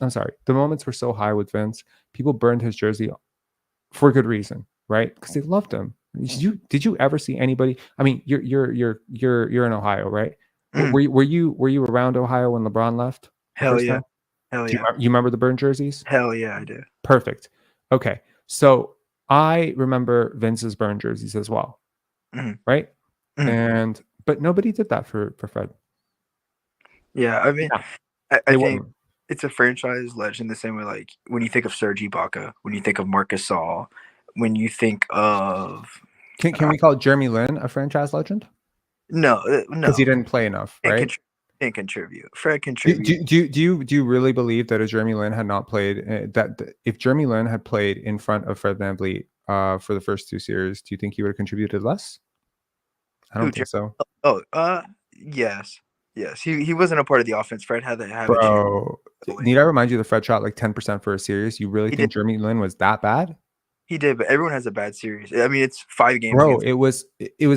I'm sorry, the moments were so high with Vince. People burned his jersey for good reason, right? Because they loved him. Did you ever see anybody? I mean, you're in Ohio, right? Were you around Ohio when LeBron left? Hell yeah. Hell yeah. You remember the burned jerseys? Hell yeah, I do. Perfect. Okay, so I remember Vince's burn jerseys as well, right? But nobody did that for Fred. Yeah, I mean, I think it's a franchise legend the same way, like, when you think of Serge Ibaka, when you think of Marc Gasol, when you think of... Can we call Jeremy Lin a franchise legend? No. Because he didn't play enough, right? And contribute. Fred contribute. Do you really believe that if Jeremy Lin had not played, if Jeremy Lin had played in front of Fred VanVleet for the first 2 series, do you think he would have contributed less? I don't think so. Yes. He wasn't a part of the offense. Fred had that. Bro, need I remind you that Fred shot like 10% for a series? You really think Jeremy Lin was that bad? He did, but everyone has a bad series. I mean, it's 5 games. Bro, it was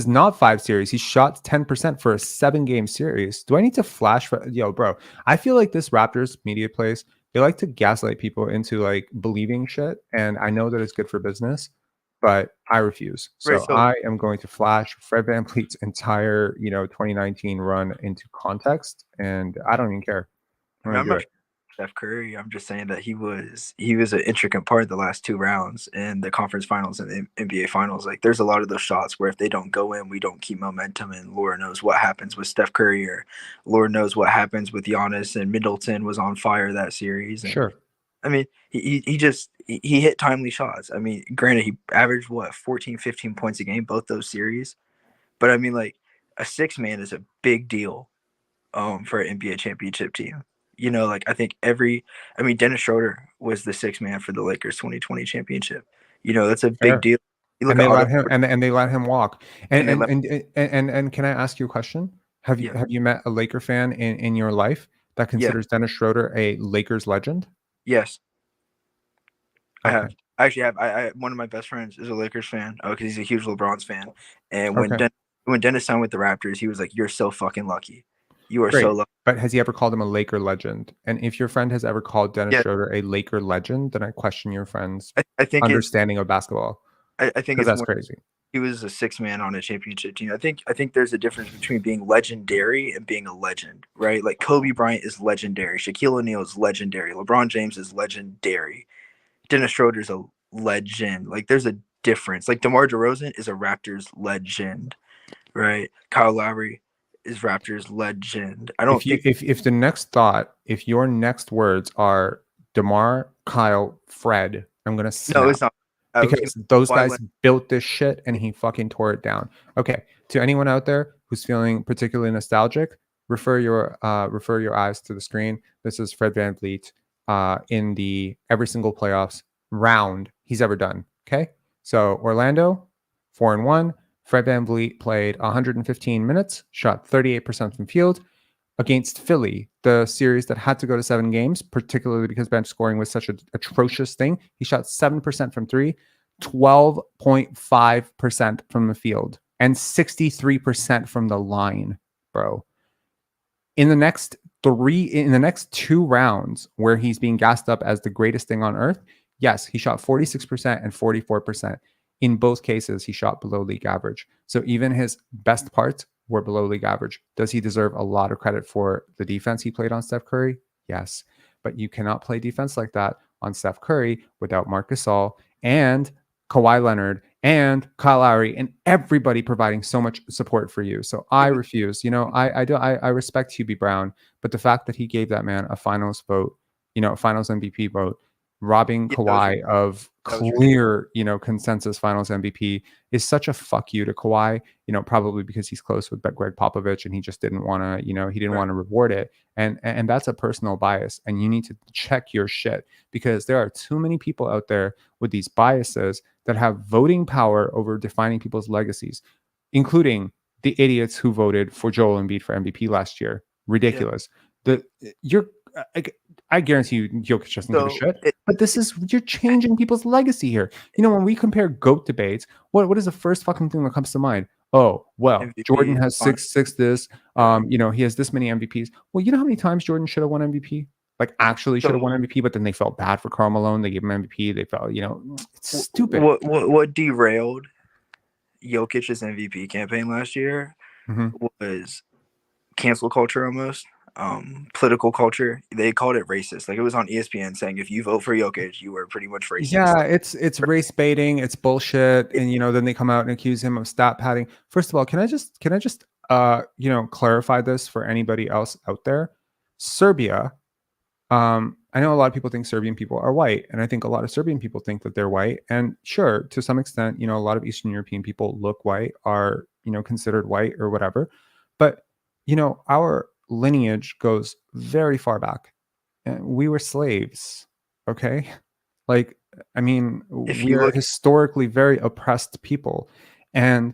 not 5 series. He shot 10% for a 7-game series. Do I need to flash for bro? I feel like this Raptors media place, they like to gaslight people into like believing shit, and I know that it's good for business, but I refuse. Right, So I am going to flash Fred VanVleet's entire 2019 run into context, and I don't even care. I I'm mean, gonna I'm do not it. Steph Curry. I'm just saying that he was an intricate part of the last 2 rounds in the conference finals and the NBA finals. Like, there's a lot of those shots where if they don't go in, we don't keep momentum, and Lord knows what happens with Steph Curry, or Lord knows what happens with Giannis, and Middleton was on fire that series. And Sure. I mean, he hit timely shots. I mean, granted, he averaged 14, 15 points a game both those series, but I mean, like, a 6-man is a big deal for an NBA championship team. Like, I think Dennis Schroder was the 6-man for the Lakers 2020 championship. That's a big Fair. deal. You look And at they let Otto, him and they let him walk. and they let, And can I ask you a question? Have yeah, you met a Laker fan in your life that yeah, considers Dennis Schroder a Lakers legend? yes, I Okay. have. I actually have. I one of my best friends is a Lakers fan because he's a huge LeBron's fan. And Okay. when Dennis signed with the Raptors, he was like, "You're so fucking lucky. You are Great. so lucky." But has he ever called him a Laker legend? And if your friend has ever called Dennis Yeah, Schroder a Laker legend, then I question your friend's I think it's understanding of basketball, I think because it's that's more. crazy. He was a 6-man on a championship team. I think there's a difference between being legendary and being a legend, right? Like, Kobe Bryant is legendary, Shaquille O'Neal is legendary, LeBron James is legendary, Dennis Schroeder's a legend. Like, there's a difference. Like, DeMar DeRozan is a Raptors legend, right? Kyle Lowry is Raptors legend. I don't think If the next thought, if your next words are DeMar, Kyle, Fred, I'm gonna no, it's snap. not. I was Because those gonna, guys built this shit and he fucking tore it down. Okay, to anyone out there who's feeling particularly nostalgic, refer your eyes to the screen. This is Fred VanVleet in the every single playoffs round he's ever done. Okay, so Orlando 4-1. Fred VanVleet played 115 minutes, shot 38% from field. Against Philly, the series that had to go to 7 games, particularly because bench scoring was such an atrocious thing, he shot 7% from 3, 12.5% from the field, and 63% from the line, bro. In the next 2 rounds, where he's being gassed up as the greatest thing on earth, yes, he shot 46% and 44%. In both cases, he shot below league average. So even his best parts were below league average. Does he deserve a lot of credit for the defense he played on Steph Curry? Yes. But you cannot play defense like that on Steph Curry without Marc Gasol and Kawhi Leonard and Kyle Lowry and everybody providing so much support for you. So I refuse. I respect Hubie Brown, but the fact that he gave that man a finals vote, a finals MVP vote, robbing Kawhi of clear, consensus finals MVP is such a fuck you to Kawhi, probably because he's close with Greg Popovich and he just didn't want to, he didn't want to reward it. And that's a personal bias, and you need to check your shit, because there are too many people out there with these biases that have voting power over defining people's legacies, including the idiots who voted for Joel Embiid for MVP last year. Ridiculous. I guarantee you Jokic doesn't give a shit. But you're changing people's legacy here. When we compare GOAT debates, what is the first fucking thing that comes to mind? Oh, well, MVP, Jordan has six this. He has this many MVPs. Well, you know how many times Jordan should have won MVP? Like, actually should have won MVP, but then they felt bad for Karl Malone. They gave him MVP. They felt, it's stupid. What derailed Jokic's MVP campaign last year was cancel culture almost. Political culture. They called it racist. Like, it was on ESPN saying if you vote for Jokic, you were pretty much racist. Yeah, it's race baiting, it's bullshit, and then they come out and accuse him of stat padding. First of all, can I just clarify this for anybody else out there? Serbia, I know a lot of people think Serbian people are white, and I think a lot of Serbian people think that they're white. And sure, to some extent, a lot of Eastern European people look white, are considered white or whatever. But our lineage goes very far back, and we were slaves. Okay, like, I mean, we are historically very oppressed people, and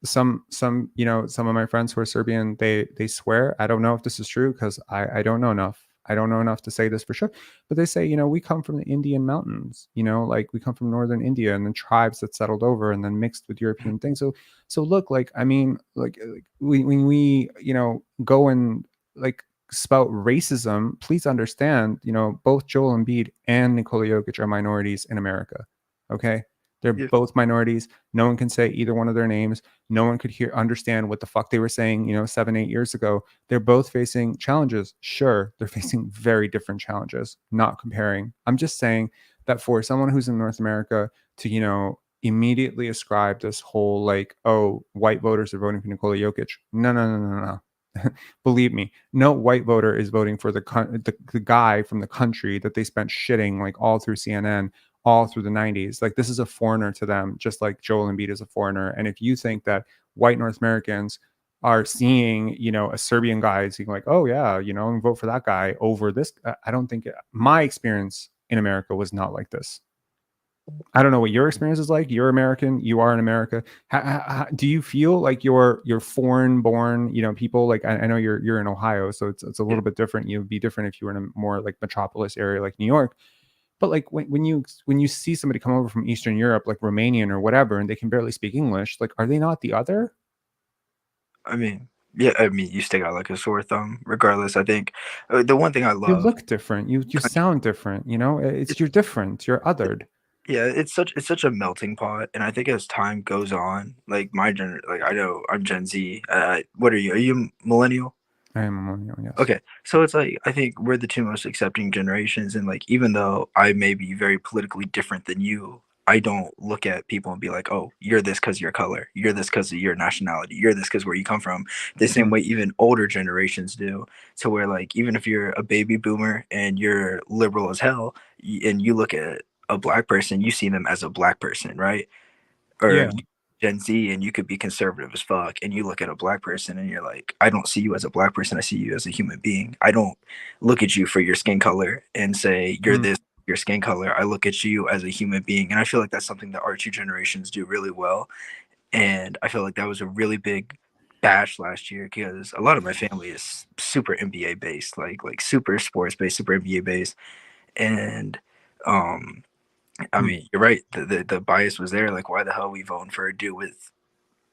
some of my friends who are Serbian, they swear, I don't know if this is true because I don't know enough I don't know enough to say this for sure, but they say, we come from the Indian mountains, like we come from northern India and then tribes that settled over and then mixed with European things. So look, like, I mean, like when we, go and like spout racism, please understand, both Joel Embiid and Nikola Jokic are minorities in America. Okay. They're Yeah. both minorities. No one can say either one of their names. No one could understand what the fuck they were saying, 7-8 years ago. They're both facing challenges. Sure, they're facing very different challenges, not comparing. I'm just saying that for someone who's in North America to, immediately ascribe this whole like, oh, white voters are voting for Nikola Jokic. No. Believe me, no white voter is voting for the guy from the country that they spent shitting like all through CNN, all through the 90s. Like, this is a foreigner to them, just like Joel Embiid is a foreigner. And if you think that white North Americans are seeing, a Serbian guy saying like, oh yeah, and vote for that guy over this, I don't think my experience in America was not like this. I don't know what your experience is like. You're American. You are in America. How, do you feel like you're foreign-born? People like I know you're in Ohio, so it's a little bit different. You'd be different if you were in a more like metropolis area like New York. But like when you see somebody come over from Eastern Europe, like Romanian or whatever, and they can barely speak English, like, are they not the other? I mean, yeah, you stick out like a sore thumb. Regardless, I think the one thing I love. You look different. You sound different. You're different. You're othered. Yeah, it's such a melting pot, and I think as time goes on, like I know I'm Gen Z. What are you? Are you millennial? I am a millennial, yes. Okay, so it's like I think we're the two most accepting generations, and like even though I may be very politically different than you, I don't look at people and be like, oh, you're this because of your color, you're this because of your nationality, you're this because where you come from. The same way even older generations do. So where like even if you're a baby boomer and you're liberal as hell, and you look at a black person, you see them as a black person, right? Or Yeah. Gen Z, and you could be conservative as fuck, and you look at a black person and you're like, I don't see you as a black person, I see you as a human being. I don't look at you for your skin color and say you're this, your skin color. I look at you as a human being, and I feel like that's something that our two generations do really well. And I feel like that was a really big bash last year because a lot of my family is super NBA based, like super sports based, super NBA based, and I mean, you're right. The bias was there. Like, why the hell are we voting for a dude with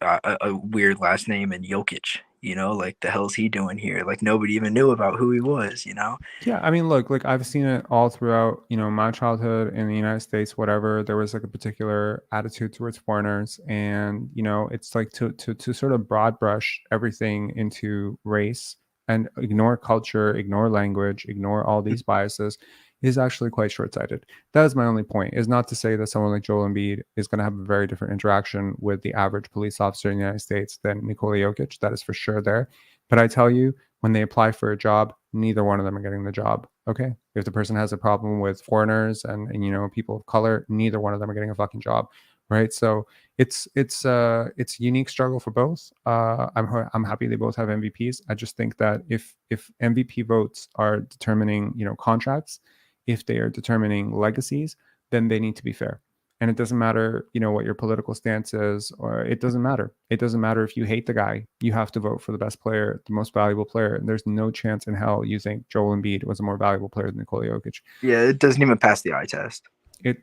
a weird last name and Jokic? Like the hell's he doing here? Like nobody even knew about who he was. Yeah, I mean, look, like I've seen it all throughout, my childhood in the United States, whatever. There was like a particular attitude towards foreigners, and it's like to sort of broad brush everything into race and ignore culture, ignore language, ignore all these biases is actually quite short-sighted. That is my only point. Is not to say that someone like Joel Embiid is going to have a very different interaction with the average police officer in the United States than Nikola Jokic. That is for sure there. But I tell you, when they apply for a job, neither one of them are getting the job. Okay. If the person has a problem with foreigners and people of color, neither one of them are getting a fucking job. Right. So it's a unique struggle for both. I'm happy they both have MVPs. I just think that if MVP votes are determining, contracts, if they are determining legacies, then they need to be fair. And it doesn't matter, what your political stance is, or it doesn't matter. It doesn't matter if you hate the guy. You have to vote for the best player, the most valuable player. And there's no chance in hell you think Joel Embiid was a more valuable player than Nikola Jokic. Yeah, it doesn't even pass the eye test. It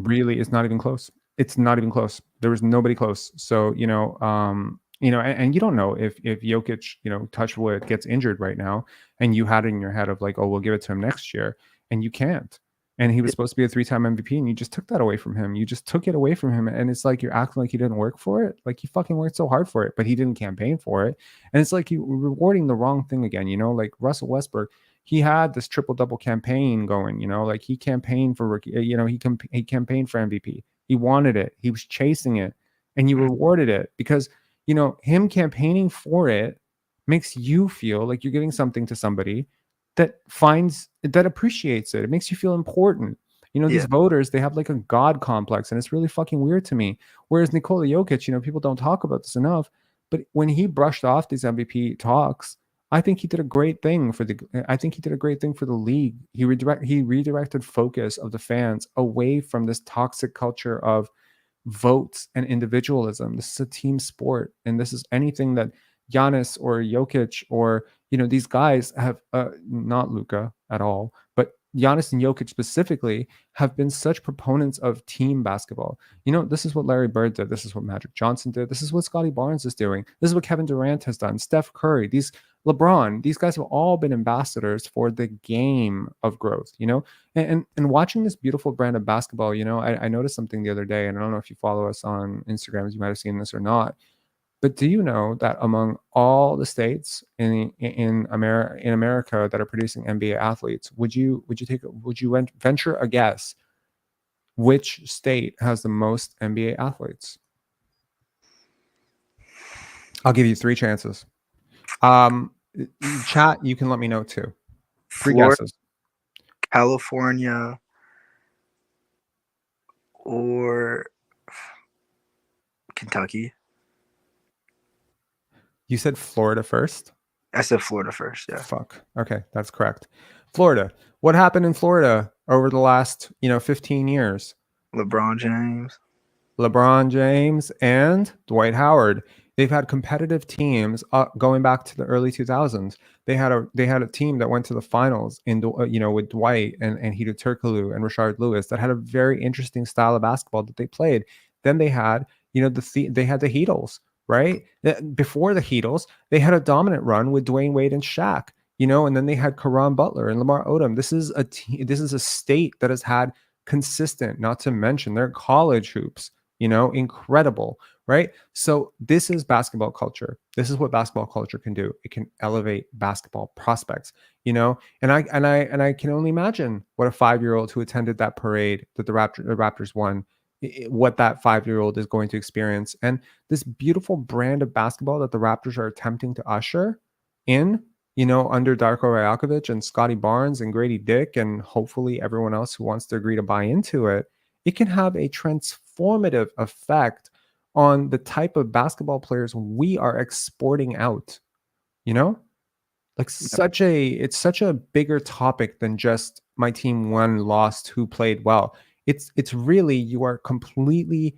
really is not even close. It's not even close. There was nobody close. So, and you don't know if Jokic, touch wood, gets injured right now, and you had it in your head of like, oh, we'll give it to him next year. And you can't. And he was supposed to be a 3-time MVP, and you just took that away from him. You just took it away from him. And it's like you're acting like he didn't work for it. Like he fucking worked so hard for it, but he didn't campaign for it. And it's like you rewarding the wrong thing again, like Russell Westbrook. He had this triple-double campaign going, like he campaigned for rookie, he campaigned for MVP. He wanted it. He was chasing it, and you rewarded it because, him campaigning for it makes you feel like you're giving something to somebody that appreciates it. It makes you feel important. These voters, they have like a God complex, and it's really fucking weird to me. Whereas Nikola Jokic, people don't talk about this enough, but when he brushed off these MVP talks, I think he did a great thing for the league. He redirected focus of the fans away from this toxic culture of votes and individualism. This is a team sport, and this is anything that Giannis or Jokic or, these guys have, not Luka at all, but Giannis and Jokic specifically have been such proponents of team basketball. This is what Larry Bird did. This is what Magic Johnson did. This is what Scottie Barnes is doing. This is what Kevin Durant has done. Steph Curry, LeBron, these guys have all been ambassadors for the game of growth, and watching this beautiful brand of basketball, I noticed something the other day, and I don't know if you follow us on Instagram, you might have seen this or not. But do you know that among all the states in America that are producing NBA athletes, would you venture a guess which state has the most NBA athletes? I'll give you 3 chances. Chat, you can let me know too. 3 Florida, guesses. California, or Kentucky. You said Florida first? I said Florida first, yeah. Fuck. Okay, that's correct. Florida. What happened in Florida over the last, 15 years? LeBron James and Dwight Howard. They've had competitive teams going back to the early 2000s. They had a team that went to the finals with Dwight and Hedo Turkoglu and Rashard Lewis that had a very interesting style of basketball that they played. Then they had, they had the Heatles. Right? Before the Heatles, they had a dominant run with Dwayne Wade and Shaq, and then they had Caron Butler and Lamar Odom. This is a state that has had consistent, not to mention their college hoops, incredible, right? So this is basketball culture. This is what basketball culture can do. It can elevate basketball prospects, and I can only imagine what a 5-year-old who attended that parade that the Raptors won, what that 5-year-old is going to experience. And this beautiful brand of basketball that the Raptors are attempting to usher in, under Darko Rajakovic and Scottie Barnes and Grady Dick and hopefully everyone else who wants to agree to buy into it, it can have a transformative effect on the type of basketball players we are exporting out, it's such a bigger topic than just my team won, lost, who played well. It's really, you are completely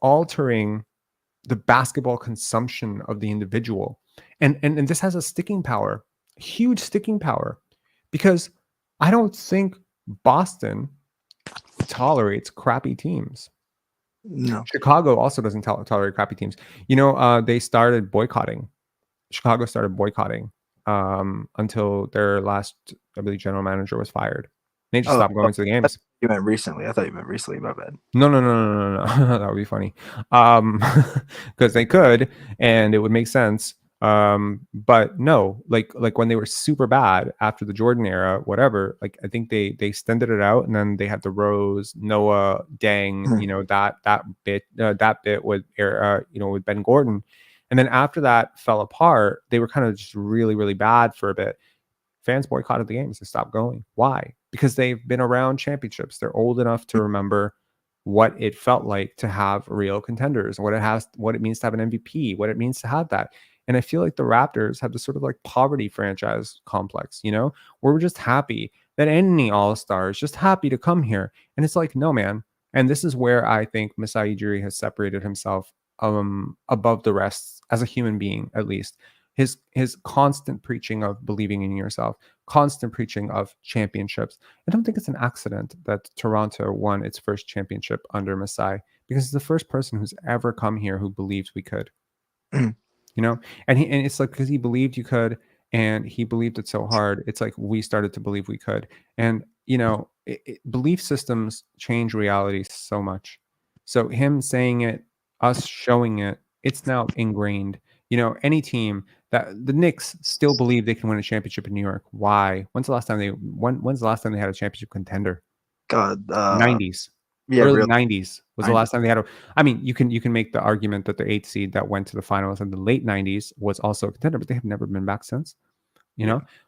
altering the basketball consumption of the individual. And this has a sticking power, huge sticking power, because I don't think Boston tolerates crappy teams. No. Chicago also doesn't tolerate crappy teams. They started boycotting. Chicago started boycotting until their last, I believe, general manager was fired. They just stopped going to the games. You meant recently. I thought you meant recently. My bad. No. That would be funny. Because they could, and it would make sense. But no, like when they were super bad after the Jordan era, whatever. Like I think they extended it out, and then they had the Rose, Noah, Dang, that bit with with Ben Gordon, and then after that fell apart. They were kind of just really, really bad for a bit. Fans boycotted the games. They stopped going. Why? Because they've been around championships. They're old enough to remember what it felt like to have real contenders, what it means to have an MVP, what it means to have that. And I feel like the Raptors have this sort of like poverty franchise complex, where we're just happy that any all-star is just happy to come here. And it's like, no, man. And this is where I think Masai Ujiri has separated himself above the rest as a human being, at least. His constant preaching of believing in yourself, constant preaching of championships. I don't think it's an accident that Toronto won its first championship under Masai, because he's the first person who's ever come here who believed we could. And it's like, because he believed you could, and he believed it so hard, it's like we started to believe we could. And belief systems change reality so much. So him saying it, us showing it, it's now ingrained. Any team that the Knicks still believe they can win a championship in New York. Why? When's the last time they had a championship contender? God, 90s. Yeah, early really. 90s was the last time they had you can make the argument that the 8th seed that went to the finals in the late 90s was also a contender, but they have never been back since.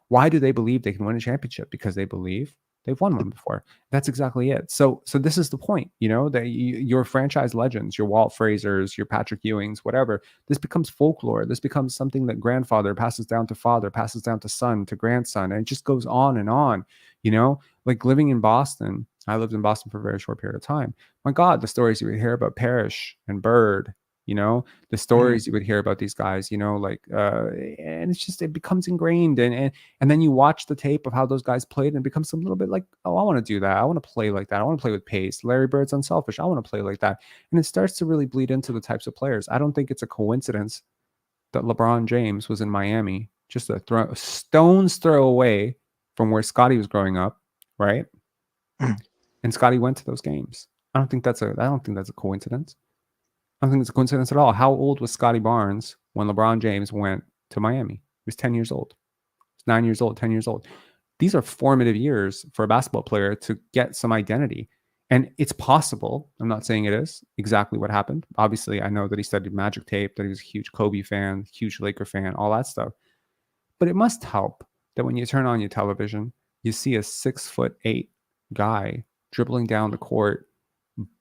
Why do they believe they can win a championship? Because they believe they've won one before. That's exactly it. So this is the point, that your franchise legends, your Walt Frazers, your Patrick Ewings, whatever, this becomes folklore. This becomes something that grandfather passes down to father, passes down to son, to grandson, and it just goes on and on. Like living in Boston, I lived in Boston for a very short period of time. My God, the stories you would hear about Parrish and Bird, You know, the stories you would hear about these guys, you know, like, and it's just, it becomes ingrained. And then you watch the tape of how those guys played and it becomes a little bit like, oh, I want to do that. I want to play like that. I want to play with pace. Larry Bird's unselfish. I want to play like that. And it starts to really bleed into the types of players. I don't think it's a coincidence that LeBron James was in Miami, just a stone's throw away from where Scottie was growing up, right? And Scottie went to those games. I don't think that's a coincidence. I don't think it's a coincidence at all. How old was Scottie Barnes when LeBron James went to Miami? He was 10 years old. He was 9 years old, 10 years old. These are formative years for a basketball player to get some identity. And it's possible. I'm not saying it is exactly what happened. Obviously, I know that he studied Magic Tape, that he was a huge Kobe fan, huge Laker fan, all that stuff. But it must help that when you turn on your television, you see a 6'8" guy dribbling down the court,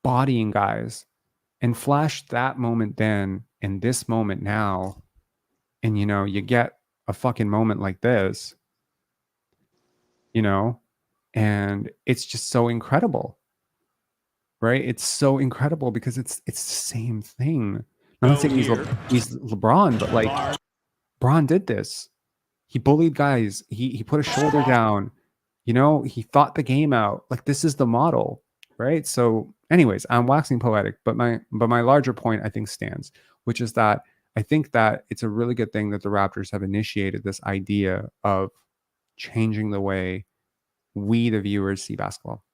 bodying guys, and flash that moment then and this moment now. And, you know, you get a fucking moment like this, you know, and it's just so incredible, right? It's so incredible because it's the same thing. I'm not saying he's LeBron, but like Bron did this. He bullied guys. He put a shoulder down. You know, he thought the game out. Like, this is the model, right? So anyways, I'm waxing poetic, but my larger point, I think, stands, which is that I think that it's a really good thing that the Raptors have initiated this idea of changing the way we, the viewers, see basketball.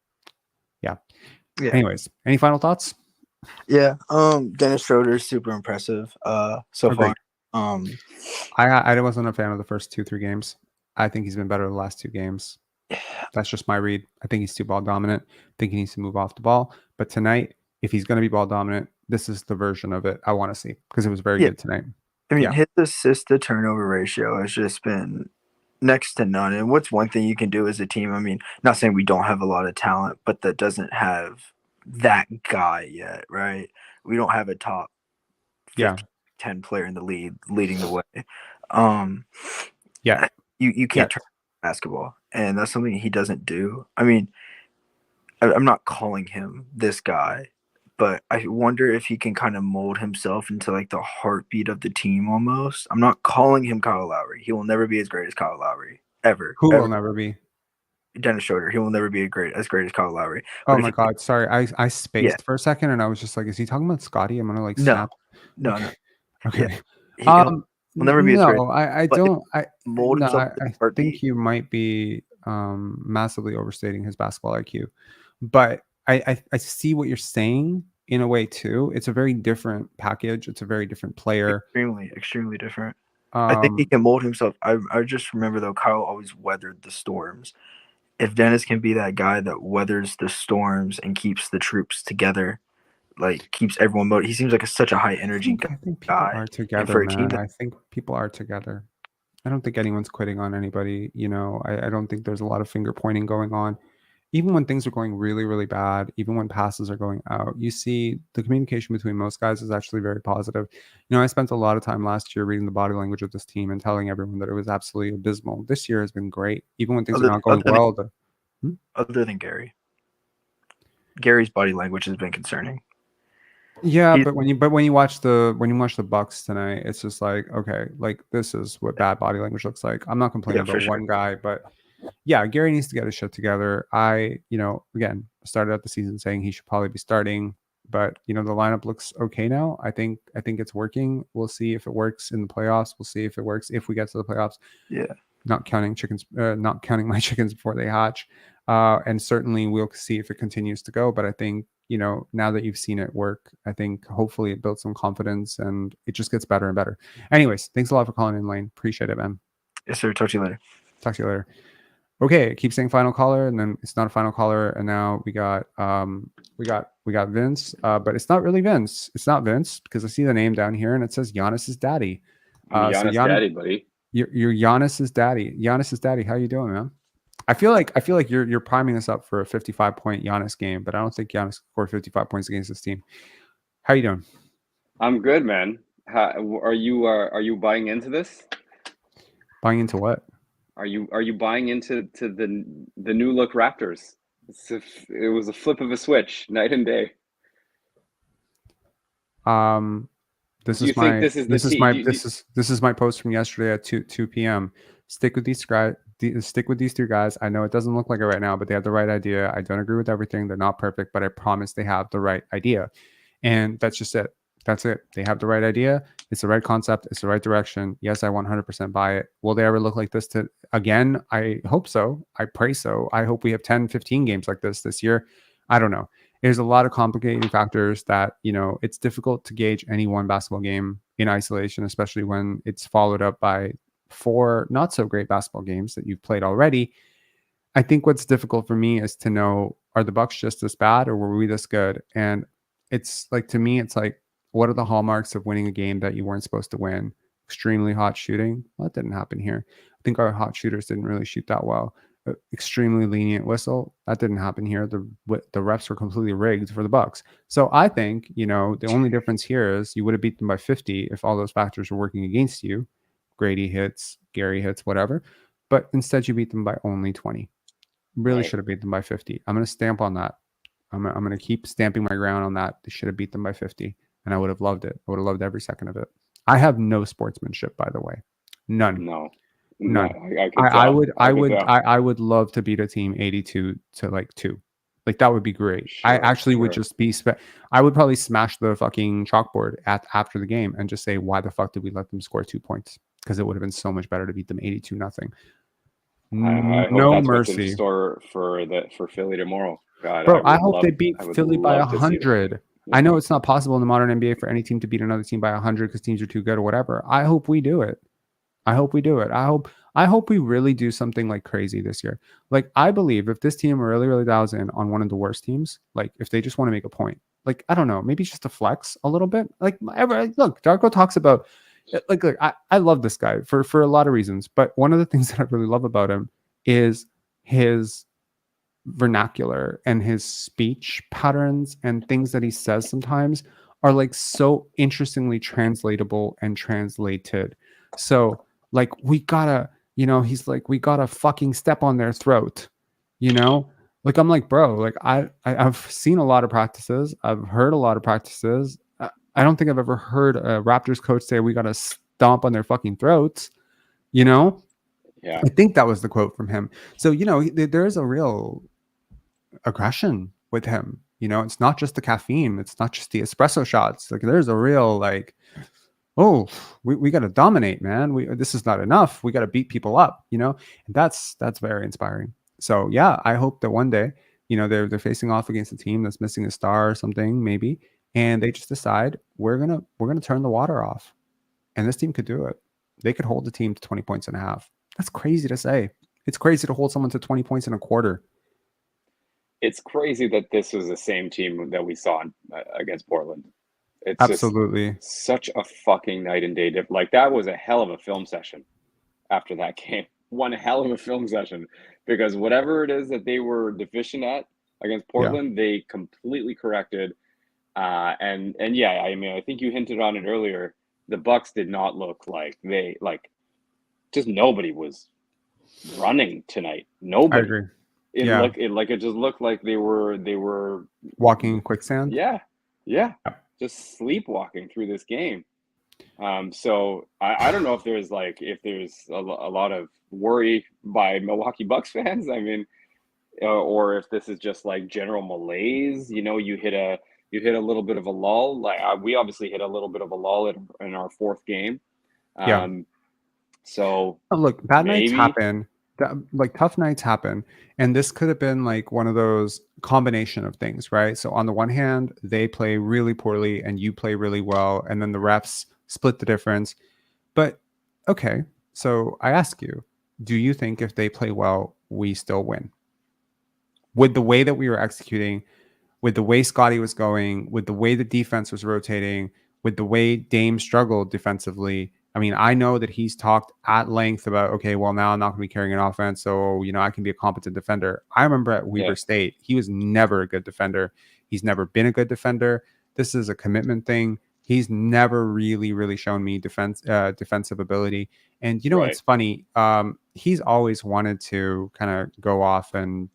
Yeah. Anyways, any final thoughts? Yeah. Dennis Schroder is super impressive so far. I wasn't a fan of the first 2-3 games. I think he's been better the last 2 games. That's just my read. I think he's too ball dominant. I think he needs to move off the ball. But tonight, if he's going to be ball dominant, this is the version of it I want to see, because it was very good tonight. I mean, his assist to turnover ratio has just been next to none. And what's one thing you can do as a team? I mean, not saying we don't have a lot of talent, but that doesn't have that guy yet, right? We don't have a top 10 player in the league leading the way. You can't turn basketball, and that's something he doesn't do. I mean, I'm not calling him this guy, but I wonder if he can kind of mold himself into like the heartbeat of the team almost. I'm not calling him Kyle Lowry. He will never be as great as Kyle Lowry, ever. Who will never be? Dennis Schroder. He will never be as great as Kyle Lowry. Oh my God. Sorry. I spaced for a second and I was just like, is he talking about Scottie? I'm going to like snap. No. Okay. He'll never be as great. I think you might be massively overstating his basketball IQ. But I see what you're saying in a way too. It's a very different package. It's a very different player. Extremely different. I think he can mold himself. I just remember though, Kyle always weathered the storms. If Dennis can be that guy that weathers the storms and keeps the troops together, like keeps everyone motivated, he seems like such a high energy guy. I think people are together, man. I think people are together. I don't think anyone's quitting on anybody. You know, I don't think there's a lot of finger pointing going on. Even when things are going really, really bad, even when passes are going out, you see the communication between most guys is actually very positive. You know, I spent a lot of time last year reading the body language of this team and telling everyone that it was absolutely abysmal. This year has been great, even when things are not going well. Other than Gary's body language has been concerning. Yeah, but when you watch the Bucks tonight, it's just like, okay, like this is what bad body language looks like. I'm not complaining about one guy, but yeah, Gary needs to get his shit together. Again, started out the season saying he should probably be starting, but you know, the lineup looks okay now. I think it's working. We'll see if it works in the playoffs. We'll see if it works if we get to the playoffs. Yeah. Not counting my chickens before they hatch. And certainly we'll see if it continues to go. But I think, you know, now that you've seen it work, I think hopefully it builds some confidence and it just gets better and better. Anyways, thanks a lot for calling in, Lane. Appreciate it, man. Yes, sir. Talk to you later. Okay, keep saying final caller, and then it's not a final caller, and now we got Vince, but it's not really Vince. It's not Vince because I see the name down here and it says Giannis's daddy. Giannis' daddy, buddy. You're Giannis's daddy. Giannis's daddy. How you doing, man? I feel like you're priming us up for a 55-point Giannis game, but I don't think Giannis scored 55 points against this team. How you doing? I'm good, man. Are you buying into this? Buying into what? Are you buying into the new look Raptors? It was a flip of a switch, night and day. This Do you is think my this is the this is team? my this is my post from yesterday at 2 p.m. Stick with these guys. Stick with these two guys. I know it doesn't look like it right now, but they have the right idea. I don't agree with everything. They're not perfect, but I promise they have the right idea. And that's just it. That's it. They have the right idea. It's the right concept. It's the right direction. Yes, I 100% buy it. Will they ever look like this again? I hope so. I pray so. I hope we have 10, 15 games like this year. I don't know. There's a lot of complicating factors that, it's difficult to gauge any one basketball game in isolation, especially when it's followed up by 4 not so great basketball games that you've played already. I think what's difficult for me is to know, are the Bucks just this bad or were we this good? And it's like, to me, it's like, what are the hallmarks of winning a game that you weren't supposed to win? Extremely hot shooting. Well, that didn't happen here. I think our hot shooters didn't really shoot that well. Extremely lenient whistle. That didn't happen here. The refs were completely rigged for the Bucks. So I think, the only difference here is you would have beat them by 50 if all those factors were working against you. Grady hits, Gary hits, whatever. But instead you beat them by only 20. Really should have beat them by 50. I'm going to stamp on that. I'm going to keep stamping my ground on that. They should have beat them by 50. And I would have loved it. I would have loved every second of it. I have no sportsmanship, by the way. None. No. None. I would love to beat a team 82 to like 2. Like that would be great. Sure, I actually would just be I would probably smash the fucking chalkboard after the game and just say, why the fuck did we let them score 2 points? Because it would have been so much better to beat them 82-0. I No hope that's mercy. what's in store for Philly tomorrow. God, Bro, I hope they beat Philly by 100. Yeah. I know it's not possible in the modern NBA for any team to beat another team by 100 because teams are too good or whatever. I hope we do it. I hope we really do something like crazy this year. Like, I believe if this team really, really dials in on one of the worst teams, like if they just want to make a point, like, I don't know, maybe just to flex a little bit. Like, look, Darko talks about, like I love this guy for a lot of reasons. But one of the things that I really love about him is his vernacular and his speech patterns and things that he says sometimes are like so interestingly translatable and translated. So like we gotta, he's like, we gotta fucking step on their throat, like I'm like, bro, like I've seen a lot of practices. I've heard a lot of practices. I don't think I've ever heard a Raptors coach say we gotta stomp on their fucking throats, Yeah. I think that was the quote from him. So, there's a real aggression with him. It's not just the caffeine. It's not just the espresso shots. Like there's a real like, oh, we got to dominate, man. This is not enough. We got to beat people up, and that's very inspiring. So yeah, I hope that one day, they're facing off against a team that's missing a star or something maybe, and they just decide we're gonna turn the water off, and this team could do it. They could hold the team to 20 points and a half. That's crazy to say. It's crazy to hold someone to 20 points in a quarter. It's crazy that this was the same team that we saw against Portland. It's absolutely just such a fucking night and day difference. Like that was a hell of a film session after that game. One hell of a film session because whatever it is that they were deficient at against Portland, they completely corrected. And yeah, I mean, I think you hinted on it earlier. The Bucks did not look like just nobody was running tonight. Nobody. I agree. It just looked like they were walking in quicksand. Yeah. Just sleepwalking through this game. So I don't know if there's a lot of worry by Milwaukee Bucks fans. I mean, or if this is just like general malaise. You hit a little bit of a lull. Like we obviously hit a little bit of a lull in our fourth game. So look, bad nights happen. Like tough nights happen, and this could have been like one of those combination of things, right? So on the one hand, they play really poorly and you play really well, and then the refs split the difference. But okay, so I ask you, do you think if they play well, we still win? With the way that we were executing, with the way Scottie was going, with the way the defense was rotating, with the way Dame struggled defensively. I mean, I know that he's talked at length about, okay, well, now I'm not going to be carrying an offense, so, I can be a competent defender. I remember at Weber State, he was never a good defender. He's never been a good defender. This is a commitment thing. He's never really, really shown me defensive ability. And, it's funny. He's always wanted to kind of go off and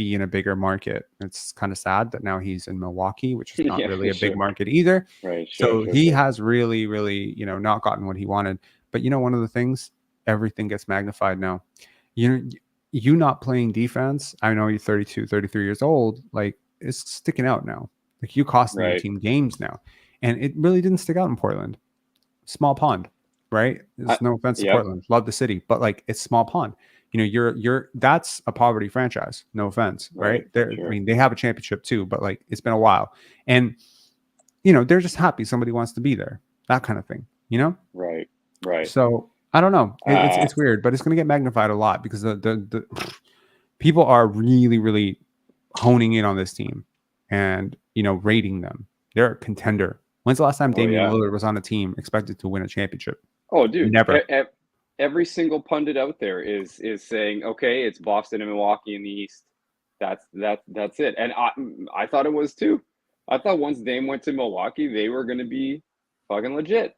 be in a bigger market. It's kind of sad that now he's in Milwaukee, which is not Yeah, really a sure. big market either. Right. So he has really, really, not gotten what he wanted. But one of the things, everything gets magnified now. You not playing defense, I know you're 32, 33 years old, like it's sticking out now. Like you costing your team games now. And it really didn't stick out in Portland. Small pond, right? There's no offense to Portland. Love the city, but like it's small pond. That's a poverty franchise. No offense, right? Sure. I mean, they have a championship too, but like it's been a while. And they're just happy somebody wants to be there. That kind of thing, Right. So I don't know. It's weird, but it's going to get magnified a lot because the people are really, really honing in on this team and rating them. They're a contender. When's the last time Damian Lillard was on a team expected to win a championship? Oh, dude, never. Every single pundit out there is saying, okay, it's Boston and Milwaukee in the East. That's it. And I thought it was too. I thought once Dame went to Milwaukee, they were going to be fucking legit.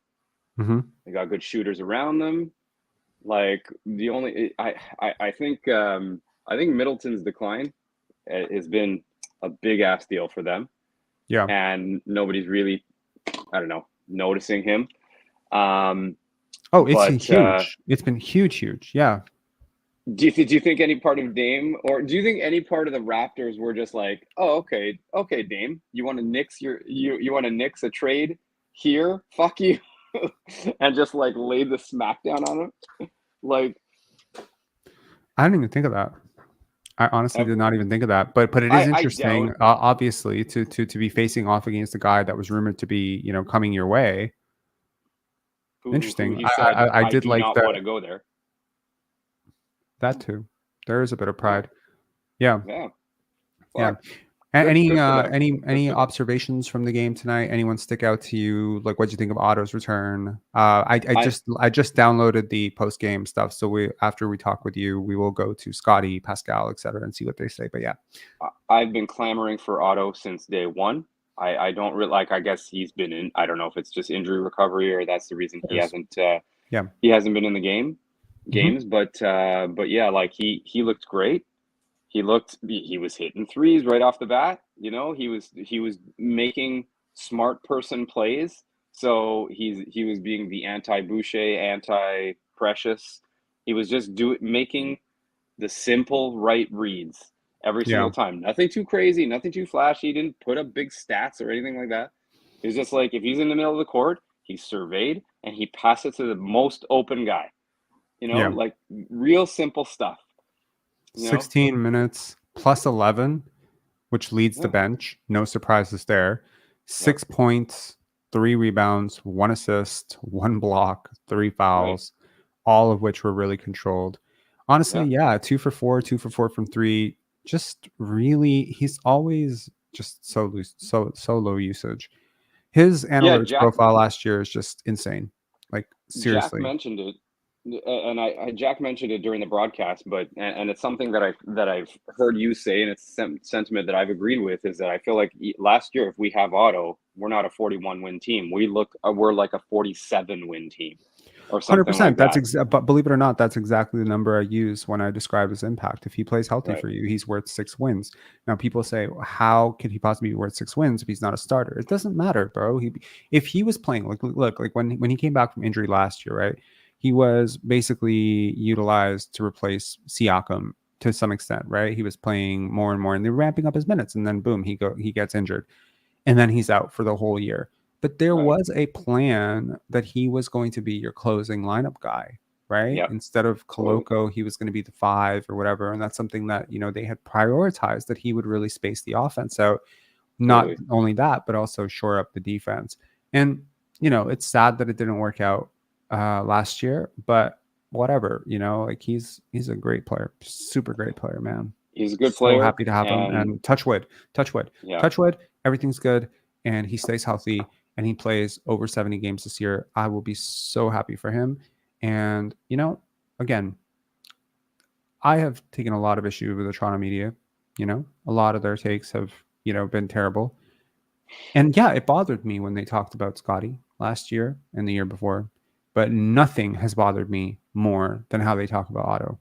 Mm-hmm. They got good shooters around them. Like I think Middleton's decline has been a big ass deal for them. Yeah, and nobody's really, I don't know, noticing him. It's huge. It's been huge. Yeah. Do you think any part of Dame, or do you think any part of the Raptors were just like, oh, okay, Dame, you want to nix you want to nix a trade here? Fuck you, and just like laid the smackdown on him? Like, I didn't even think of that. I honestly did not even think of that, but it is interesting, obviously, to be facing off against a guy that was rumored to be, coming your way. Interesting. Who said, I did do like not that. want to go there. That too. There is a bit of pride. Yeah. Fuck. Any observations from the game tonight? Anyone stick out to you? Like, what do you think of Otto's return? I just downloaded the post game stuff. So after we talk with you, we will go to Scottie, Pascal, etc., and see what they say. But yeah, I've been clamoring for Otto since day one. I don't really I guess he's been in. I don't know if it's just injury recovery or that's the reason he hasn't. He hasn't been in the games. Mm-hmm. But yeah, like he looked great. He was hitting threes right off the bat. He was making smart person plays. So he was being the anti-Boucher, anti-Precious. He was just making the simple right reads every single time. Nothing too crazy, nothing too flashy. He didn't put up big stats or anything like that. It was just like if he's in the middle of the court, he surveyed and he passed it to the most open guy. Like real simple stuff. 16 minutes plus 11, which leads the bench. No surprises there. 6 points, 3 rebounds, 1 assist, 1 block, 3 fouls, all of which were really controlled. Honestly, 2 for 4, 2 for 4 from 3. Just really, he's always just so low usage. His analytics profile last year is just insane. Like seriously. Jack mentioned it. And Jack mentioned it during the broadcast, but it's something that I've heard you say, and it's sentiment that I've agreed with, is that I feel like last year, if we have Otto, we're not a 41 win team. We're like a 47 win team, or something 100%. Like that. But believe it or not, that's exactly the number I use when I describe his impact. If he plays healthy for you, he's worth 6 wins. Now people say, how could he possibly be worth 6 wins if he's not a starter? It doesn't matter, bro. If he was playing, look, like when he came back from injury last year, right? He was basically utilized to replace Siakam to some extent, right? He was playing more and more, and they're ramping up his minutes, and then boom, he gets injured, and then he's out for the whole year. But there was a plan that he was going to be your closing lineup guy, right? Yep. Instead of Koloko, he was going to be the 5 or whatever, and that's something that they had prioritized, that he would really space the offense out. Not only that, but also shore up the defense. And it's sad that it didn't work out last year, but whatever, like he's a great player, super great player, man. He's a good player. So happy to have him, and touch wood, everything's good, and he stays healthy, and he plays over 70 games this year. I will be so happy for him. And again, I have taken a lot of issue with the Toronto media. A lot of their takes have been terrible, and it bothered me when they talked about Scottie last year and the year before. But nothing has bothered me more than how they talk about Otto.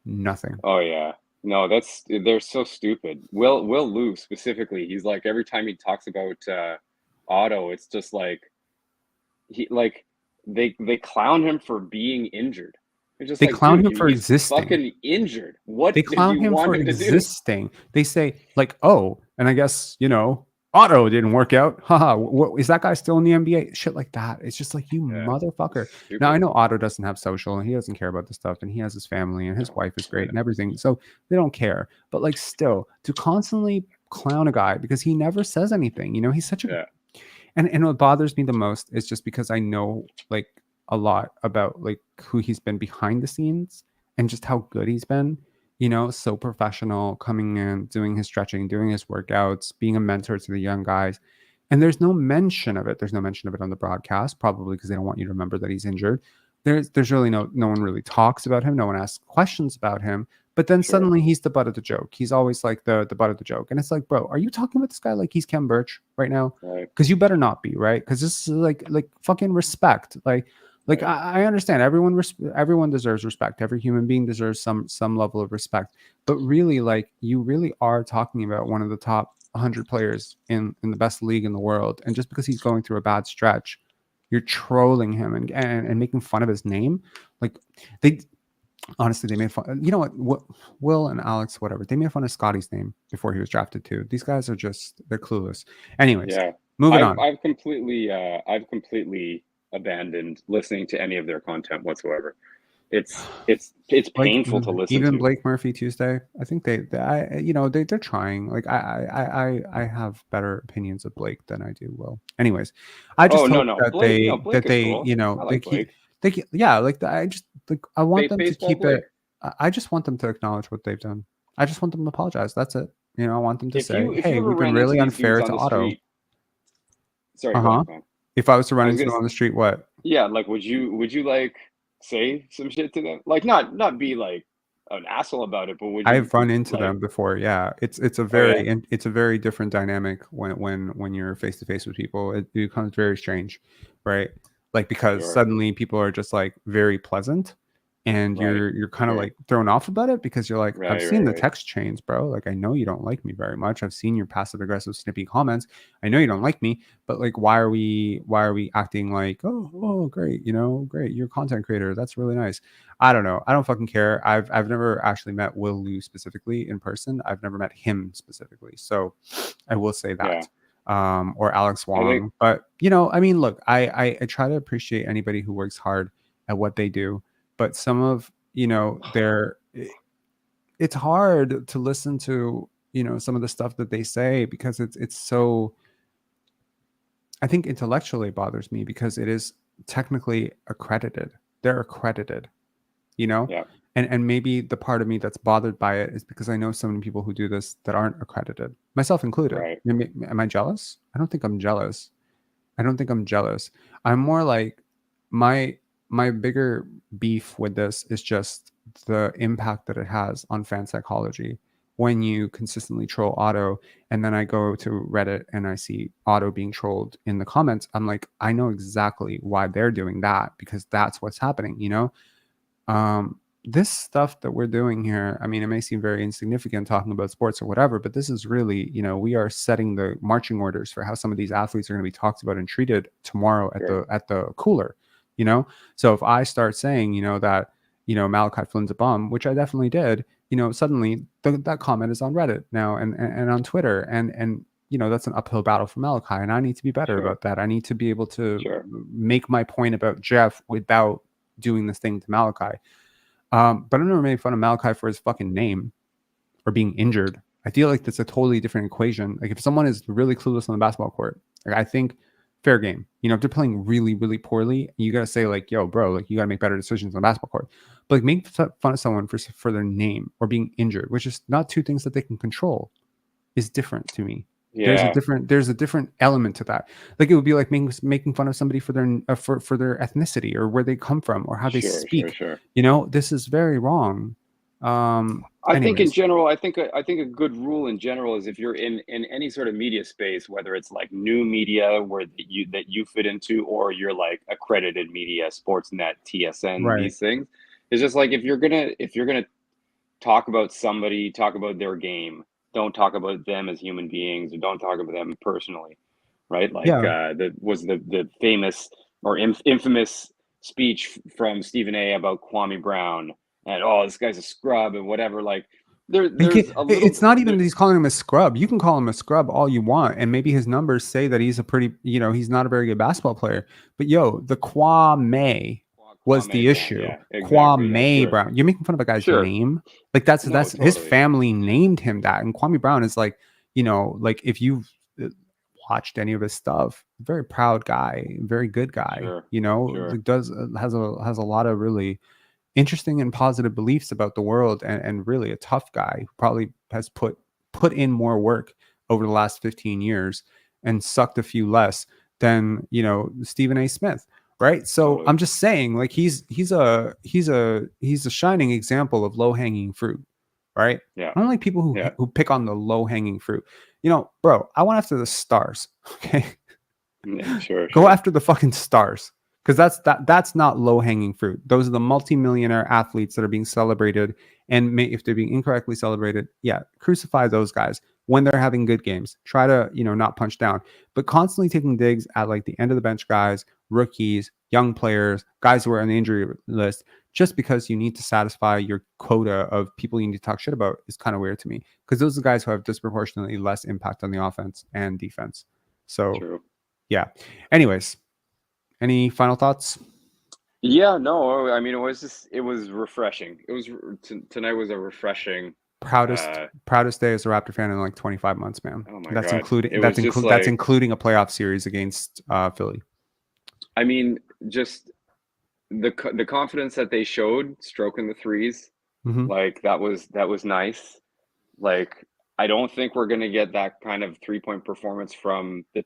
Nothing. Oh yeah. No, they're so stupid. Will Lou specifically, he's like every time he talks about Otto, it's just like they clown him for being injured. It's just They like, clown dude, him for he's existing. fucking injured. What They did clown you him want for him to do? existing. They say like, oh, and I guess Otto didn't work out. Haha, is that guy still in the NBA? Shit like that. It's just like, you motherfucker. Stupid. Now I know Otto doesn't have social and he doesn't care about this stuff, and he has his family and his wife is great and everything, so they don't care. But like, still, to constantly clown a guy because he never says anything. He's such a and what bothers me the most is just because I know like a lot about like who he's been behind the scenes and just how good he's been. So professional, coming in, doing his stretching, doing his workouts, being a mentor to the young guys. And there's no mention of it. There's no mention of it on the broadcast, probably because they don't want you to remember that he's injured. There's really no one really talks about him. No one asks questions about him. But then suddenly he's the butt of the joke. He's always like the butt of the joke. And it's like, bro, are you talking about this guy like he's Ken Birch right now? Because you better not be, right? Because this is like fucking respect. Like I understand everyone deserves respect. Every human being deserves some level of respect. But really, like, you really are talking about one of the top 100 players in the best league in the world. And just because he's going through a bad stretch, you're trolling him and making fun of his name. Like, honestly, they made fun. You know what? Will and Alex, whatever, they made fun of Scottie's name before he was drafted too. These guys are they're clueless. Anyways, moving on. I've completely abandoned listening to any of their content whatsoever. It's painful to listen even to. Blake Murphy Tuesday. I think they're trying. Like I have better opinions of Blake than I do Will. Anyways, I just hope that Blake, I want them to keep it. I just want them to acknowledge what they've done. I just want them to apologize. That's it. I want them to say, hey, we've been really unfair to Otto. Sorry, go on. If I was to run into them on the street, what? Yeah, like would you like say some shit to them? Like not be like an asshole about it, but would you? I've run into them before. Yeah, it's a very different dynamic when you're face to face with people. It becomes very strange, right? Like, because suddenly people are just like very pleasant, and you're kind of like thrown off about it because you're like, I've seen the text chains, bro. Like, I know you don't like me very much. I've seen your passive aggressive snippy comments. I know you don't like me, but like, why are we acting like, oh great, great, you're a content creator, that's really nice. I don't know. I don't fucking care. I've never actually met Will Liu specifically in person. I've never met him specifically, so I will say that. Or Alex Wong, but I mean, look, I try to appreciate anybody who works hard at what they do. But some of, it's hard to listen to, some of the stuff that they say because it's so, I think intellectually it bothers me because it is technically accredited. They're accredited, and maybe the part of me that's bothered by it is because I know so many people who do this that aren't accredited, myself included. Right. Am I jealous? I don't think I'm jealous. I'm more like my bigger beef with this is just the impact that it has on fan psychology when you consistently troll Otto, and then I go to Reddit and I see Otto being trolled in the comments. I'm like, I know exactly why they're doing that, because that's what's happening, this stuff that we're doing here, I mean, it may seem very insignificant talking about sports or whatever, but this is really, we are setting the marching orders for how some of these athletes are going to be talked about and treated tomorrow at the cooler. So if I start saying, that, Malachi Flynn's a bum, which I definitely did, suddenly that comment is on Reddit now and on Twitter. And that's an uphill battle for Malachi. And I need to be better about that. I need to be able to make my point about Jeff without doing this thing to Malachi. But I've never made fun of Malachi for his fucking name or being injured. I feel like that's a totally different equation. Like, if someone is really clueless on the basketball court, like, I think fair game. If they're playing really, really poorly, you got to say like, yo, bro, like, you got to make better decisions on the basketball court. But like, make fun of someone for their name or being injured, which is not two things that they can control, is different to me. Yeah. There's a different element to that. Like, it would be like making fun of somebody for their ethnicity or where they come from or how they speak. This is very wrong. I think in general, I think a good rule in general is if you're in any sort of media space, whether it's like new media that you fit into, or you're like accredited media, Sportsnet, TSN, these things, it's just like if you're gonna talk about somebody, talk about their game. Don't talk about them as human beings, or don't talk about them personally, right? Like the famous or infamous speech from Stephen A. about Kwame Brown, and this guy's a scrub and whatever. Like there's a little. It's not even that he's calling him a scrub. You can call him a scrub all you want, and maybe his numbers say that he's a pretty, he's not a very good basketball player. But the Kwame was the issue. Yeah, exactly, Kwame Brown. You're making fun of a guy's name. Like that's totally. His family named him that. And Kwame Brown is like, like if you've watched any of his stuff, very proud guy, very good guy. Has a lot of really interesting and positive beliefs about the world, and really a tough guy who probably has put in more work over the last 15 years and sucked a few less than Stephen A. Smith. Right. So I'm just saying, like, he's a shining example of low hanging fruit. Right. Yeah. I don't like people who pick on the low hanging fruit. Bro, I went after the stars. Okay. Yeah, sure. Go after the fucking stars. Because that's not low hanging fruit. Those are the multimillionaire athletes that are being celebrated. And if they're being incorrectly celebrated, crucify those guys when they're having good games. Try to, not punch down. But constantly taking digs at like the end of the bench guys, rookies, young players, guys who are on the injury list, just because you need to satisfy your quota of people you need to talk shit about is kind of weird to me. Because those are the guys who have disproportionately less impact on the offense and defense. So, True. Yeah. Anyways. Any final thoughts? Yeah, no. I mean, it was refreshing. Tonight was a refreshing. Proudest day as a Raptor fan in like 25 months, man. Oh my that's God. including That's that's including a playoff series against Philly. I mean, just the confidence that they showed stroking the threes, like that was nice. Like, I don't think we're going to get that kind of 3-point performance from the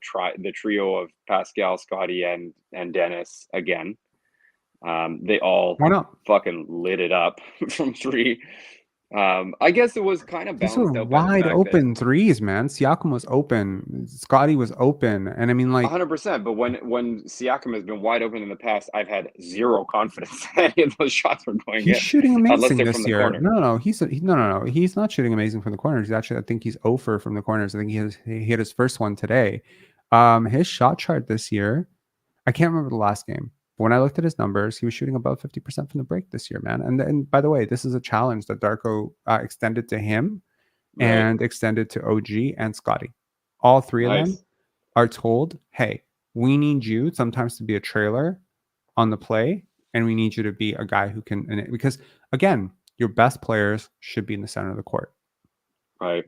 trio of Pascal, Scottie, and Dennis again. They all fucking lit it up from three. I guess it was kind of balanced out. These were wide open threes, man. Siakam was open. Scottie was open. And I mean, like 100%. But when Siakam has been wide open in the past, I've had zero confidence that any of those shots were going in. He's shooting amazing this year. No. No. He's not shooting amazing from the corners. Actually, I think he's 0 from the corners. I think he hit his first one today. His shot chart this year, I can't remember the last game. But when I looked at his numbers, he was shooting above 50% from the break this year, man. And by the way, this is a challenge that Darko extended to him and extended to OG and Scottie. All three of them are told, hey, we need you sometimes to be a trailer on the play, and we need you to be a guy who can, because again, your best players should be in the center of the court. Right?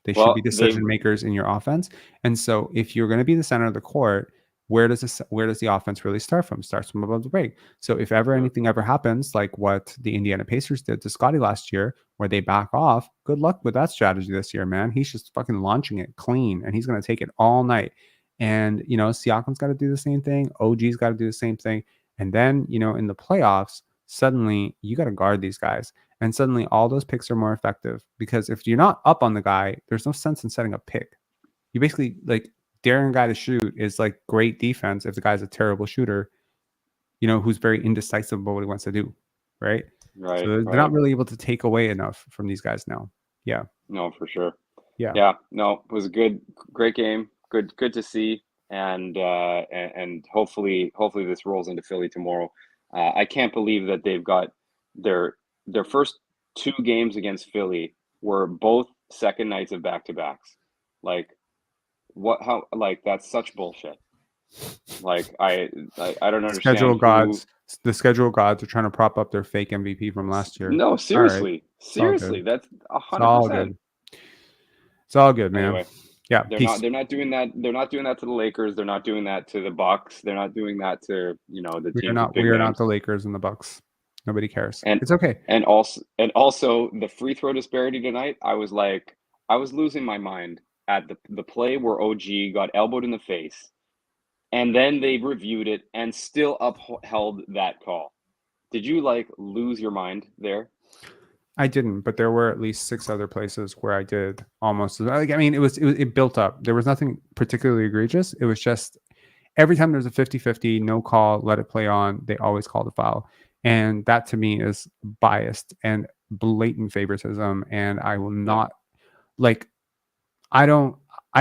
They should be decision makers in your offense. And so if you're going to be the center of the court, where does the offense really start from? It starts from above the break. So if anything ever happens, like what the Indiana Pacers did to Scottie last year, where they back off, good luck with that strategy this year, man. He's just fucking launching it clean, and he's going to take it all night. And, Siakam's got to do the same thing. OG's got to do the same thing. And then, in the playoffs, suddenly you got to guard these guys. And suddenly all those picks are more effective, because if you're not up on the guy, there's no sense in setting a pick. You basically daring a guy to shoot is like great defense if the guy's a terrible shooter, who's very indecisive about what he wants to do. Right. So they're not really able to take away enough from these guys now. Yeah. No, for sure. Yeah. Yeah. No, it was a great game. Good to see. And hopefully this rolls into Philly tomorrow. I can't believe that they've got their first 2 games against Philly were both second nights of back-to-backs. That's such bullshit. I don't understand. The schedule gods are trying to prop up their fake MVP from last year. No, seriously. Seriously. That's 100%. It's all good, man. Anyway, yeah. They're not doing that. They're not doing that to the Lakers. They're not doing that to the Bucks. They're not doing that to, the team. We are not the Lakers and the Bucks. Nobody cares. And it's okay. And also the free throw disparity tonight, I was losing my mind at the play where OG got elbowed in the face, and then they reviewed it and still upheld that call. Did you lose your mind there? I didn't, but there were at least 6 other places where I did almost. It built up. There was nothing particularly egregious. It was just every time there's a 50-50, no call, let it play on, they always call the foul. And that to me is biased. And blatant favoritism, and I will not like. I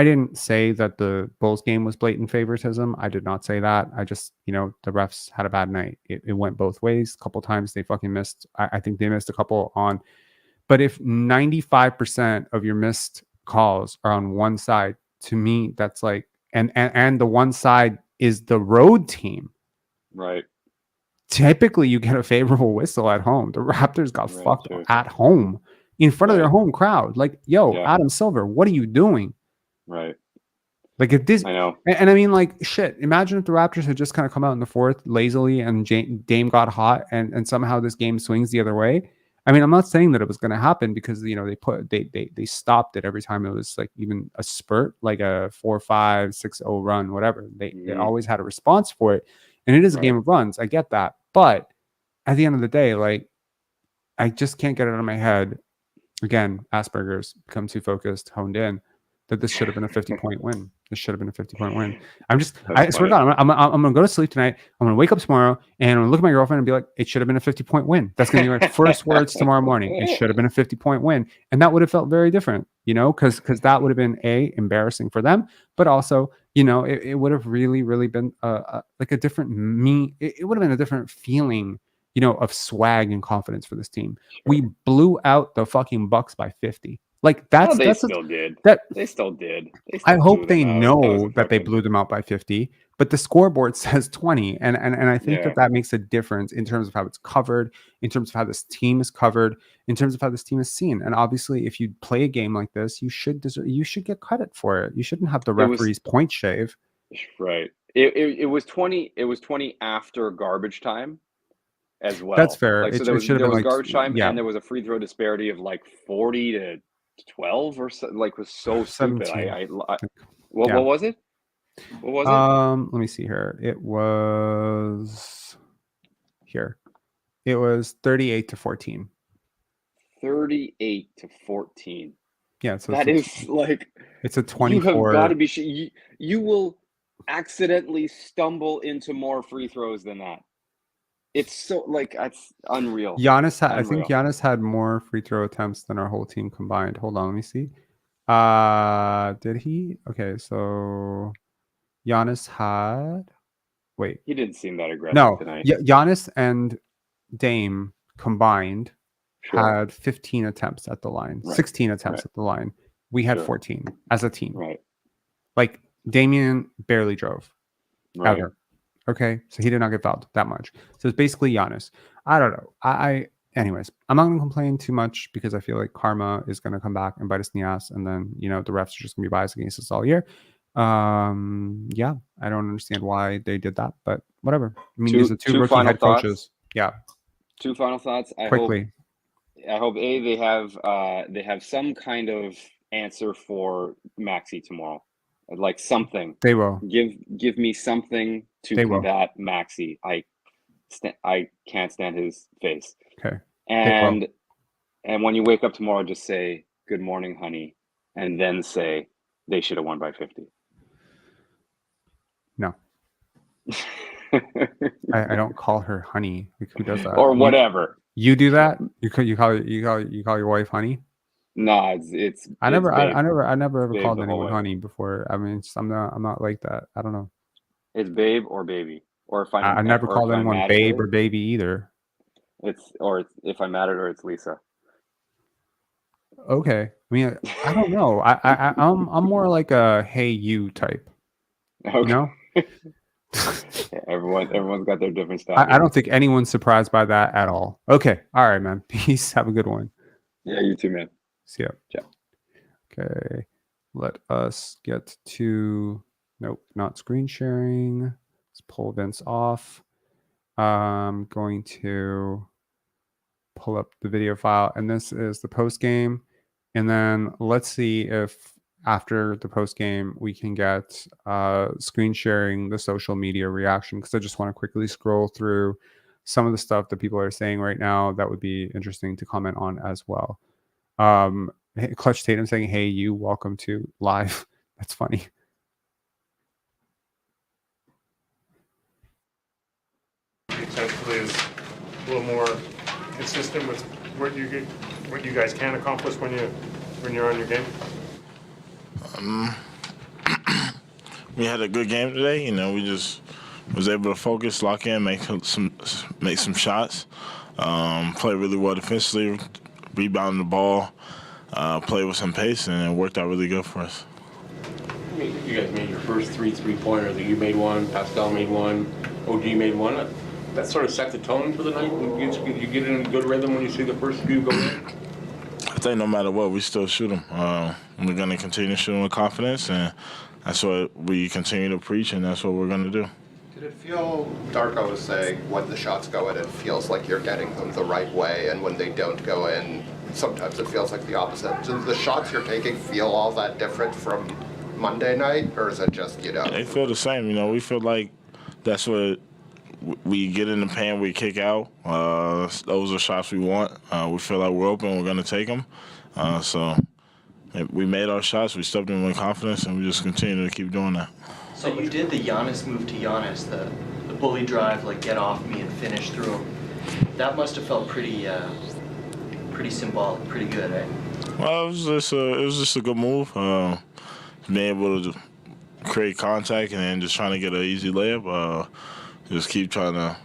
didn't say that the Bulls game was blatant favoritism. I did not say that. I just, the refs had a bad night. It went both ways. A couple times they fucking missed. I think they missed a couple on. But if 95% of your missed calls are on one side, to me, that's like, and the one side is the road team. Right. Typically, you get a favorable whistle at home. The Raptors got fucked at home in front of their home crowd. Like, yo, Adam Silver, what are you doing? Right. Like if this, I know. And I mean, like, shit, imagine if the Raptors had just kind of come out in the fourth lazily and Dame got hot and somehow this game swings the other way. I mean, I'm not saying that it was going to happen because, they stopped it every time it was like even a spurt, like a 4-5, 6-0 run, whatever. They always had a response for it. And it is a game of runs. I get that. But at the end of the day, like, I just can't get it out of my head. Again, Asperger's, become too focused, honed in, that this should have been a 50-point win. This should have been a 50-point win. I swear to God, I'm going to go to sleep tonight. I'm going to wake up tomorrow and I'm going to look at my girlfriend and be like, it should have been a 50-point win. That's going to be my first words tomorrow morning. It should have been a 50-point win. And that would have felt very different, because that would have been embarrassing for them, but also, it would have really, really been like a different it would have been a different feeling, of swag and confidence for this team. Sure. We blew out the fucking Bucks by 50. Like they still did. I hope they know that they blew them out by 50, but the scoreboard says 20, and I think that makes a difference in terms of how it's covered, in terms of how this team is covered, in terms of how this team is seen. And obviously, if you play a game like this, you should get credit for it. You shouldn't have the referees point shave. Right. It was 20. It was 20 after garbage time. As well. That's fair. Like, so there was garbage time, and there was a free throw disparity of like 40 to 12 or so. Like, was so stupid. What was it? What was it? Let me see here. It was 38-14. 38-14. Yeah, so that is like it's a 24. You have got to be. You will accidentally stumble into more free throws than that. It's so it's unreal. I think Giannis had more free throw attempts than our whole team combined. Hold on, let me see. Did he? Okay, so Giannis had. Wait, he didn't seem that aggressive tonight. Giannis and Dame combined had 15 attempts at the line, 16 attempts at the line. We had 14 as a team. Right. Like Damian barely drove ever. Okay, so he did not get fouled that much. So it's basically Giannis. I don't know. Anyways, I'm not going to complain too much because I feel like karma is going to come back and bite us in the ass, and then the refs are just going to be biased against us all year. I don't understand why they did that, but whatever. I mean, these are two rookie head coaches. Yeah. Two final thoughts. I hope they have some kind of answer for Maxey tomorrow. Like something. They will give me something to combat Maxey. I can't stand his face. Okay. And when you wake up tomorrow, just say good morning, honey, and then say they should have won by 50. No. I don't call her honey. Like, who does that? Or whatever. You do that? You call your wife honey? No, it's I never ever called anyone honey before. I mean, I'm not like that. I don't know. It's babe or baby, or if I never called anyone babe or baby either. If I'm mad at her, it's Lisa. Okay, I mean, I don't know. I'm more like a hey you type. Okay. You know. Everyone's got their different style. I don't think anyone's surprised by that at all. Okay, all right, man. Peace. Have a good one. Yeah, you too, man. See ya. Yeah. Okay. Let us get to. Nope, not screen sharing. Let's pull events off. I'm going to pull up the video file, and this is the post game. And then let's see if after the post game we can get screen sharing the social media reaction, because I just want to quickly scroll through some of the stuff that people are saying right now that would be interesting to comment on as well. Clutch Tatum saying, "Hey, you, welcome to live." That's funny. Defensively is a little more consistent with what you guys can accomplish when you're on your game? We had a good game today. You know, we just was able to focus, lock in, make some shots, play really well defensively, rebound the ball, play with some pace, and it worked out really good for us. You guys made your first three-pointers. You made one, Pascal made one, OG made one. That sort of set the tone for the night. You get in a good rhythm when you see the first few go in? I think no matter what, we still shoot them. We're going to continue to shoot them with confidence, and that's what we continue to preach, and that's what we're going to do. Did it feel, Darko was saying, when the shots go in, it feels like you're getting them the right way, and when they don't go in, sometimes it feels like the opposite. Do the shots you're taking feel all that different from Monday night, or is it just, you know? They feel the same. You know, we feel like that's what we get in the paint, we kick out. Those are shots we want. We feel like we're open, we're going to take them. So we made our shots, we stepped in with confidence, and we just continue to keep doing that. So you did the Giannis move to Giannis, the bully drive, like get off me and finish through him. That must have felt pretty symbolic, pretty good, eh? Well, it was just a good move. Being able to create contact and then just trying to get an easy layup. Just keep trying to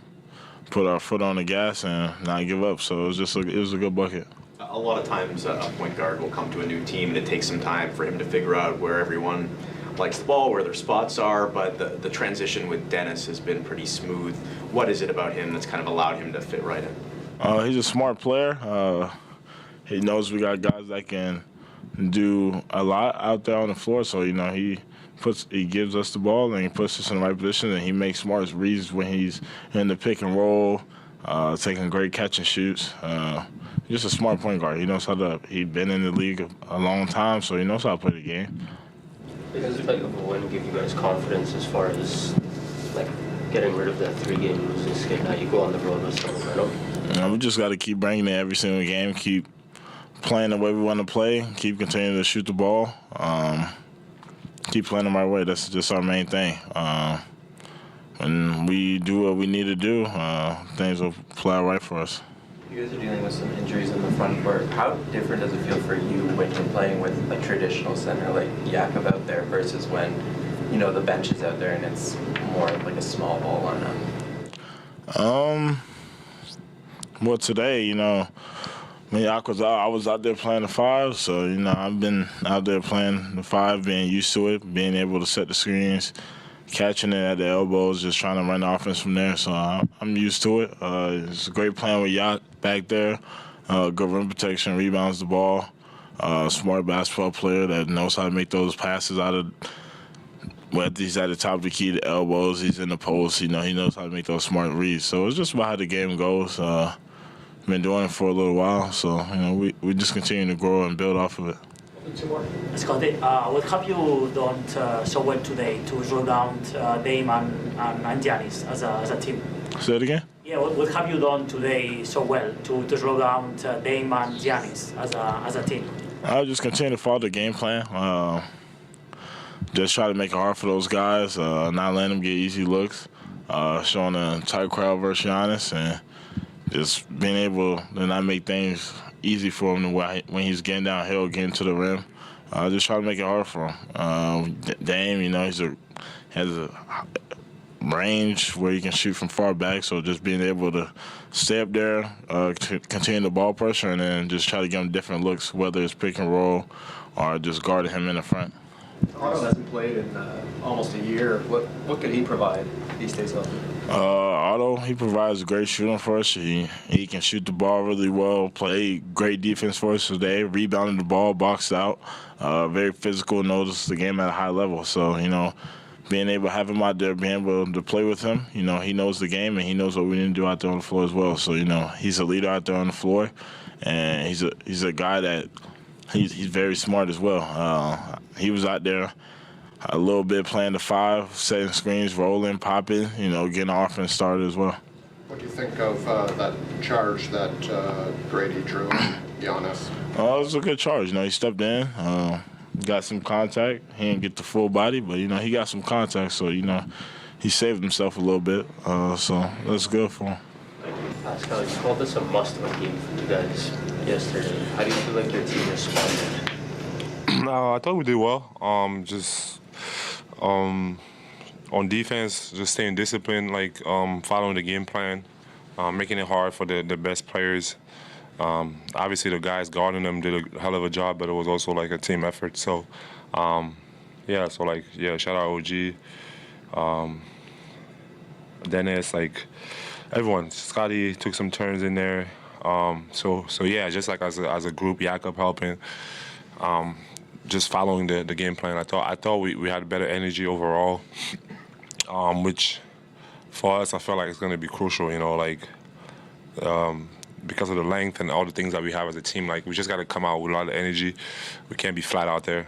put our foot on the gas and not give up. So it was a good bucket. A lot of times a point guard will come to a new team and it takes some time for him to figure out where everyone likes the ball, where their spots are, but the transition with Dennis has been pretty smooth. What is it about him that's kind of allowed him to fit right in? He's a smart player. He knows we got guys that can do a lot out there on the floor, so, you know, he gives us the ball and he puts us in the right position, and he makes smart reads when he's in the pick and roll, taking great catch and shoots. Just a smart point guard. He knows he's been in the league a long time, so he knows how to play the game. Does the type of a win give you guys confidence as far as like getting rid of that 3-game losing skid? Now you go on the road with some momentum. We just got to keep bringing it every single game, keep playing the way we want to play, keep continuing to shoot the ball, keep playing the right way. That's just our main thing. When we do what we need to do, things will play out right for us. You guys are dealing with some injuries in the front court. How different does it feel for you when you're playing with a traditional center like Jakob out there versus when, you know, the bench is out there and it's more like a small ball lineup? Well, today, you know, when I was out there playing the 5, so, you know, I've been out there playing the 5, being used to it, being able to set the screens, catching it at the elbows, just trying to run the offense from there. So I'm used to it. It's a great playing with Yacht back there. Good rim protection, rebounds the ball. Smart basketball player that knows how to make those passes out of, whether he's at the top of the key, the elbows, he's in the post. You know, he knows how to make those smart reads. So it's just about how the game goes. Been doing it for a little while, so, you know, we just continue to grow and build off of it. Scottie, what have you done so well today to slow down Dame and Giannis as a team? Say it again? Yeah, what have you done today so well to slow down Dame and Giannis as a team? I'll just continue to follow the game plan. Just try to make it hard for those guys, not letting them get easy looks, showing a tight crowd versus Giannis, and just being able to not make things easy for him when he's getting downhill, getting to the rim. Just try to make it hard for him. Dame, you know, has a range where he can shoot from far back, so just being able to stay up there, continue the ball pressure, and then just try to give him different looks, whether it's pick and roll or just guarding him in the front. Otto hasn't played in almost a year. What could he provide if he stays healthy? Otto, he provides great shooting for us. He can shoot the ball really well, play great defense for us today, rebounding the ball, boxed out, very physical, knows the game at a high level. So, you know, being able to have him out there, being able to play with him, you know, he knows the game and he knows what we need to do out there on the floor as well. So, you know, he's a leader out there on the floor, and he's a guy that he's very smart as well. He was out there a little bit playing the 5, setting screens, rolling, popping, you know, getting the offense started as well. What do you think of that charge that Grady drew on Giannis? It was a good charge. You know, he stepped in, got some contact. He didn't get the full body, but, you know, he got some contact. So, you know, he saved himself a little bit. So that's good for him. Pascal, you called this a must-win game for you guys yesterday. How do you feel like your team responded? I thought we did well. On defense, just staying disciplined, following the game plan, making it hard for the best players. Obviously, the guys guarding them did a hell of a job, but it was also like a team effort. So, shout out OG, Dennis, everyone. Scottie took some turns in there. Just like as a group, Jakob helping. Just following the game plan. I thought we had better energy overall, which for us I feel like it's going to be crucial. Because of the length and all the things that we have as a team, we just got to come out with a lot of energy. We can't be flat out there.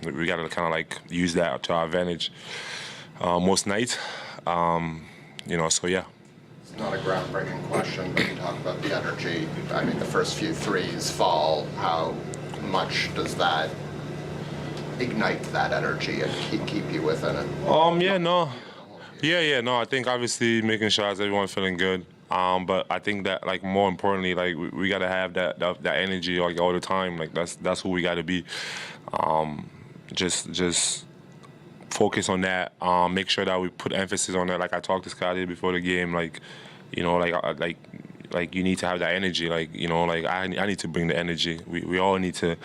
We got to kind of use that to our advantage most nights. It's not a groundbreaking question, but you talk about the energy. I mean, the first few threes fall. How much does that ignite that energy and keep you within it? I think obviously making shots, everyone feeling good. But I think that more importantly, we gotta have that energy all the time. That's who we gotta be. Just focus on that. Make sure that we put emphasis on that. I talked to Scottie before the game. You need to have that energy. I need to bring the energy. We all need to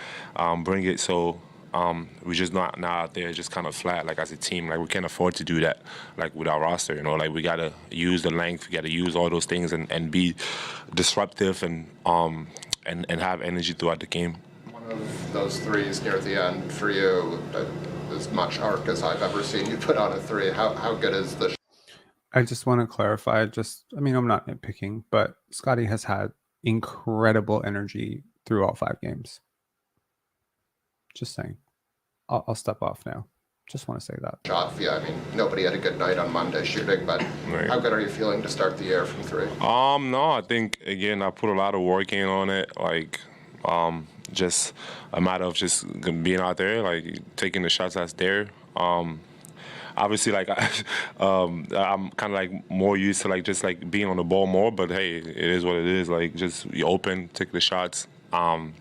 bring it. So we're just not out there just kind of flat as a team. We can't afford to do that with our roster. We gotta use the length. We gotta use all those things and be disruptive and have energy throughout the game. One of those threes near the end for you, as much arc as I've ever seen you put on a three. How good is the? I just want to clarify. I'm not nitpicking, but Scottie has had incredible energy through all 5 games. Just saying. I'll step off now. Just want to say that. Shot, I mean, nobody had a good night on Monday shooting, but how good are you feeling to start the year from 3? No, I think again I put a lot of work in on it. Just a matter of just being out there, taking the shots that's there. Obviously, I'm kind of more used to just being on the ball more. But hey, it is what it is. Just be open, take the shots, and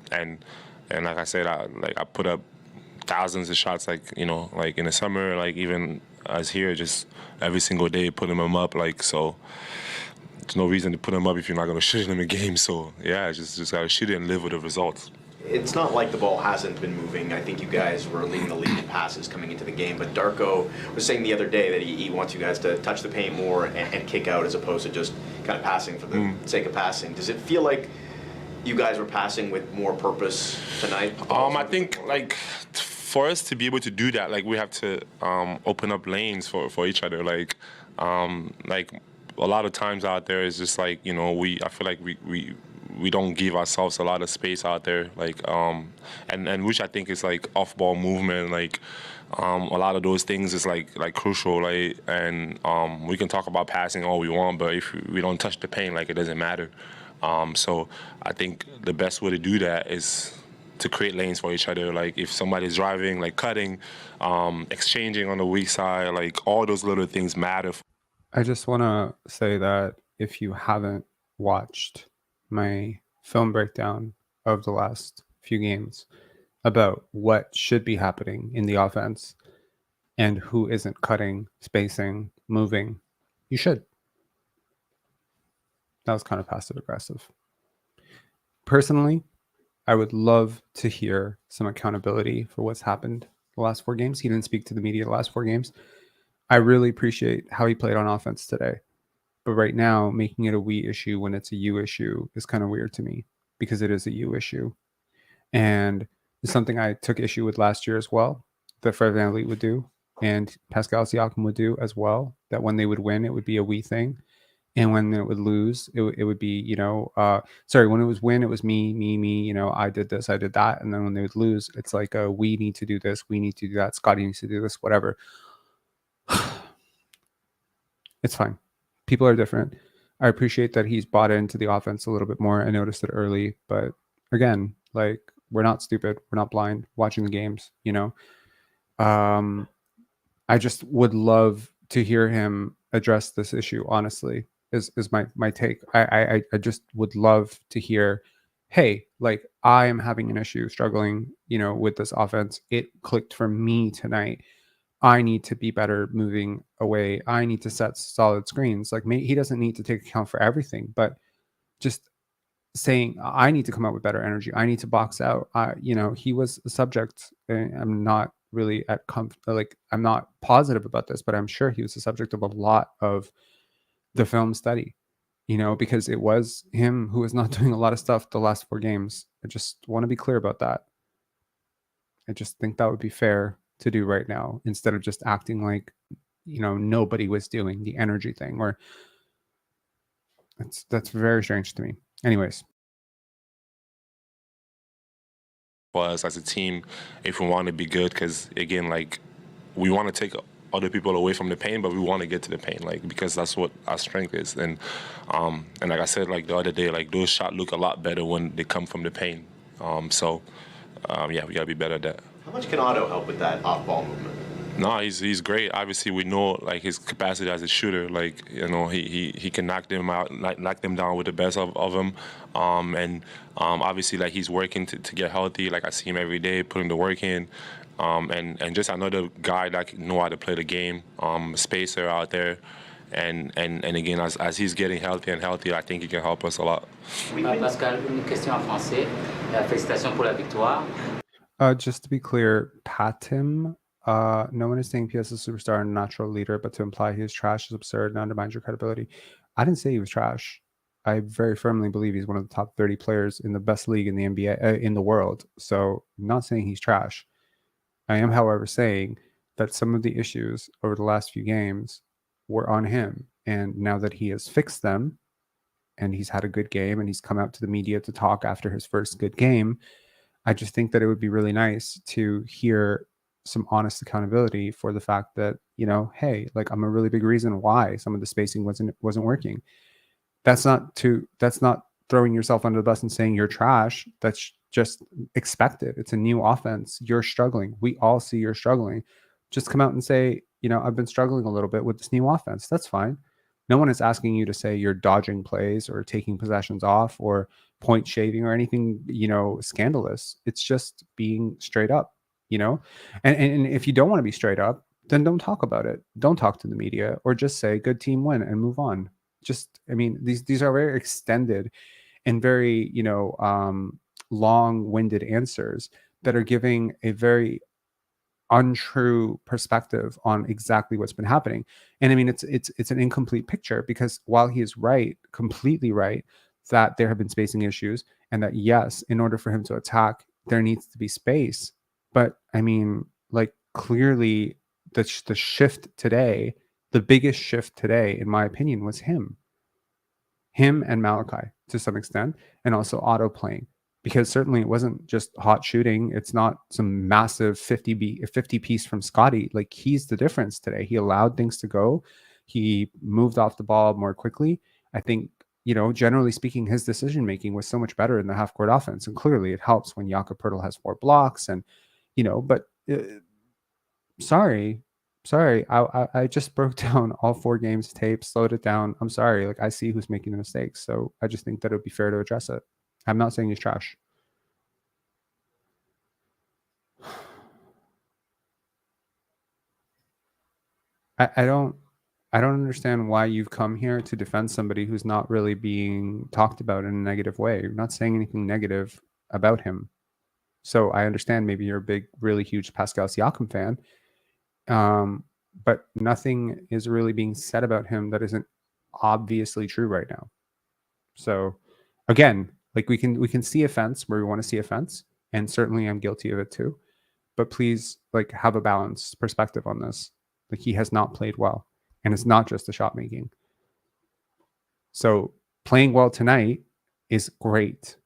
like I said, I put up thousands of shots, in the summer, even as here, just every single day putting them up. So there's no reason to put them up if you're not going to shoot them in games. So yeah, just got to shoot it and live with the results. It's not like the ball hasn't been moving. I think you guys were leading the league in passes coming into the game, but Darko was saying the other day that he wants you guys to touch the paint more and kick out as opposed to just kind of passing for the sake of passing. Does it feel like you guys were passing with more purpose tonight? I think for us to be able to do that, we have to open up lanes for each other. A lot of times out there is just I feel like we don't give ourselves a lot of space out there, and which I think is off-ball movement, a lot of those things is crucial, and we can talk about passing all we want, but if we don't touch the paint, it doesn't matter. So I think the best way to do that is to create lanes for each other. If somebody's driving, cutting, exchanging on the weak side, all those little things matter. I just want to say that if you haven't watched my film breakdown of the last few games about what should be happening in the offense and who isn't cutting, spacing, moving, you should. That was kind of passive aggressive. Personally, I would love to hear some accountability for what's happened the last 4 games. He didn't speak to the media the last 4 games. I really appreciate how he played on offense today. But right now, making it a we issue when it's a you issue is kind of weird to me because it is a you issue. And it's something I took issue with last year as well, that Fred VanVleet would do and Pascal Siakam would do as well, that when they would win, it would be a we thing. And when it would lose, it would be, when it was win, it was me, I did this, I did that. And then when they would lose, it's we need to do this, we need to do that, Scottie needs to do this, whatever. It's fine. People are different. I appreciate that he's bought into the offense a little bit more. I noticed it early, but again, we're not stupid. We're not blind watching the games, I just would love to hear him address this issue, honestly. is my take. I just would love to hear, hey, like I am having an issue struggling, with this offense. It clicked for me tonight. I need to be better moving away. I need to set solid screens. Like he doesn't need to take account for everything, but just saying I need to come out with better energy. I need to box out. He was a subject. I'm not really I'm not positive about this, but I'm sure he was the subject of a lot of the film study, because it was him who was not doing a lot of stuff the last 4 games. I just want to be clear about that. I just think that would be fair to do right now instead of just acting like, nobody was doing the energy thing, or that's very strange to me. Anyways. Was as a team, if we want to be good, because again, like we want to take other people away from the paint, but we want to get to the paint, like because that's what our strength is. And like I said, like the other day, like those shots look a lot better when they come from the paint. Yeah, we gotta be better at that. How much can Otto help with that off-ball movement? No, he's great. Obviously, we know like his capacity as a shooter. Like he can knock them out, knock them down with the best of them. Obviously, like he's working to get healthy. Like I see him every day putting the work in. And just another guy that know how to play the game. Spacer out there. And again, as he's getting healthy and healthy, I think he can help us a lot. Pascal, une question en français. Félicitations pour la victoire. Just to be clear, Patim. No one is saying PS is a superstar and natural leader, but to imply he is trash is absurd and undermines your credibility. I didn't say he was trash. I very firmly believe he's one of the top 30 players in the best league in the NBA, in the world. So I'm not saying he's trash. I am, however, saying that some of the issues over the last few games were on him. And now that he has fixed them and he's had a good game and he's come out to the media to talk after his first good game, I just think that it would be really nice to hear some honest accountability for the fact that, hey, like I'm a really big reason why some of the spacing wasn't working. That's not throwing yourself under the bus and saying you're trash. That's just expected. It's a new offense. You're struggling. We all see you're struggling. Just come out and say, I've been struggling a little bit with this new offense. That's fine. No one is asking you to say you're dodging plays or taking possessions off or point shaving or anything, scandalous. It's just being straight up. And if you don't want to be straight up, then don't talk about it. Don't talk to the media, or just say good team win and move on. These are very extended and very, long-winded answers that are giving a very untrue perspective on exactly what's been happening. And it's an incomplete picture, because while he is right, completely right, that there have been spacing issues and that yes, in order for him to attack, there needs to be space. But clearly the shift today, the biggest shift today, in my opinion, was him and Malachi to some extent, and also Otto playing, because certainly it wasn't just hot shooting. It's not some massive 50 piece from Scottie. Like, he's the difference today. He allowed things to go. He moved off the ball more quickly. I think, generally speaking, his decision making was so much better in the half court offense, and clearly it helps when Jakob Poeltl has 4 blocks and but sorry, I just broke down all 4 games tape, slowed it down. I'm sorry, like I see who's making the mistakes, so I just think that it would be fair to address it. I'm not saying he's trash. I don't understand why you've come here to defend somebody who's not really being talked about in a negative way. You're not saying anything negative about him. So I understand maybe you're a big, really huge Pascal Siakam fan, but nothing is really being said about him that isn't obviously true right now. So again, like we can see offense where we want to see offense, and certainly I'm guilty of it too. But please, like, have a balanced perspective on this. Like, he has not played well, and it's not just the shot making. So playing well tonight is great.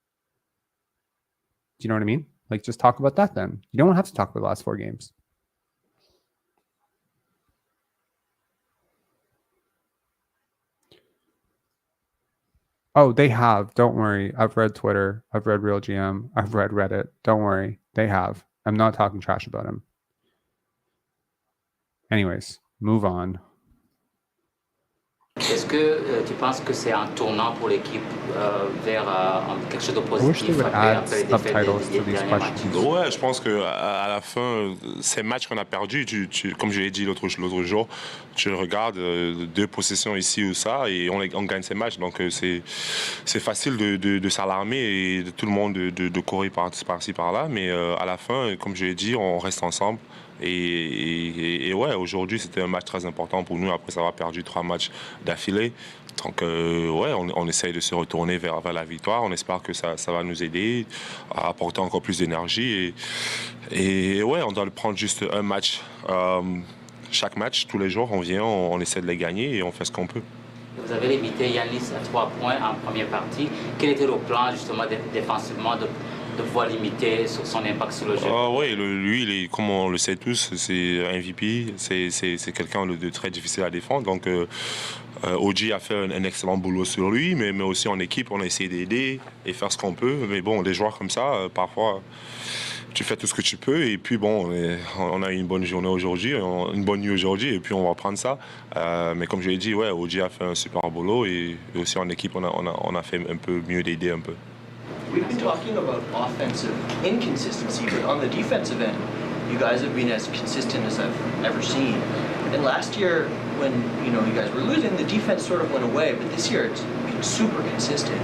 Do you know what I mean? Like, just talk about that then. You don't have to talk about the last 4 games. Oh, they have. Don't worry. I've read Twitter. I've read Real GM. I've read Reddit. Don't worry. They have. I'm not talking trash about him. Anyways, move on. Est-ce que tu penses que c'est un tournant pour l'équipe vers quelque chose de positif après les défaites des derniers matchs? Ouais, je pense que à la fin, ces matchs qu'on a perdus, comme je l'ai dit l'autre jour, tu regardes 2 possessions ici ou ça et on gagne ces matchs. Donc c'est facile de s'alarmer et de tout le monde de courir par-ci par-là. Mais à la fin, comme je l'ai dit, on reste ensemble. Et ouais, aujourd'hui, c'était un match très important pour nous après avoir perdu 3 matchs d'affilée. Donc, ouais, on essaye de se retourner vers la victoire. On espère que ça va nous aider à apporter encore plus d'énergie. Et ouais, on doit le prendre juste un match. Chaque match, tous les jours, on vient, on essaie de les gagner et on fait ce qu'on peut. Vous avez limité Giannis à 3 points en première partie. Quel était le plan, justement, défensivement de pouvoir limiter son impact sur le jeu? Oui, lui, comme on le sait tous, c'est un MVP. C'est quelqu'un de très difficile à défendre. Donc, OG a fait un excellent boulot sur lui, mais aussi en équipe, on a essayé d'aider et faire ce qu'on peut. Mais bon, des joueurs comme ça, parfois, tu fais tout ce que tu peux. Et puis, bon, on a eu une bonne journée aujourd'hui, une bonne nuit aujourd'hui, et puis on va prendre ça. Mais comme je l'ai dit, ouais, OG a fait un super boulot et aussi en équipe, on a fait un peu mieux d'aider un peu. We've been talking about offensive inconsistency, but on the defensive end, you guys have been as consistent as I've ever seen. And last year, when you guys were losing, the defense sort of went away, but this year it's been super consistent.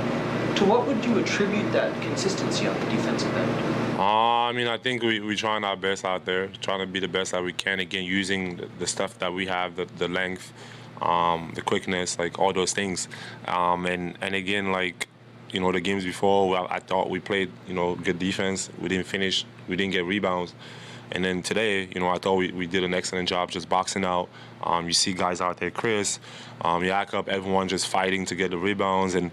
To what would you attribute that consistency on the defensive end? I mean, I think we're trying our best out there, trying to be the best that we can. Again, using the stuff that we have, the length, the quickness, like all those things. And again, like, the games before, I thought we played, good defense. We didn't finish. We didn't get rebounds. And then today, I thought we did an excellent job just boxing out. You see guys out there, Chris, Jakob, everyone just fighting to get the rebounds. And,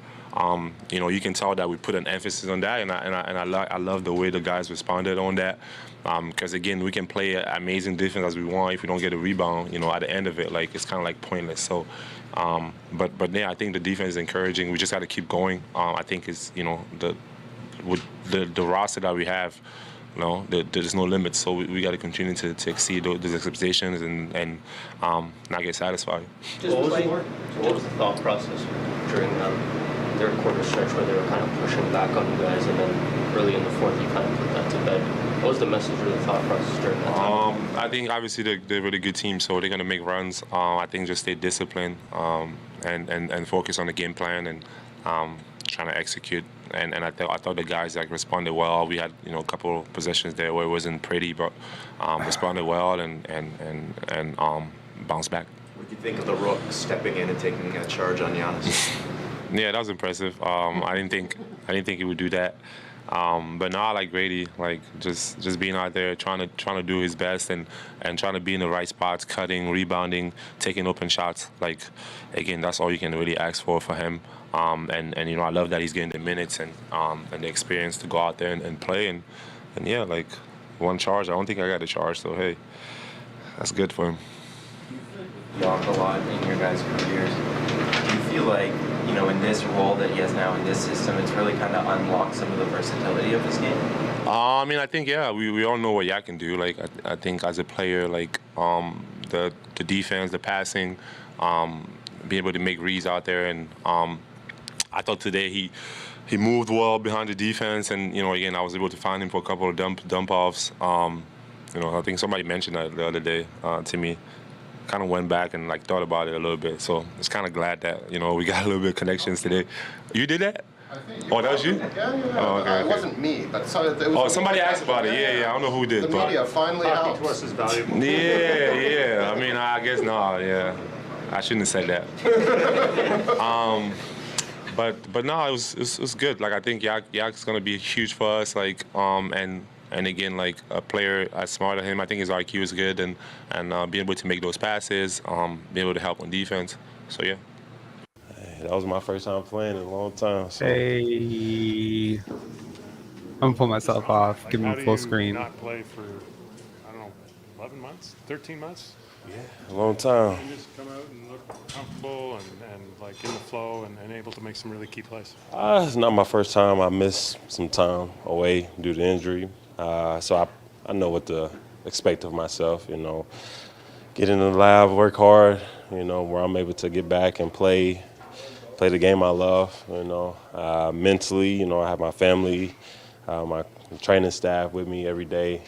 you can tell that we put an emphasis on that. And I love the way the guys responded on that. Because, again, we can play amazing defense as we want. If we don't get a rebound, at the end of it, like, it's kind of like pointless. So, but yeah, I think the defense is encouraging. We just got to keep going. I think it's, with the roster that we have, there's no limits. So we got to continue to exceed those expectations and not get satisfied. What was the thought process during their quarter stretch where they were kind of pushing back on you guys, and then early in the fourth you kind of put that to bed? What was the message or the thought process during that time? I think obviously they're a really good team, so they're going to make runs. I think just stay disciplined and focus on the game plan and trying to execute. And I thought the guys responded well. We had a couple of possessions there where it wasn't pretty, but responded well and bounced back. What do you think of the Rook stepping in and taking a charge on Giannis? Yeah, that was impressive. I didn't think he would do that. But now I like Grady, like just being out there trying to do his best and trying to be in the right spots, cutting, rebounding, taking open shots. Like, again, that's all you can really ask for him. And I love that he's getting the minutes and the experience to go out there and play and yeah, like one charge. I don't think I got a charge, so hey, that's good for him. You walk a lot in your guys' careers. Do you feel like, in this role that he has now in this system, it's really kind of unlocked some of the versatility of his game? I mean, I think, yeah, we all know what Yak can do. Like, I think as a player, like, the defense, the passing, being able to make reads out there. And I thought today he moved well behind the defense. And, again, I was able to find him for a couple of dump offs. I think somebody mentioned that the other day to me. Kind of went back and thought about it a little bit. So it's kind of glad that we got a little bit of connections today. You did that? Oh, that was you? Yeah. Oh, okay. It wasn't me, but it was somebody asked about it. Yeah. I don't know who did. The media finally helped. To us is valuable. Yeah. I mean, I guess no. Yeah, I shouldn't have said that. But no, it was good. Like, I think Yak's gonna be huge for us. Like, and again, like a player as smart as him, I think his IQ is good, and being able to make those passes, being able to help on defense. So yeah. Hey, that was my first time playing in a long time. So. Hey, I'm gonna pull myself off. Give me full screen. Not play for 11 months, 13 months. Yeah, a long time. You just come out and look comfortable and like in the flow and able to make some really key plays. It's not my first time. I missed some time away due to injury. So I know what to expect of myself, get in the lab, work hard, where I'm able to get back and play the game I love, mentally, I have my family, my training staff with me every day,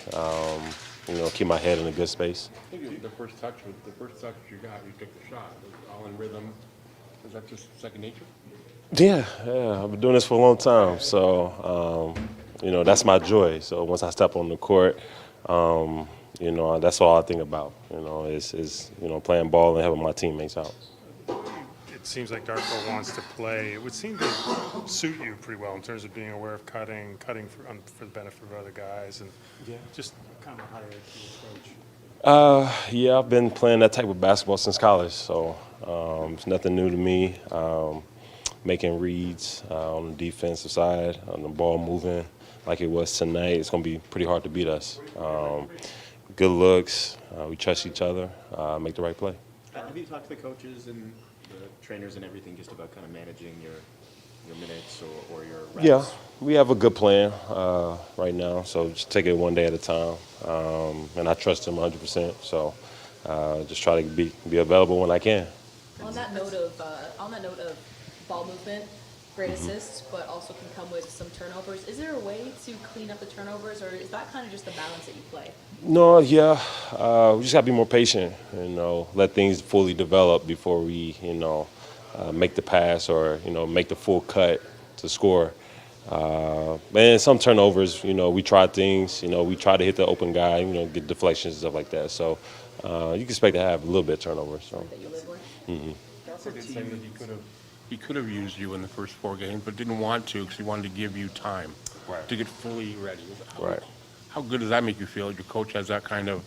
keep my head in a good space. I think the first touch you got, you took the shot. It was all in rhythm. Is that just second nature? Yeah, I've been doing this for a long time, so that's my joy. So once I step on the court, that's all I think about. Is playing ball and helping my teammates out. It seems like Darko wants to play. It would seem to suit you pretty well in terms of being aware of cutting for the benefit of other guys, and just kind of a higher approach. Yeah, I've been playing that type of basketball since college, so it's nothing new to me. Making reads on the defensive side, on the ball moving like it was tonight, it's going to be pretty hard to beat us. Good looks, we trust each other, make the right play. Have you talked to the coaches and the trainers and everything just about kind of managing your minutes or your reps? Yeah, we have a good plan right now, so just take it one day at a time. And I trust them 100%, so just try to be available when I can. On that note of ball movement, great assists, but also can come with some turnovers. Is there a way to clean up the turnovers, or is that kind of just the balance that you play? No, yeah, we just got to be more patient, let things fully develop before we, make the pass or, make the full cut to score. And some turnovers, we try things, we try to hit the open guy, get deflections and stuff like that. So you can expect to have a little bit of turnover. So. That you live with? Mm-hmm. Darko did say that he could have used you in the first 4 games, but didn't want to because he wanted to give you time to get fully ready. How good does that make you feel? Your coach has that kind of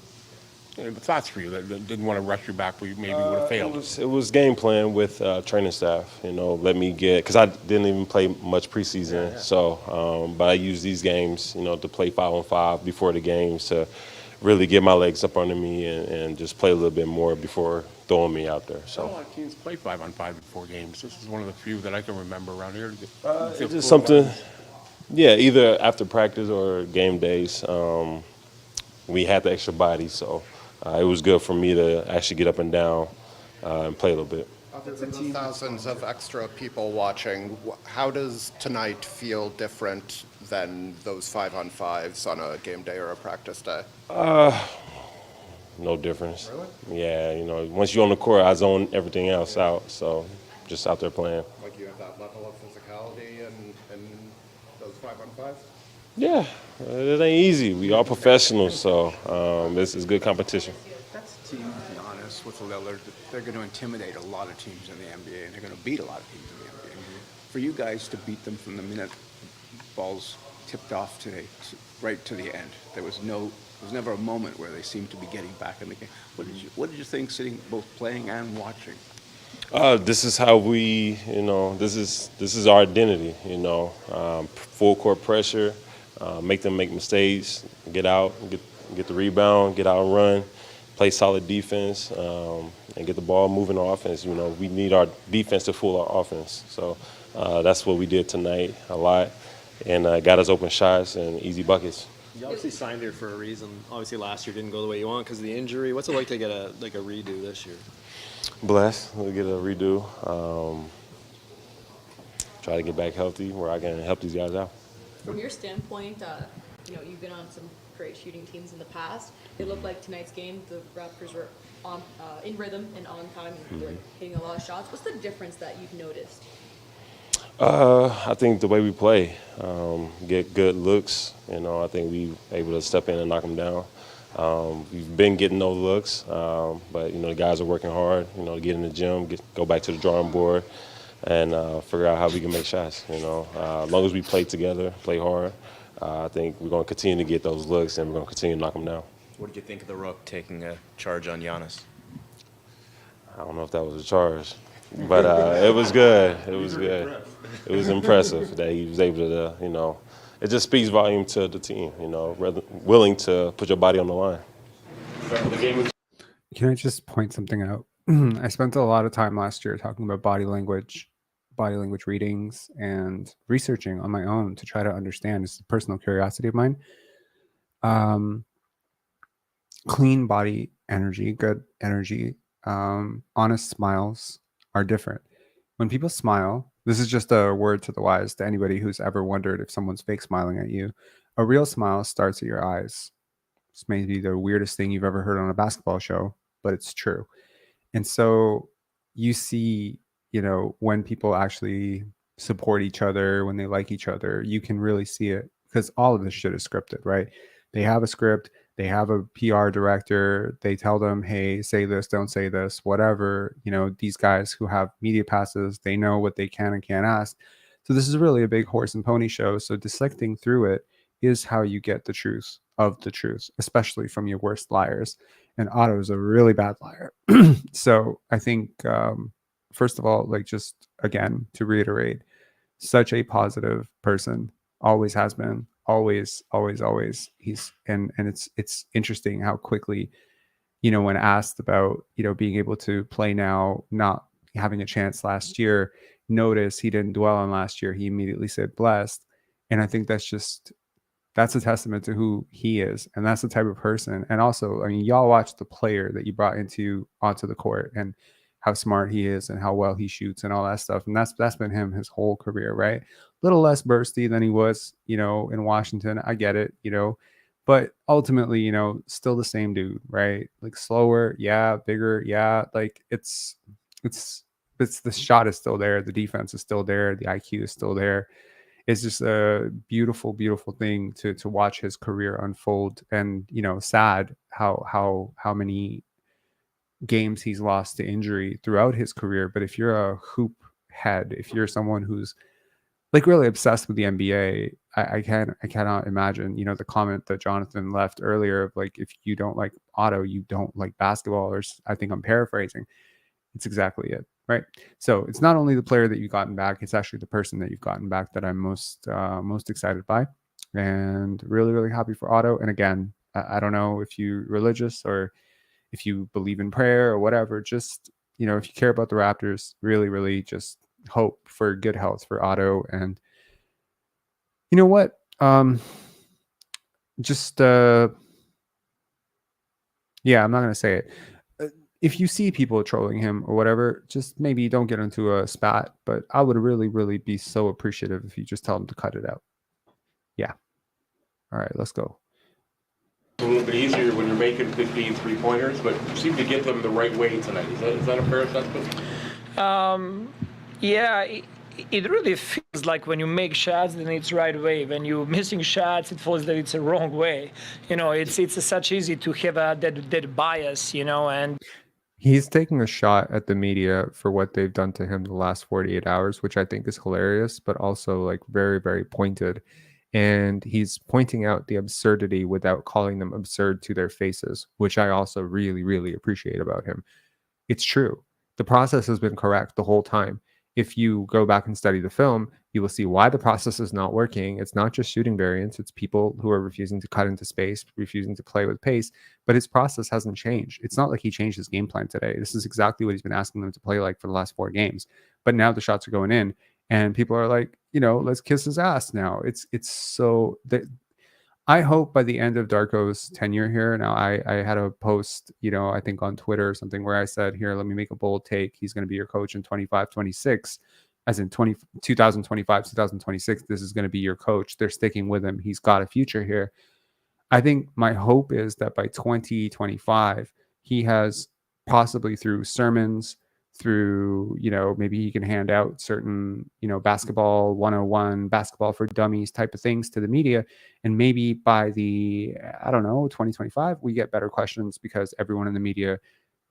thoughts for you that didn't want to rush you back, but you maybe would have failed. It was game plan with training staff. Let me get, because I didn't even play much preseason. So, but I used these games, to play 5-on-5 before the games to really get my legs up under me and just play a little bit more before throwing me out there. So Not a lot of teams play 5-on-5 before games. This is one of the few that I can remember around here. It's just something, either after practice or game days. We had the extra body, so it was good for me to actually get up and down and play a little bit. Other than the thousands of extra people watching, how does tonight feel different than those 5-on-5s on a game day or a practice day? No difference. Really? Yeah, once you're on the court, I zone everything else out, so just out there playing. Like you have that level of physicality in those 5-on-5s? Yeah, it ain't easy. We all professionals, so this is good competition. That's a team, to be honest, with Lillard. They're going to intimidate a lot of teams in the NBA, and they're going to beat a lot of teams in the NBA. For you guys to beat them from the minute balls tipped off today, right to the end, there was never a moment where they seemed to be getting back in the game. What did you think, sitting both playing and watching? This is how we, this is our identity. Full court pressure. Make them make mistakes, get out, get the rebound, get out and run, play solid defense, and get the ball moving on offense. We need our defense to fool our offense. So that's what we did tonight a lot, and got us open shots and easy buckets. You obviously signed here for a reason. Obviously last year didn't go the way you want because of the injury. What's it like to get a redo this year? Blessed. We'll get a redo. Try to get back healthy where I can help these guys out. From your standpoint, you've been on some great shooting teams in the past. It looked like tonight's game, the Raptors were on in rhythm and on time, and they're hitting a lot of shots. What's the difference that you've noticed? I think the way we play, get good looks. I think we able to step in and knock them down. We've been getting those looks, but the guys are working hard. To get in the gym, go back to the drawing board, and figure out how we can make shots. As long as we play together, play hard, I think we're going to continue to get those looks, and we're going to continue to knock them down. What did you think of the Rook taking a charge on Giannis? I don't know if that was a charge, but it was good. It was good. It was impressive that he was able to, it just speaks volume to the team, rather willing to put your body on the line. Can I just point something out? I spent a lot of time last year talking about body language readings, and researching on my own to try to understand. It's a personal curiosity of mine. Clean body energy, good energy honest smiles are different. When people smile, this is just a word to the wise to anybody who's ever wondered if someone's fake smiling at you. A real smile starts at your eyes. This may be the weirdest thing you've ever heard on a basketball show, but it's true. And so you see, when people actually support each other, when they like each other, you can really see it because all of this shit is scripted, right? They have a script, they have a PR director, they tell them, hey, say this, don't say this, whatever. These guys who have media passes, they know what they can and can't ask. So this is really a big horse and pony show. So dissecting through it is how you get the truth of the truth, especially from your worst liars. And Otto is a really bad liar. So I think, first of all, just again, to reiterate, such a positive person, always has been, always. He's and it's interesting how quickly, when asked about, being able to play now, not having a chance last year, notice he didn't dwell on last year. He immediately said blessed. And I think that's a testament to who he is. And that's the type of person. And also, y'all watch the player that you brought onto the court and how smart he is and how well he shoots and all that stuff. And that's been him his whole career, right? A little less bursty than he was, in Washington. I get it, but ultimately, still the same dude, right? Slower, yeah, bigger, yeah. It's the shot is still there, the defense is still there, the IQ is still there. It's just a beautiful, beautiful thing to watch his career unfold. And sad how many games he's lost to injury throughout his career. But if you're a hoop head, if you're someone who's really obsessed with the NBA, I cannot imagine, the comment that Jonathan left earlier of if you don't like Otto, you don't like basketball, or I think I'm paraphrasing. It's exactly it, right? So it's not only the player that you've gotten back, it's actually the person that you've gotten back that I'm most excited by, and really, really happy for Otto. And again, I don't know if you're religious or if you believe in prayer or whatever, just, if you care about the Raptors, really, really just hope for good health for Otto. And you know what? Yeah, I'm not going to say it. If you see people trolling him or whatever, just maybe don't get into a spat, but I would really, really be so appreciative if you just tell them to cut it out. Yeah. All right, let's go. A little bit easier when you're making 15 3-pointers, but you seem to get them the right way tonight. Is that a fair assessment? Yeah, it really feels like when you make shots, then it's right way. When you're missing shots, it feels that it's a wrong way. It's such easy to have that bias, and he's taking a shot at the media for what they've done to him the last 48 hours, which I think is hilarious, but also very, very pointed. And he's pointing out the absurdity without calling them absurd to their faces, which I also really, really appreciate about him. It's true. The process has been correct the whole time. If you go back and study the film, you will see why the process is not working. It's not just shooting variance. It's people who are refusing to cut into space, refusing to play with pace, but his process hasn't changed. It's not like he changed his game plan today. This is exactly what he's been asking them to play for the last 4 games. But now the shots are going in and people are like, let's kiss his ass now. It's so that I hope by the end of Darko's tenure here, now I had a post, I think on Twitter or something where I said, here, let me make a bold take. He's going to be your coach in 25-26, as in 2025, 2026. This is going to be your coach. They're sticking with him. He's got a future here. I think my hope is that by 2025, he has possibly through sermons, through, maybe he can hand out certain, basketball 101, basketball for dummies type of things to the media. And maybe by the, 2025, we get better questions because everyone in the media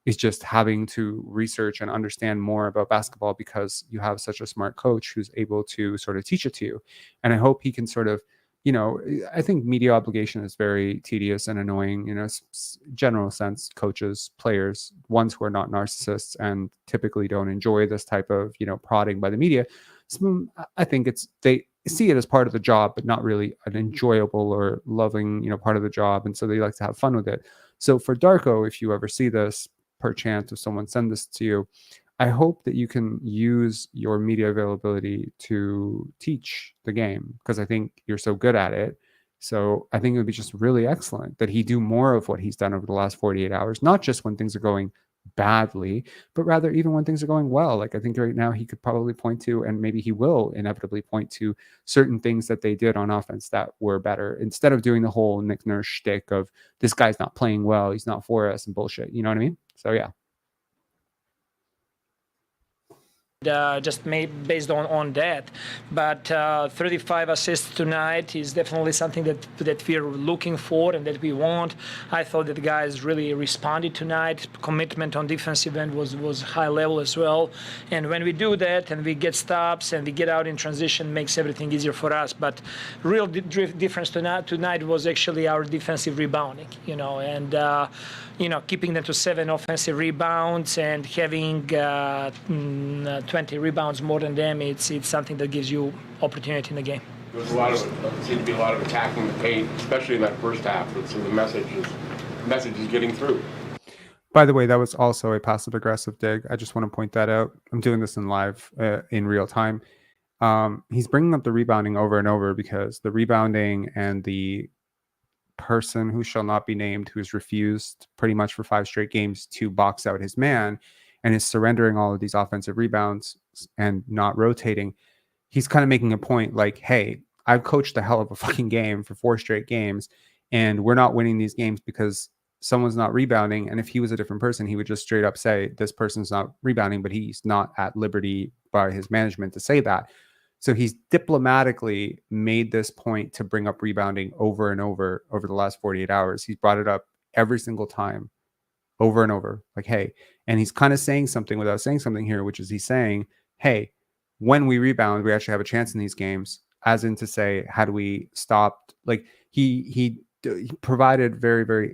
is just having to research and understand more about basketball because you have such a smart coach who's able to sort of teach it to you. And I hope he can sort of, I think media obligation is very tedious and annoying, general sense, coaches, players, ones who are not narcissists and typically don't enjoy this type of, prodding by the media. So I think they see it as part of the job, but not really an enjoyable or loving, part of the job. And so they like to have fun with it. So for Darko, if you ever see this, perchance if someone send this to you, I hope that you can use your media availability to teach the game because I think you're so good at it. So I think it would be just really excellent that he do more of what he's done over the last 48 hours, not just when things are going badly, but rather even when things are going well. Like I think right now he could probably point to, and maybe he will inevitably point to, certain things that they did on offense that were better, instead of doing the whole Nick Nurse shtick of this guy's not playing well, he's not for us and bullshit. You know what I mean? So yeah. Just made based on that, but 35 assists tonight is definitely something that we're looking for and that we want. I thought that the guys really responded tonight. Commitment on defensive end was high level as well, and when we do that and we get stops and we get out in transition, makes everything easier for us. But real difference tonight was actually our defensive rebounding, and keeping them to 7 offensive rebounds and having 20 rebounds more than them, it's something that gives you opportunity in the game. There was seemed to be a lot of attacking the paint, especially in that first half. So the message is getting through. By the way, that was also a passive aggressive dig. I just want to point that out. I'm doing this in live, in real time. He's bringing up the rebounding over and over because the rebounding and the person who shall not be named, who's refused pretty much for 5 straight games to box out his man and is surrendering all of these offensive rebounds and not rotating, he's kind of making a point like, hey, I've coached a hell of a fucking game for 4 straight games and we're not winning these games because someone's not rebounding. And if he was a different person, he would just straight up say, this person's not rebounding, but he's not at liberty by his management to say that. So he's diplomatically made this point to bring up rebounding over and over the last 48 hours. He's brought it up every single time, over and over, like, hey, and he's kind of saying something without saying something here, which is he's saying, hey, when we rebound, we actually have a chance in these games, as in to say, how do we stop? Like he provided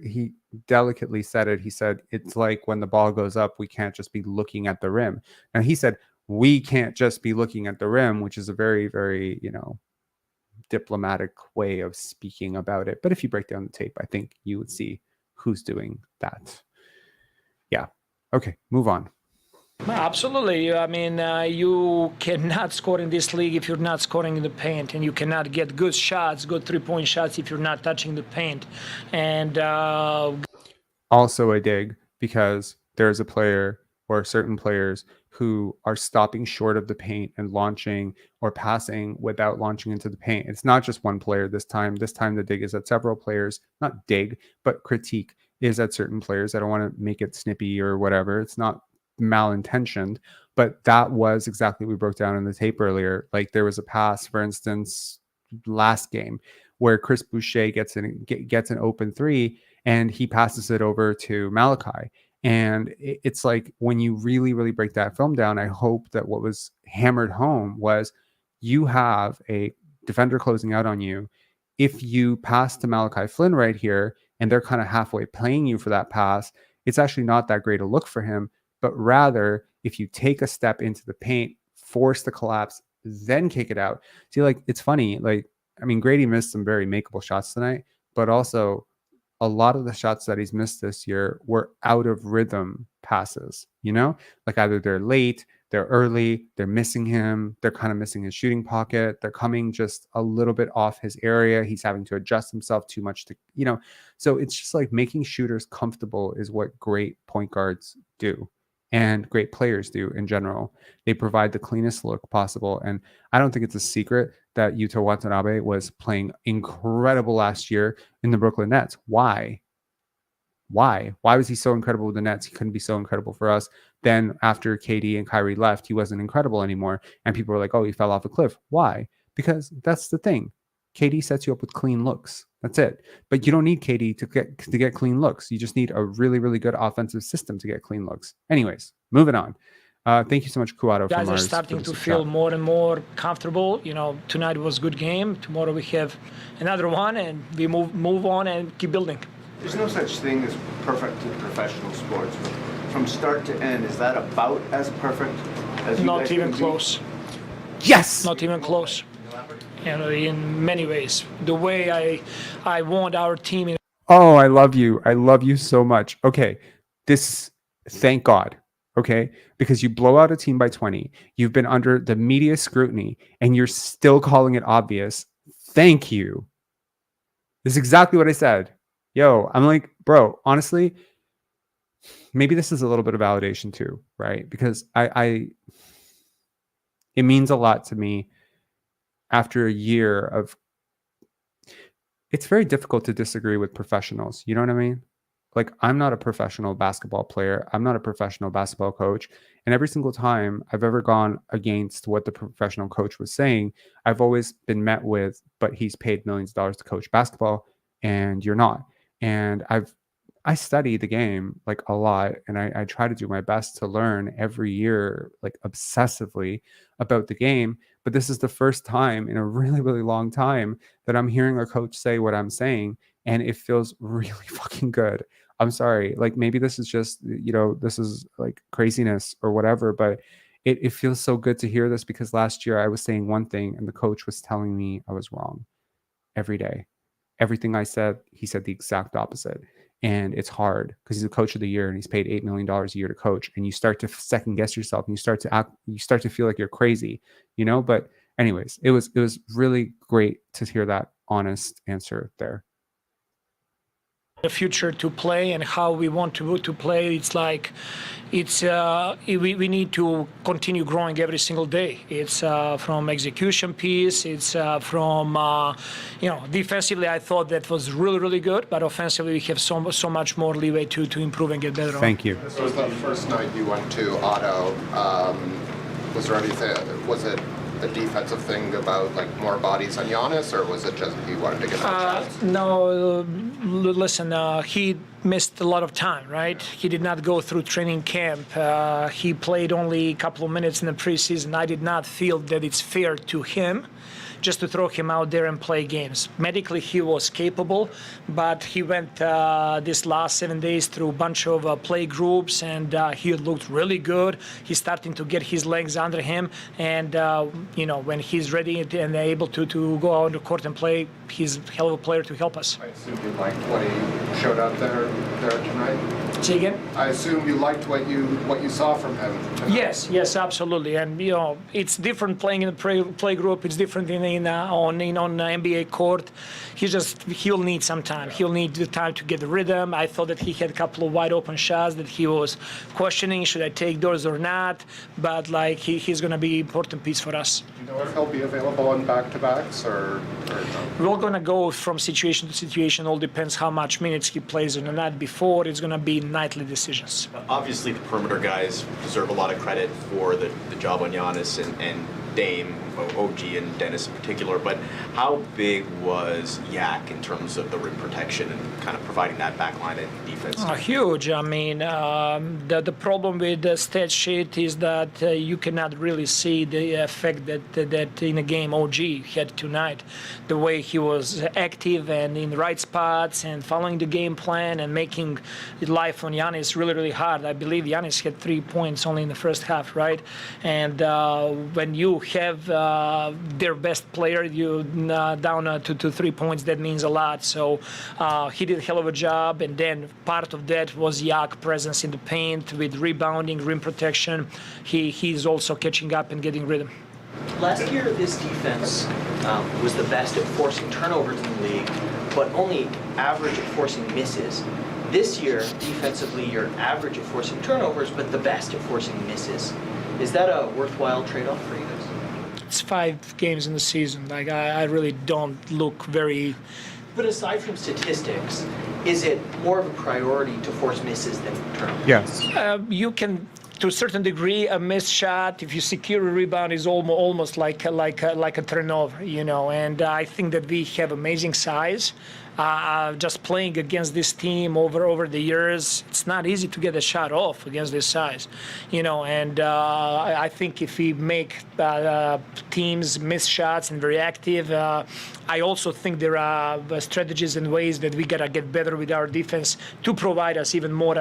he delicately said it. He said, it's like when the ball goes up, we can't just be looking at the rim. And he said, we can't just be looking at the rim, which is a very, very, diplomatic way of speaking about it. But if you break down the tape, I think you would see who's doing that. Yeah. Okay, move on. Absolutely. I mean, you cannot score in this league if you're not scoring in the paint, and you cannot get good shots, good 3-point shots if you're not touching the paint. And also a dig, because there's a player or certain players who are stopping short of the paint and launching or passing without launching into the paint. It's not just one player this time. This time the dig is at several players. Not dig, but critique is at certain players. I don't want to make it snippy or whatever. It's not malintentioned, but that was exactly what we broke down in the tape earlier. Like there was a pass, for instance, last game where Chris Boucher gets an open 3 and he passes it over to Malachi. And it's like when you really, really break that film down, I hope that what was hammered home was you have a defender closing out on you. If you pass to Malachi Flynn right here and they're kind of halfway playing you for that pass, it's actually not that great a look for him. But rather, if you take a step into the paint, force the collapse, then kick it out. See, like, it's funny. Like, I mean, Grady missed some very makeable shots tonight, but also a lot of the shots that he's missed this year were out of rhythm passes, like either they're late, they're early, they're missing him, they're kind of missing his shooting pocket, they're coming just a little bit off his area, he's having to adjust himself too much to, so it's just like making shooters comfortable is what great point guards do. And great players do in general. They provide the cleanest look possible. And I don't think it's a secret that Yuta Watanabe was playing incredible last year in the Brooklyn Nets. Why? Why was he so incredible with the Nets? He couldn't be so incredible for us. Then after KD and Kyrie left, he wasn't incredible anymore. And people were like, oh, he fell off a cliff. Why? Because that's the thing. KD sets you up with clean looks. That's it. But you don't need KD to get clean looks. You just need a really, really good offensive system to get clean looks. Anyways, moving on. Thank you so much, Kuato. Guys are starting to feel more and more comfortable. Tonight was a good game. Tomorrow we have another one, and we move on and keep building. There's no such thing as perfect in professional sports. From start to end, is that about as perfect as you guys Not even can close. Yes! Not even close. In many ways, the way I want our team. Oh, I love you. I love you so much. Okay, thank God. Okay, because you blow out a team by 20. You've been under the media scrutiny, and you're still calling it obvious. Thank you. This is exactly what I said. Yo, I'm like, bro, honestly, maybe this is a little bit of validation too, right? Because it means a lot to me after a year of, it's very difficult to disagree with professionals. You know what I mean? Like, I'm not a professional basketball player. I'm not a professional basketball coach. And every single time I've ever gone against what the professional coach was saying, I've always been met with, but he's paid millions of dollars to coach basketball and you're not. And I study the game like a lot, and I try to do my best to learn every year, like obsessively about the game. But this is the first time in a really, really long time that I'm hearing a coach say what I'm saying, and it feels really fucking good. I'm sorry, like maybe this is just, this is like craziness or whatever, but it feels so good to hear this, because last year I was saying one thing and the coach was telling me I was wrong every day. Everything I said, he said the exact opposite. And it's hard because he's the coach of the year and he's paid $8 million a year to coach. And you start to second guess yourself and you start to feel like you're crazy, but anyways, it was really great to hear that honest answer there. The future to play and how we want to play, we need to continue growing every single day. It's from execution piece, it's from defensively I thought that was really, really good, but offensively we have so much more leeway to improve and get better. Thank you. This was the first night you went to Otto. Was there anything, was it a defensive thing about like more bodies on Giannis, or was it just he wanted to get a chance? No, listen, he missed a lot of time, right? He did not go through training camp. He played only a couple of minutes in the preseason. I did not feel that it's fair to him just to throw him out there and play games. Medically, he was capable, but he went this last 7 days through a bunch of play groups, and he looked really good. He's starting to get his legs under him, and when he's ready and able to go out on the court and play, he's a hell of a player to help us. I assume you liked what he showed out there tonight. Say again? I assume you liked what you saw from him tonight. Yes, absolutely. And it's different playing in the play group. It's different on NBA court. He'll need some time. He'll need the time to get the rhythm. I thought that he had a couple of wide open shots that he was questioning, should I take those or not? But he's going to be an important piece for us. Do you know if he'll be available on back-to-backs or no? We're going to go from situation to situation. All depends how much minutes he plays or not. Before, it's going to be nightly decisions. Obviously, the perimeter guys deserve a lot of credit for the job on Giannis and Dame, OG, and Dennis in particular. But how big was Yak in terms of the rim protection and kind of providing that backline and defense? Huge. I mean, the problem with the stat sheet is that you cannot really see the effect that in a game OG had tonight. The way he was active and in the right spots and following the game plan and making life on Giannis really, really hard. I believe Giannis had 3 points only in the first half, right? And when you have their best player down to 3 points, that means a lot. So he did a hell of a job, and then part of that was Yak presence in the paint with rebounding, rim protection. He's also catching up and getting rhythm. Last year, this defense was the best at forcing turnovers in the league, but only average at forcing misses. This year, defensively, you're average at forcing turnovers, but the best at forcing misses. Is that a worthwhile trade-off for you guys? It's 5 games in the season. I really don't look very... But aside from statistics, is it more of a priority to force misses than turnovers? Yes. You can, to a certain degree, a missed shot, if you secure a rebound, is almost like a turnover, And I think that we have amazing size. Just playing against this team over the years, it's not easy to get a shot off against this size, And I think if we make teams miss shots and very active, I also think there are strategies and ways that we gotta get better with our defense to provide us even more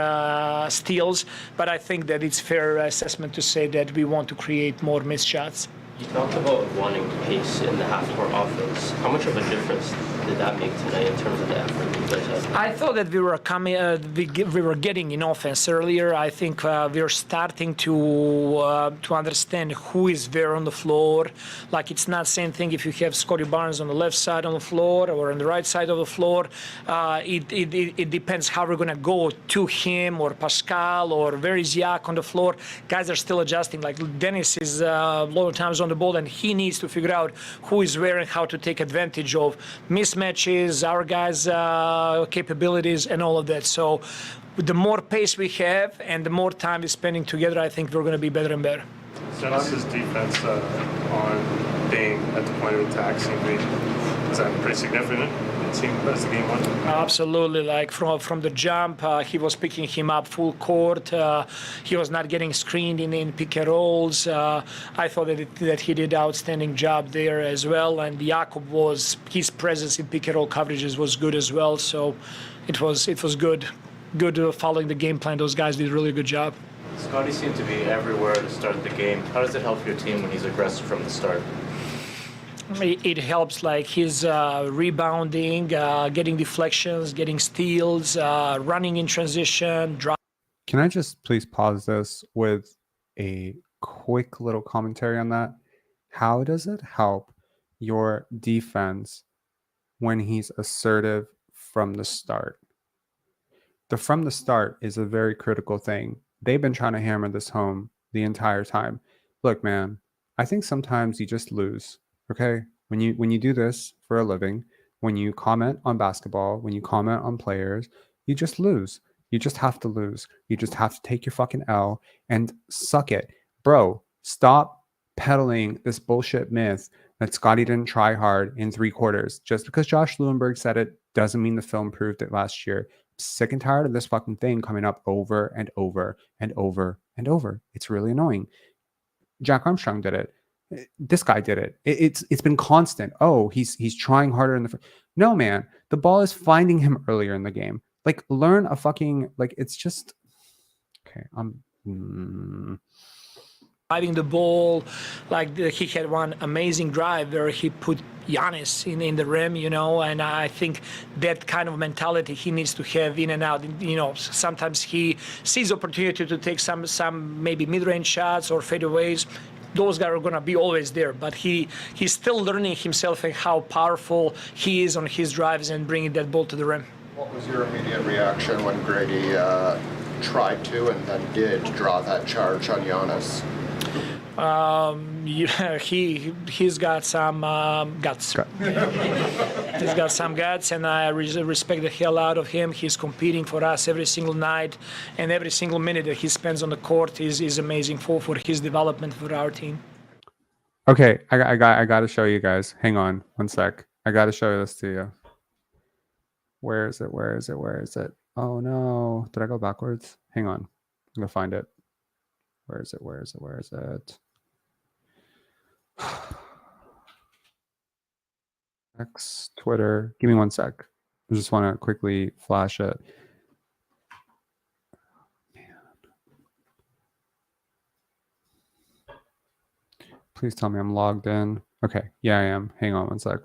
steals. But I think that it's fair assessment to say that we want to create more missed shots. You talked about wanting pace in the half-court offense. How much of a difference did that make tonight in terms of the effort that you guys had? I thought that we were coming, we were getting in offense earlier. I think we are starting to understand who is where on the floor. Like it's not same thing if you have Scottie Barnes on the left side on the floor or on the right side of the floor. It depends how we're gonna go to him or Pascal or where is Yak on the floor. Guys are still adjusting. Like Dennis is a lot of times on the ball and he needs to figure out who is where and how to take advantage of mismatches, our guys' capabilities and all of that. So with the more pace we have and the more time we're spending together, I think we're going to be better and better. Dennis's defense on being at the point of attack seemed to be, was that pretty significant? It seemed as the game went. Absolutely, like from the jump, he was picking him up full court. He was not getting screened in pick and rolls. I thought that he did outstanding job there as well. And Jakob his presence in pick and roll coverages was good as well. So it was good following the game plan. Those guys did a really good job. Scottie seemed to be everywhere to start the game. How does it help your team when he's aggressive from the start? It helps, like his rebounding, getting deflections, getting steals, running in transition. Can I just please pause this with a quick little commentary on that? How does it help your defense when he's assertive from the start? The from the start is a very critical thing. They've been trying to hammer this home the entire time. Look, man, I think sometimes you just lose. Okay, when you do this for a living, when you comment on basketball, when you comment on players, you just lose. You just have to lose. You just have to take your fucking L and suck it. Bro, stop peddling this bullshit myth that Scottie didn't try hard in 3 quarters. Just because Josh Lewenberg said it doesn't mean the film proved it last year. I'm sick and tired of this fucking thing coming up over and over and over and over. It's really annoying. Jack Armstrong did it. This guy did it. It's been constant. Oh, he's trying harder in the no, man. The ball is finding him earlier in the game. Like, learn a fucking, like, it's just okay. Driving the ball, like he had one amazing drive where he put Giannis in the rim, and I think that kind of mentality he needs to have in and out. Sometimes he sees opportunity to take some maybe mid-range shots or fadeaways. Those guys are going to be always there, but he's still learning himself and how powerful he is on his drives and bringing that ball to the rim. What was your immediate reaction when Grady tried to and then did draw that charge on Giannis? He's got some guts. He's got some guts, and I respect the hell out of him. He's competing for us every single night, and every single minute that he spends on the court is amazing for his development for our team. Okay, I got to show you guys. Hang on one sec. I got to show this to you. Where is it? Oh no, did I go backwards? Hang on, I'm gonna find it. Where is it? X, Twitter. Give me one sec. I just want to quickly flash it. Man. Please tell me I'm logged in. Okay, yeah, I am. Hang on one sec.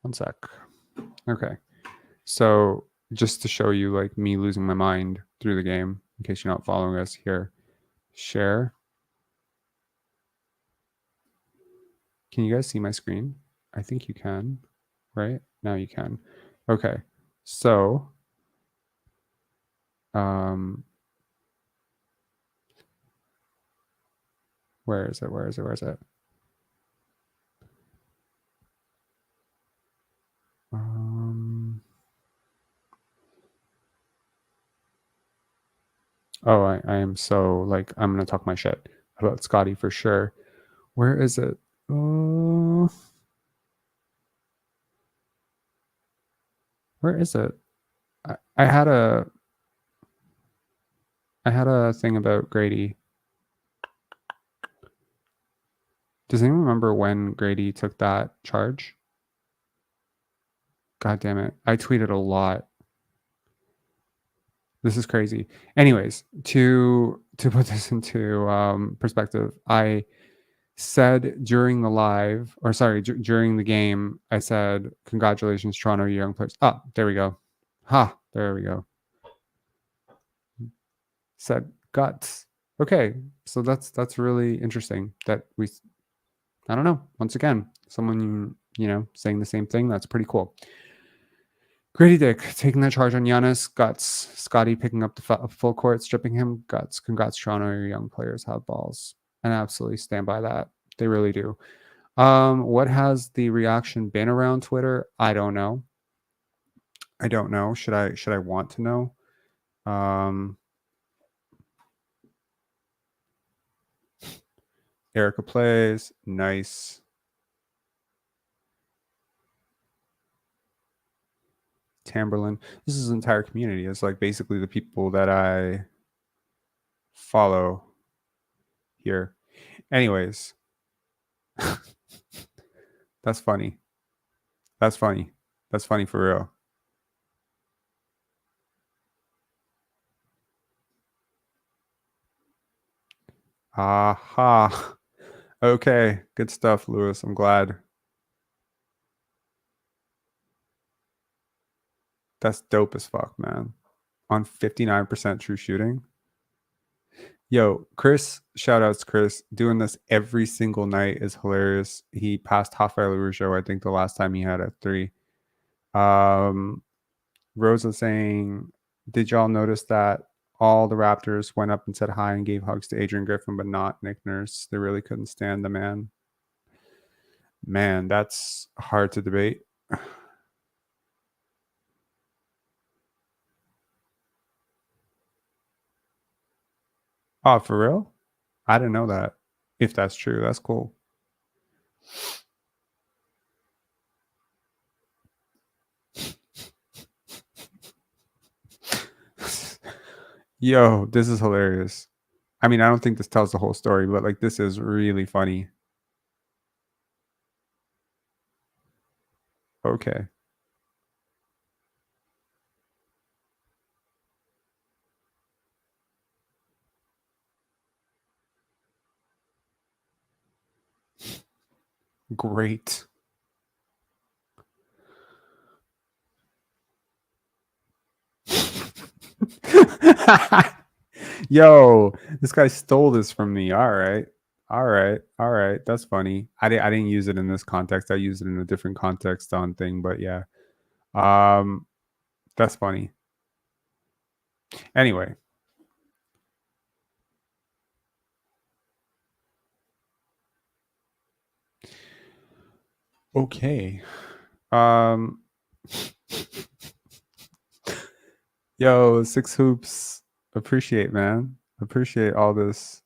One sec. Okay. So just to show you like me losing my mind through the game, in case you're not following us here, share. Can you guys see my screen? I think you can, right? Now you can. Okay. So, where is it? Oh, I am so like I'm gonna talk my shit about Scottie for sure. Where is it? Where is it? I had a thing about Grady. Does anyone remember when Grady took that charge? God damn it. I tweeted a lot. This is crazy. Anyways, to put this into perspective, I said during the live, or sorry, during the game, I said, "Congratulations, Toronto, you young players." Ah, there we go. There we go. Said guts. Okay, so that's really interesting that we. I don't know. Once again, someone saying the same thing. That's pretty cool. Grady Dick taking that charge on Giannis. Guts. Scottie picking up the full court, stripping him. Guts. Congrats, Toronto. Your young players have balls. And absolutely stand by that. They really do. What has the reaction been around Twitter? I don't know. Should I want to know? Erica plays. Nice. Tamberlin. This is an entire community. It's like basically the people that I follow here. Anyways, that's funny. That's funny. That's funny for real. Aha. Okay. Good stuff, Lewis. I'm glad. That's dope as fuck, man. On 59% true shooting. Yo, Chris, shout outs, Chris. Doing this every single night is hilarious. He passed Rafael Rougeau, I think, the last time he had a 3. Rosa saying, did y'all notice that all the Raptors went up and said hi and gave hugs to Adrian Griffin, but not Nick Nurse? They really couldn't stand the man. Man, that's hard to debate. Oh, for real? I didn't know that. If that's true, that's cool. Yo, this is hilarious. I mean, I don't think this tells the whole story, but like this is really funny. Okay. Great. Yo, this guy stole this from me. All right. That's funny. I didn't use it in this context. I used it in a different context on thing, but yeah. That's funny. Anyway. Okay. Yo, Six Hoops. Appreciate, man. Appreciate all this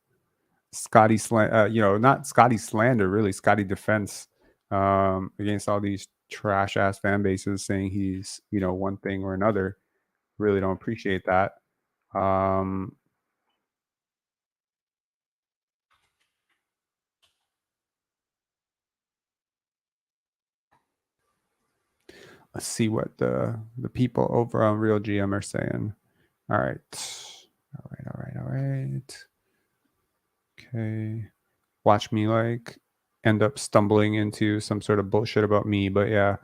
Scottie not Scottie slander, really Scottie defense against all these trash ass fan bases saying he's, one thing or another. Really don't appreciate that. Let's see what the people over on Real GM are saying. All right. Okay. Watch me like end up stumbling into some sort of bullshit about me, but yeah.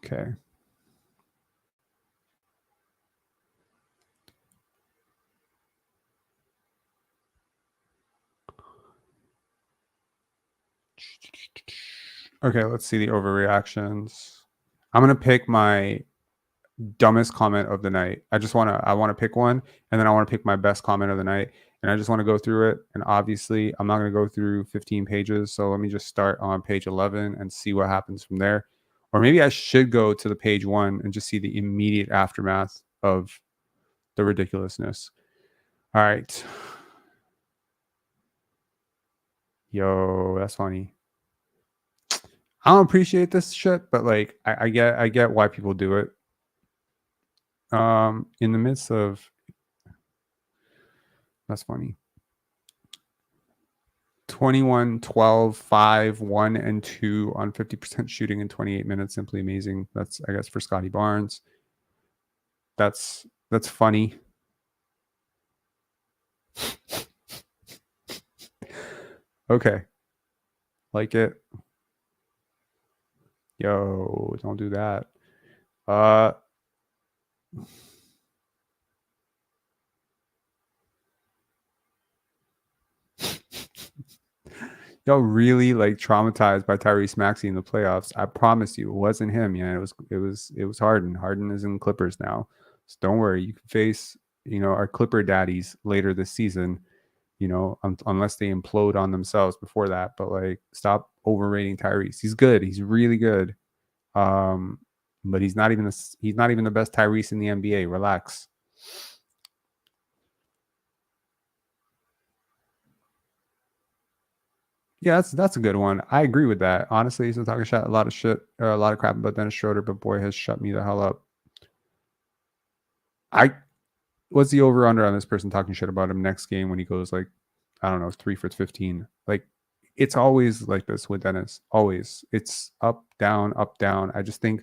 Okay. Okay, let's see the overreactions. I'm gonna pick my dumbest comment of the night. I want to pick one, and then I want to pick my best comment of the night, and I just want to go through it. And obviously, I'm not going to go through 15 pages, so let me just start on page 11 and see what happens from there. Or maybe I should go to the page 1 and just see the immediate aftermath of the ridiculousness. All right. Yo, that's funny. I don't appreciate this shit, but like I get why people do it. In the midst of, that's funny. 21, 12, 5, 1, and 2 on 50% shooting in 28 minutes. Simply amazing. That's, I guess, for Scottie Barnes. That's funny. Okay. Like it. Yo, don't do that. Y'all really like traumatized by Tyrese Maxey in the playoffs. I promise you, it wasn't him. Yeah, it was Harden. Harden is in Clippers now, so don't worry. You can face our Clipper daddies later this season. Unless they implode on themselves before that. But like, stop overrating Tyrese. He's good. He's really good. But he's not even the best Tyrese in the NBA. Relax. Yeah, that's a good one. I agree with that. Honestly, he's been talking a lot of crap about Dennis Schroder, but boy, has shut me the hell up. What's the over under on this person talking shit about him next game when he goes like, I don't know, 3 for 15? Like, it's always like this with Dennis. Always. It's up, down, up, down. I just think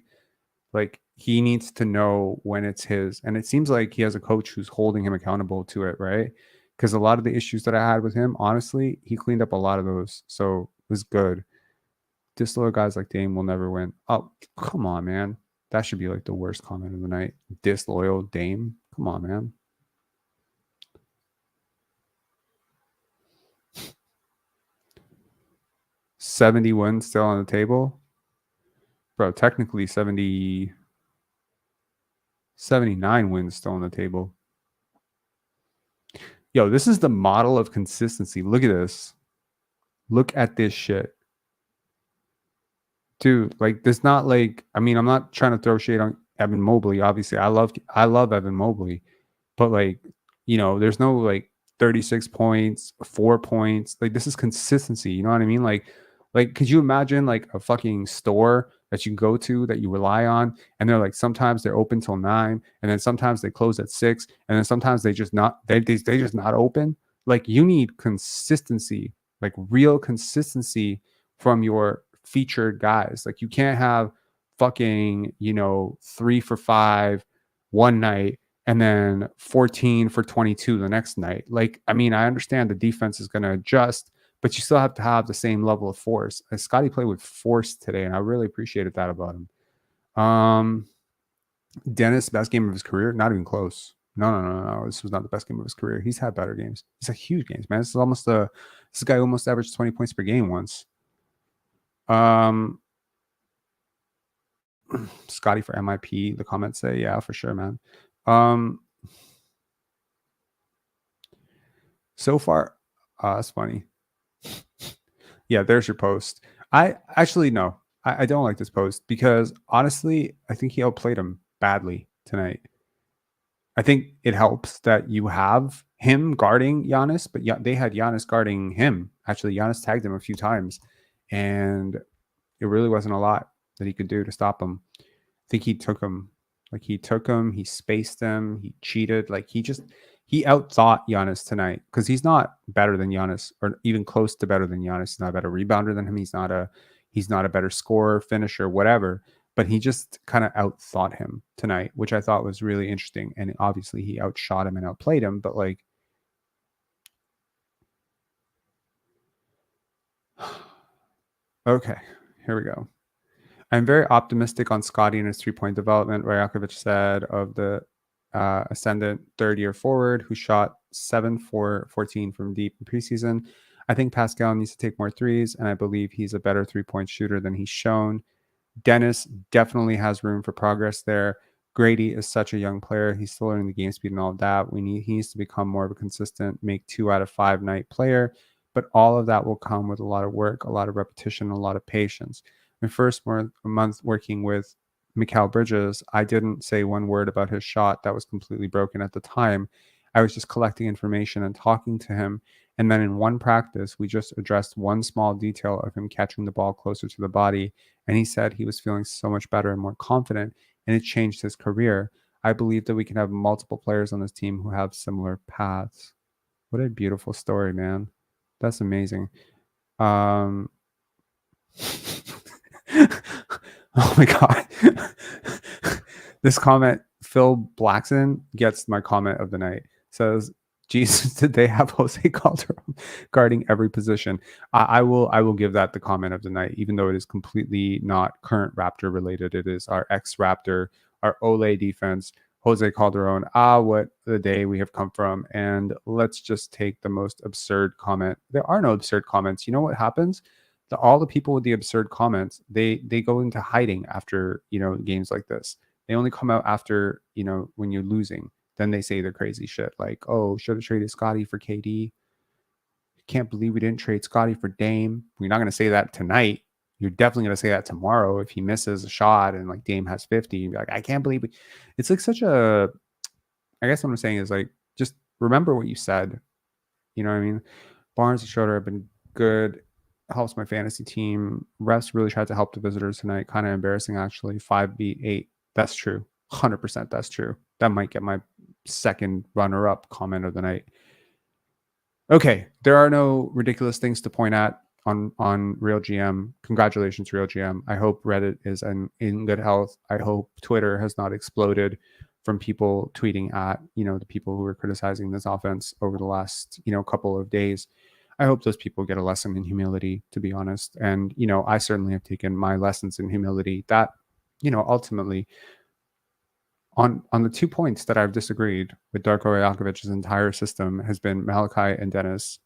like he needs to know when it's his. And it seems like he has a coach who's holding him accountable to it, right? Because a lot of the issues that I had with him, honestly, he cleaned up a lot of those. So it was good. Disloyal guys like Dame will never win. Oh, come on, man. That should be like the worst comment of the night. Disloyal Dame. Come on, man. $71 still on the table. Bro, technically 79 wins still on the table. Yo, this is the model of consistency. Look at this. Look at this shit. Dude, like, there's not like, I mean, I'm not trying to throw shade on Evan Mobley. Obviously, I love Evan Mobley. But like, there's no like 36 points, 4 points. Like, this is consistency. You know what I mean? Like, could you imagine like a fucking store that you go to that you rely on, and they're like, sometimes they're open till 9, and then sometimes they close at 6, and then sometimes they just not open. Like, you need consistency, like real consistency from your featured guys. Like, you can't have fucking 3 for 5 one night and then 14 for 22 the next night. Like, I mean, I understand the defense is going to adjust, but you still have to have the same level of force. Scottie played with force today, and I really appreciated that about him. Dennis, best game of his career? Not even close. No. This was not the best game of his career. He's had better games. He's had huge games, man. This guy almost averaged 20 points per game once. Scottie for MIP, the comments say, yeah, for sure, man. So far, that's funny. Yeah, there's your post. I actually no, I don't like this post because honestly, I think he outplayed him badly tonight. I think it helps that you have him guarding Giannis, but they had Giannis guarding him. Actually, Giannis tagged him a few times, and it really wasn't a lot that he could do to stop him. I think he took him. Like, he took him, he spaced him, he cheated. Like, he outthought Giannis tonight because he's not better than Giannis or even close to better than Giannis. He's not a better rebounder than him. He's not a better scorer, finisher, whatever. But he just kind of outthought him tonight, which I thought was really interesting. And obviously he outshot him and outplayed him. But like, okay, here we go. I'm very optimistic on Scottie and his three-point development. Rajakovic said of the ascendant third-year forward who shot 7 for 14 from deep in preseason. I think Pascal needs to take more threes, and I believe he's a better three-point shooter than he's shown. Dennis definitely has room for progress there. Grady is such a young player. He's still learning the game speed and all of that. He needs to become more of a consistent, make 2 out of 5 night player. But all of that will come with a lot of work, a lot of repetition, a lot of patience. My first month working with Mikal Bridges, I didn't say one word about his shot that was completely broken at the time. I was just collecting information and talking to him. And then in one practice, we just addressed one small detail of him catching the ball closer to the body. And he said he was feeling so much better and more confident, and it changed his career. I believe that we can have multiple players on this team who have similar paths. What a beautiful story, man. That's amazing. Oh my God. This comment, Phil Blackson gets my comment of the night. Says, Jesus, did they have Jose Calderon guarding every position? I will give that the comment of the night, even though it is completely not current Raptor related. It is our ex-Raptor, our Ole defense, Jose Calderon. What the day we have come from. And let's just take the most absurd comment. There are no absurd comments. You know what happens? All the people with the absurd comments, they go into hiding after, games like this. They only come out after, when you're losing. Then they say the crazy shit like, oh, should have traded Scottie for KD. Can't believe we didn't trade Scottie for Dame. We're not going to say that tonight. You're definitely going to say that tomorrow if he misses a shot and like Dame has 50. You'd be like, I can't believe it. It's like such a, I guess what I'm saying is like, just remember what you said. You know what I mean? Barnes and Schroder have been good. Helps my fantasy team. Refs really tried to help the visitors tonight. Kind of embarrassing, actually. 5 beat 8. That's true. 100% that's true. That might get my second runner-up comment of the night. Okay, there are no ridiculous things to point at on Real GM. Congratulations, Real GM. I hope Reddit is in good health. I hope Twitter has not exploded from people tweeting at, the people who were criticizing this offense over the last, couple of days. I hope those people get a lesson in humility, to be honest. And, I certainly have taken my lessons in humility that, ultimately on the 2 points that I've disagreed with Darko Rajakovic's entire system has been Malachi and Dennis,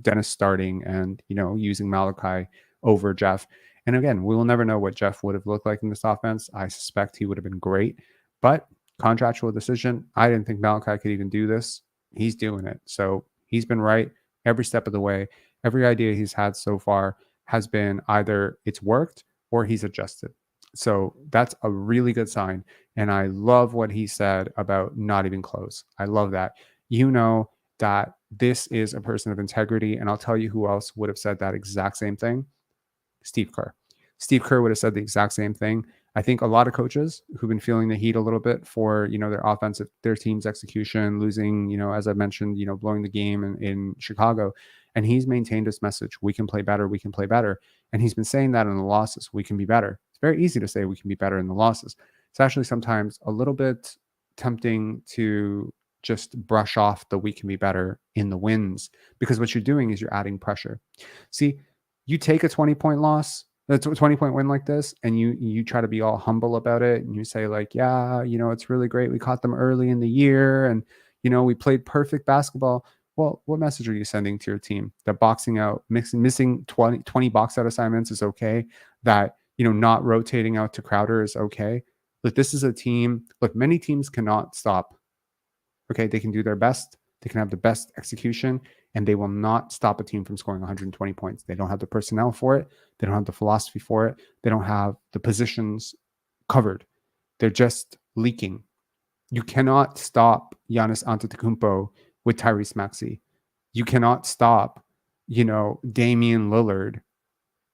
Dennis starting and, using Malachi over Jeff. And again, we will never know what Jeff would have looked like in this offense. I suspect he would have been great, but contractual decision. I didn't think Malachi could even do this. He's doing it. So he's been right every step of the way. Every idea he's had so far has been either it's worked or he's adjusted. So that's a really good sign. And I love what he said about not even close. I love that. That this is a person of integrity. And I'll tell you who else would have said that exact same thing. Steve Kerr. Steve Kerr would have said the exact same thing. I think a lot of coaches who've been feeling the heat a little bit for, their team's execution, losing, as I mentioned, blowing the game in Chicago. And he's maintained this message. We can play better. We can play better. And he's been saying that in the losses. We can be better. It's very easy to say we can be better in the losses. It's actually sometimes a little bit tempting to just brush off the we can be better in the wins, because what you're doing is you're adding pressure. See, you take a 20-point loss, that's a 20-point win like this, and you try to be all humble about it, and you say like, yeah, it's really great. We caught them early in the year, and we played perfect basketball. Well, what message are you sending to your team? That boxing out, missing 20 box out assignments is okay? That, not rotating out to Crowder is okay? Look, this is a team. Look, many teams cannot stop. Okay, they can do their best. They can have the best execution, and they will not stop a team from scoring 120 points. They don't have the personnel for it. They don't have the philosophy for it. They don't have the positions covered. They're just leaking. You cannot stop Giannis Antetokounmpo with Tyrese Maxey. You cannot stop, Damian Lillard.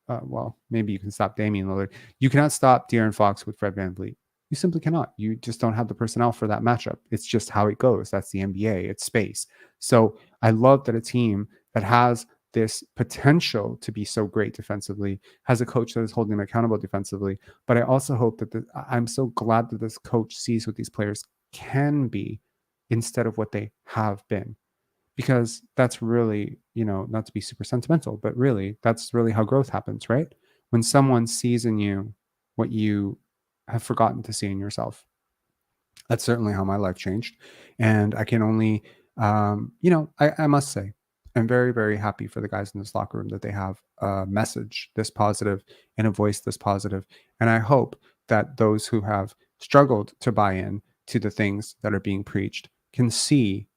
Well, maybe you can stop Damian Lillard. You cannot stop De'Aaron Fox with Fred VanVleet. You simply cannot. You just don't have the personnel for that matchup. It's just how it goes. That's the NBA. It's space. So I love that a team that has this potential to be so great defensively has a coach that is holding them accountable defensively. But I also hope that I'm so glad that this coach sees what these players can be instead of what they have been. Because that's really, not to be super sentimental, but really, that's really how growth happens, right? When someone sees in you what you have forgotten to see in yourself. That's certainly how my life changed. And I can only, I must say, I'm very, very happy for the guys in this locker room that they have a message this positive and a voice this positive. And I hope that those who have struggled to buy in to the things that are being preached can see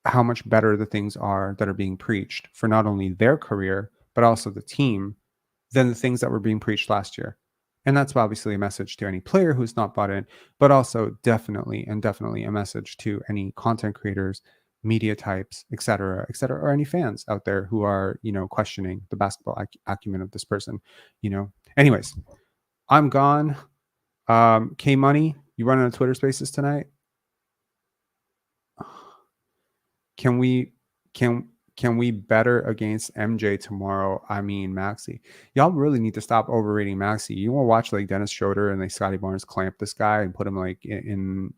how much better the things are that are being preached for not only their career, but also the team than the things that were being preached last year. And that's obviously a message to any player who's not bought in, but also definitely a message to any content creators, media types, et cetera, or any fans out there who are, questioning the basketball acumen of this person, Anyways, I'm gone. K Money, you running on Twitter Spaces tonight? Can Can we better against MJ tomorrow? I mean, Maxi. Y'all really need to stop overrating Maxi. You want to watch like Dennis Schroder and like Scottie Barnes clamp this guy and put him like in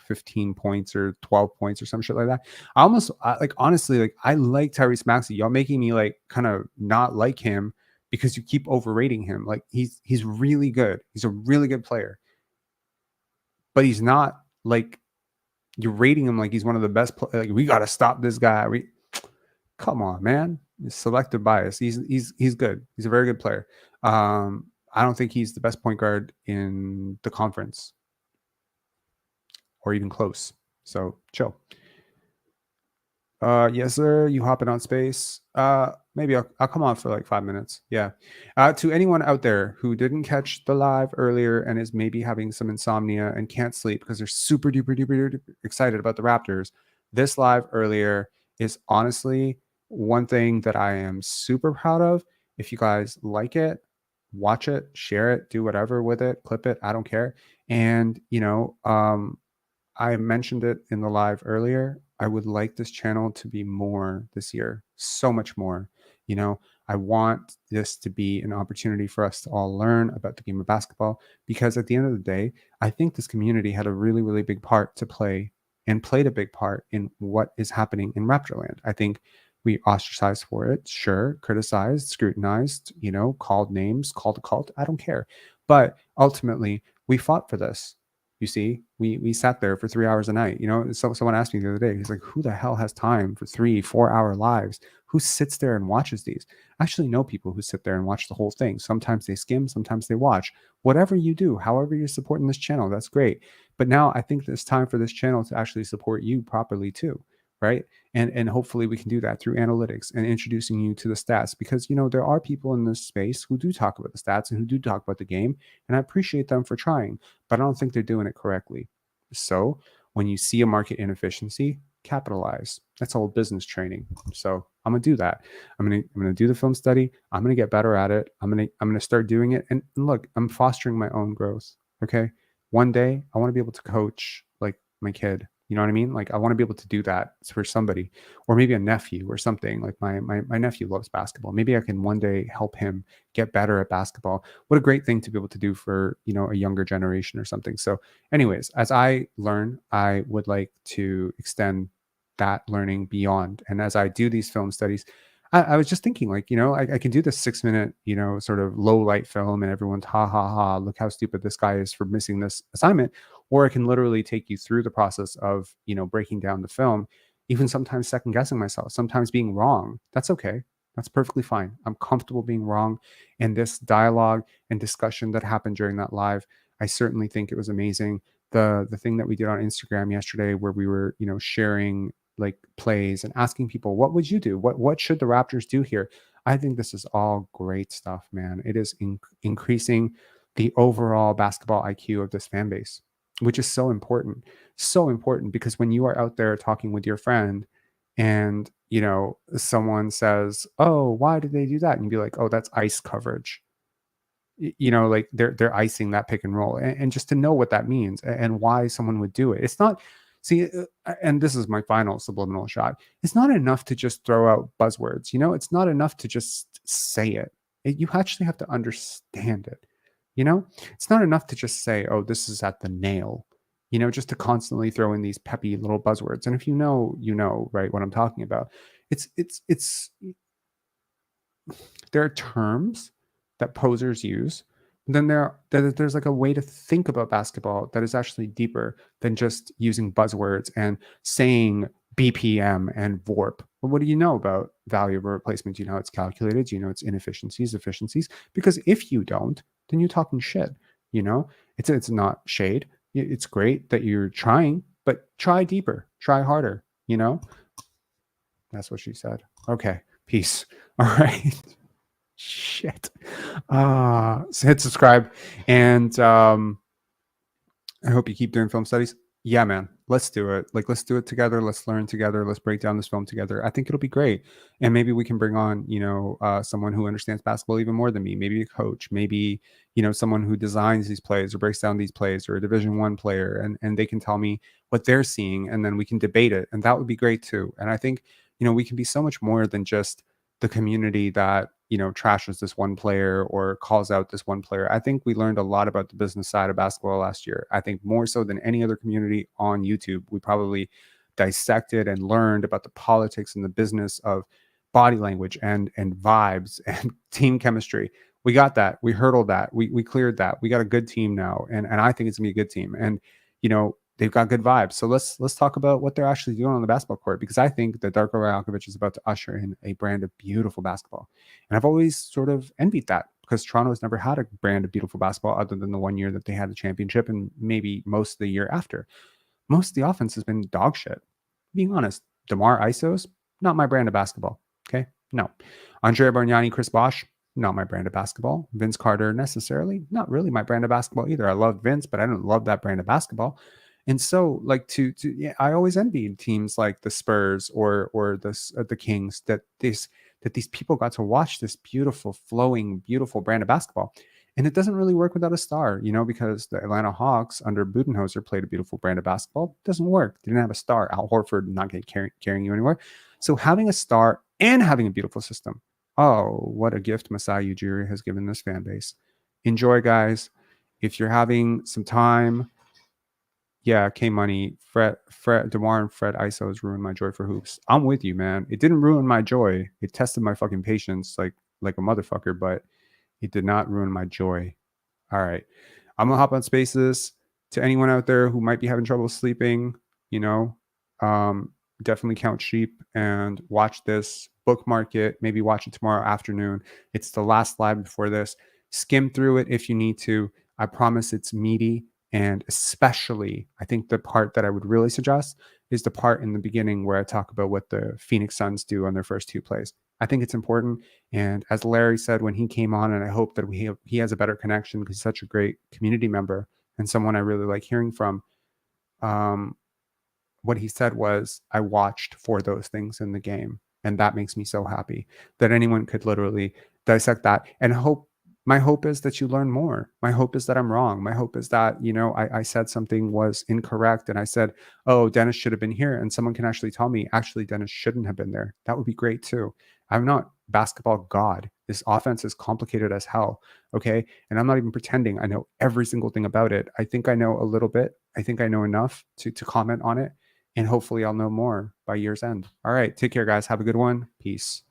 15 points or 12 points or some shit like that. Honestly, like I like Tyrese Maxey. Y'all making me like kind of not like him because you keep overrating him. Like he's really good. He's a really good player. But he's not like you're rating him like he's one of the best like we got to stop this guy. Come on, man. It's selective bias. He's good. He's a very good player. I don't think he's the best point guard in the conference or even close. So chill. Yes, sir. You hopping on space? Maybe I'll come on for like 5 minutes. Yeah. To anyone out there who didn't catch the live earlier and is maybe having some insomnia and can't sleep because they're super duper duper excited about the Raptors, this live earlier is honestly one thing that I am super proud of. If you guys like it, watch it, share it, do whatever with it, clip it. I don't care. And I mentioned it in the live earlier. I would like this channel to be more this year, so much more. I want this to be an opportunity for us to all learn about the game of basketball, because at the end of the day, I think this community had a really, really big part to play and played a big part in what is happening in Raptorland. I think we ostracized for it, sure, criticized, scrutinized, called names, called a cult. I don't care. But ultimately, we fought for this. You see, we sat there for 3 hours a night. So someone asked me the other day, he's like, who the hell has time for 3-4 hour lives? Who sits there and watches these? I actually know people who sit there and watch the whole thing. Sometimes they skim, sometimes they watch. Whatever you do, however you're supporting this channel, that's great. But now I think it's time for this channel to actually support you properly too, right? And hopefully we can do that through analytics and introducing you to the stats, because there are people in this space who do talk about the stats and who do talk about the game, and I appreciate them for trying, but I don't think they're doing it correctly. So when you see a market inefficiency, capitalize. That's all business training. So I'm gonna do that. I'm gonna do the film study. I'm gonna get better at it. I'm gonna start doing it. And look, I'm fostering my own growth. Okay. One day I want to be able to coach like my kid. You know what I mean? Like I want to be able to do that for somebody, or maybe a nephew or something. Like my nephew loves basketball. Maybe I can one day help him get better at basketball. What a great thing to be able to do for, a younger generation or something. So anyways, as I learn, I would like to extend that learning beyond. And as I do these film studies, I was just thinking like, I can do this 6 minute, sort of low light film and everyone's ha ha ha, look how stupid this guy is for missing this assignment. Or I can literally take you through the process of, breaking down the film, even sometimes second guessing myself, sometimes being wrong. That's okay. That's perfectly fine. I'm comfortable being wrong. And this dialogue and discussion that happened during that live, I certainly think it was amazing. The thing that we did on Instagram yesterday where we were, sharing like plays and asking people, what would you do? What should the Raptors do here? I think this is all great stuff, man. It is increasing the overall basketball IQ of this fan base, which is so important because when you are out there talking with your friend and someone says, oh, why did they do that? And you be like, oh, that's ice coverage. Like they're icing that pick and roll, and just to know what that means and why someone would do it. It's not, see, and this is my final subliminal shot. It's not enough to just throw out buzzwords. It's not enough to just say it. You actually have to understand it. It's not enough to just say, oh, this is at the nail, just to constantly throw in these peppy little buzzwords. And if you know, right, what I'm talking about. There are terms that posers use. Then there's like a way to think about basketball that is actually deeper than just using buzzwords and saying BPM and VORP. Well, what do you know about value of a replacement? Do you know it's calculated? Do you know it's inefficiencies, efficiencies? Because if you don't, then you're talking shit. It's not shade. It's great that you're trying, but try deeper, try harder. That's what she said. Okay, peace. All right. Shit. So hit subscribe, and I hope you keep doing film studies. Yeah, man, let's do it. Like, let's do it together. Let's learn together. Let's break down this film together. I think it'll be great. And maybe we can bring on, someone who understands basketball even more than me. Maybe a coach, maybe, someone who designs these plays or breaks down these plays, or a Division I player, and they can tell me what they're seeing, and then we can debate it. And that would be great too. And I think, we can be so much more than just the community that, trashes this one player or calls out this one player. I think we learned a lot about the business side of basketball last year. I think more so than any other community on YouTube, we probably dissected and learned about the politics and the business of body language and vibes and team chemistry. We got that. We hurdled that. We cleared that. We got a good team now. And I think it's gonna be a good team. And, they've got good vibes. So let's talk about what they're actually doing on the basketball court, because I think that Darko Rajakovic is about to usher in a brand of beautiful basketball. And I've always sort of envied that, because Toronto's never had a brand of beautiful basketball other than the one year that they had the championship and maybe most of the year after. Most of the offense has been dog shit. Being honest, DeMar Isos, not my brand of basketball. Okay, no. Andrea Bargnani, Chris Bosh, not my brand of basketball. Vince Carter, necessarily, not really my brand of basketball either. I love Vince, but I don't love that brand of basketball. And so, like, I always envied teams like the Spurs or the Kings that these people got to watch this beautiful, flowing, beautiful brand of basketball. And it doesn't really work without a star, because the Atlanta Hawks under Budenholzer played a beautiful brand of basketball. It doesn't work. They didn't have a star. Al Horford not carrying you anywhere. So having a star and having a beautiful system. Oh, what a gift Masai Ujiri has given this fan base. Enjoy, guys. If you're having some time, yeah, K-Money, DeMar and Fred Isos ruined my joy for hoops. I'm with you, man. It didn't ruin my joy. It tested my fucking patience like a motherfucker, but it did not ruin my joy. All right. I'm going to hop on Spaces. To anyone out there who might be having trouble sleeping, definitely count sheep and watch this. Bookmark it. Maybe watch it tomorrow afternoon. It's the last live before this. Skim through it if you need to. I promise it's meaty. And especially, I think the part that I would really suggest is the part in the beginning where I talk about what the Phoenix Suns do on their first 2 plays. I think it's important. And as Larry said when he came on, and I hope that he has a better connection because he's such a great community member and someone I really like hearing from. What he said was, I watched for those things in the game. And that makes me so happy that anyone could literally dissect that and hope. My hope is that you learn more. My hope is that I'm wrong. My hope is that, I said something was incorrect and I said, oh, Dennis should have been here. And someone can actually tell me, actually, Dennis shouldn't have been there. That would be great too. I'm not basketball god. This offense is complicated as hell. Okay. And I'm not even pretending I know every single thing about it. I think I know a little bit. I think I know enough to comment on it. And hopefully I'll know more by year's end. All right. Take care, guys. Have a good one. Peace.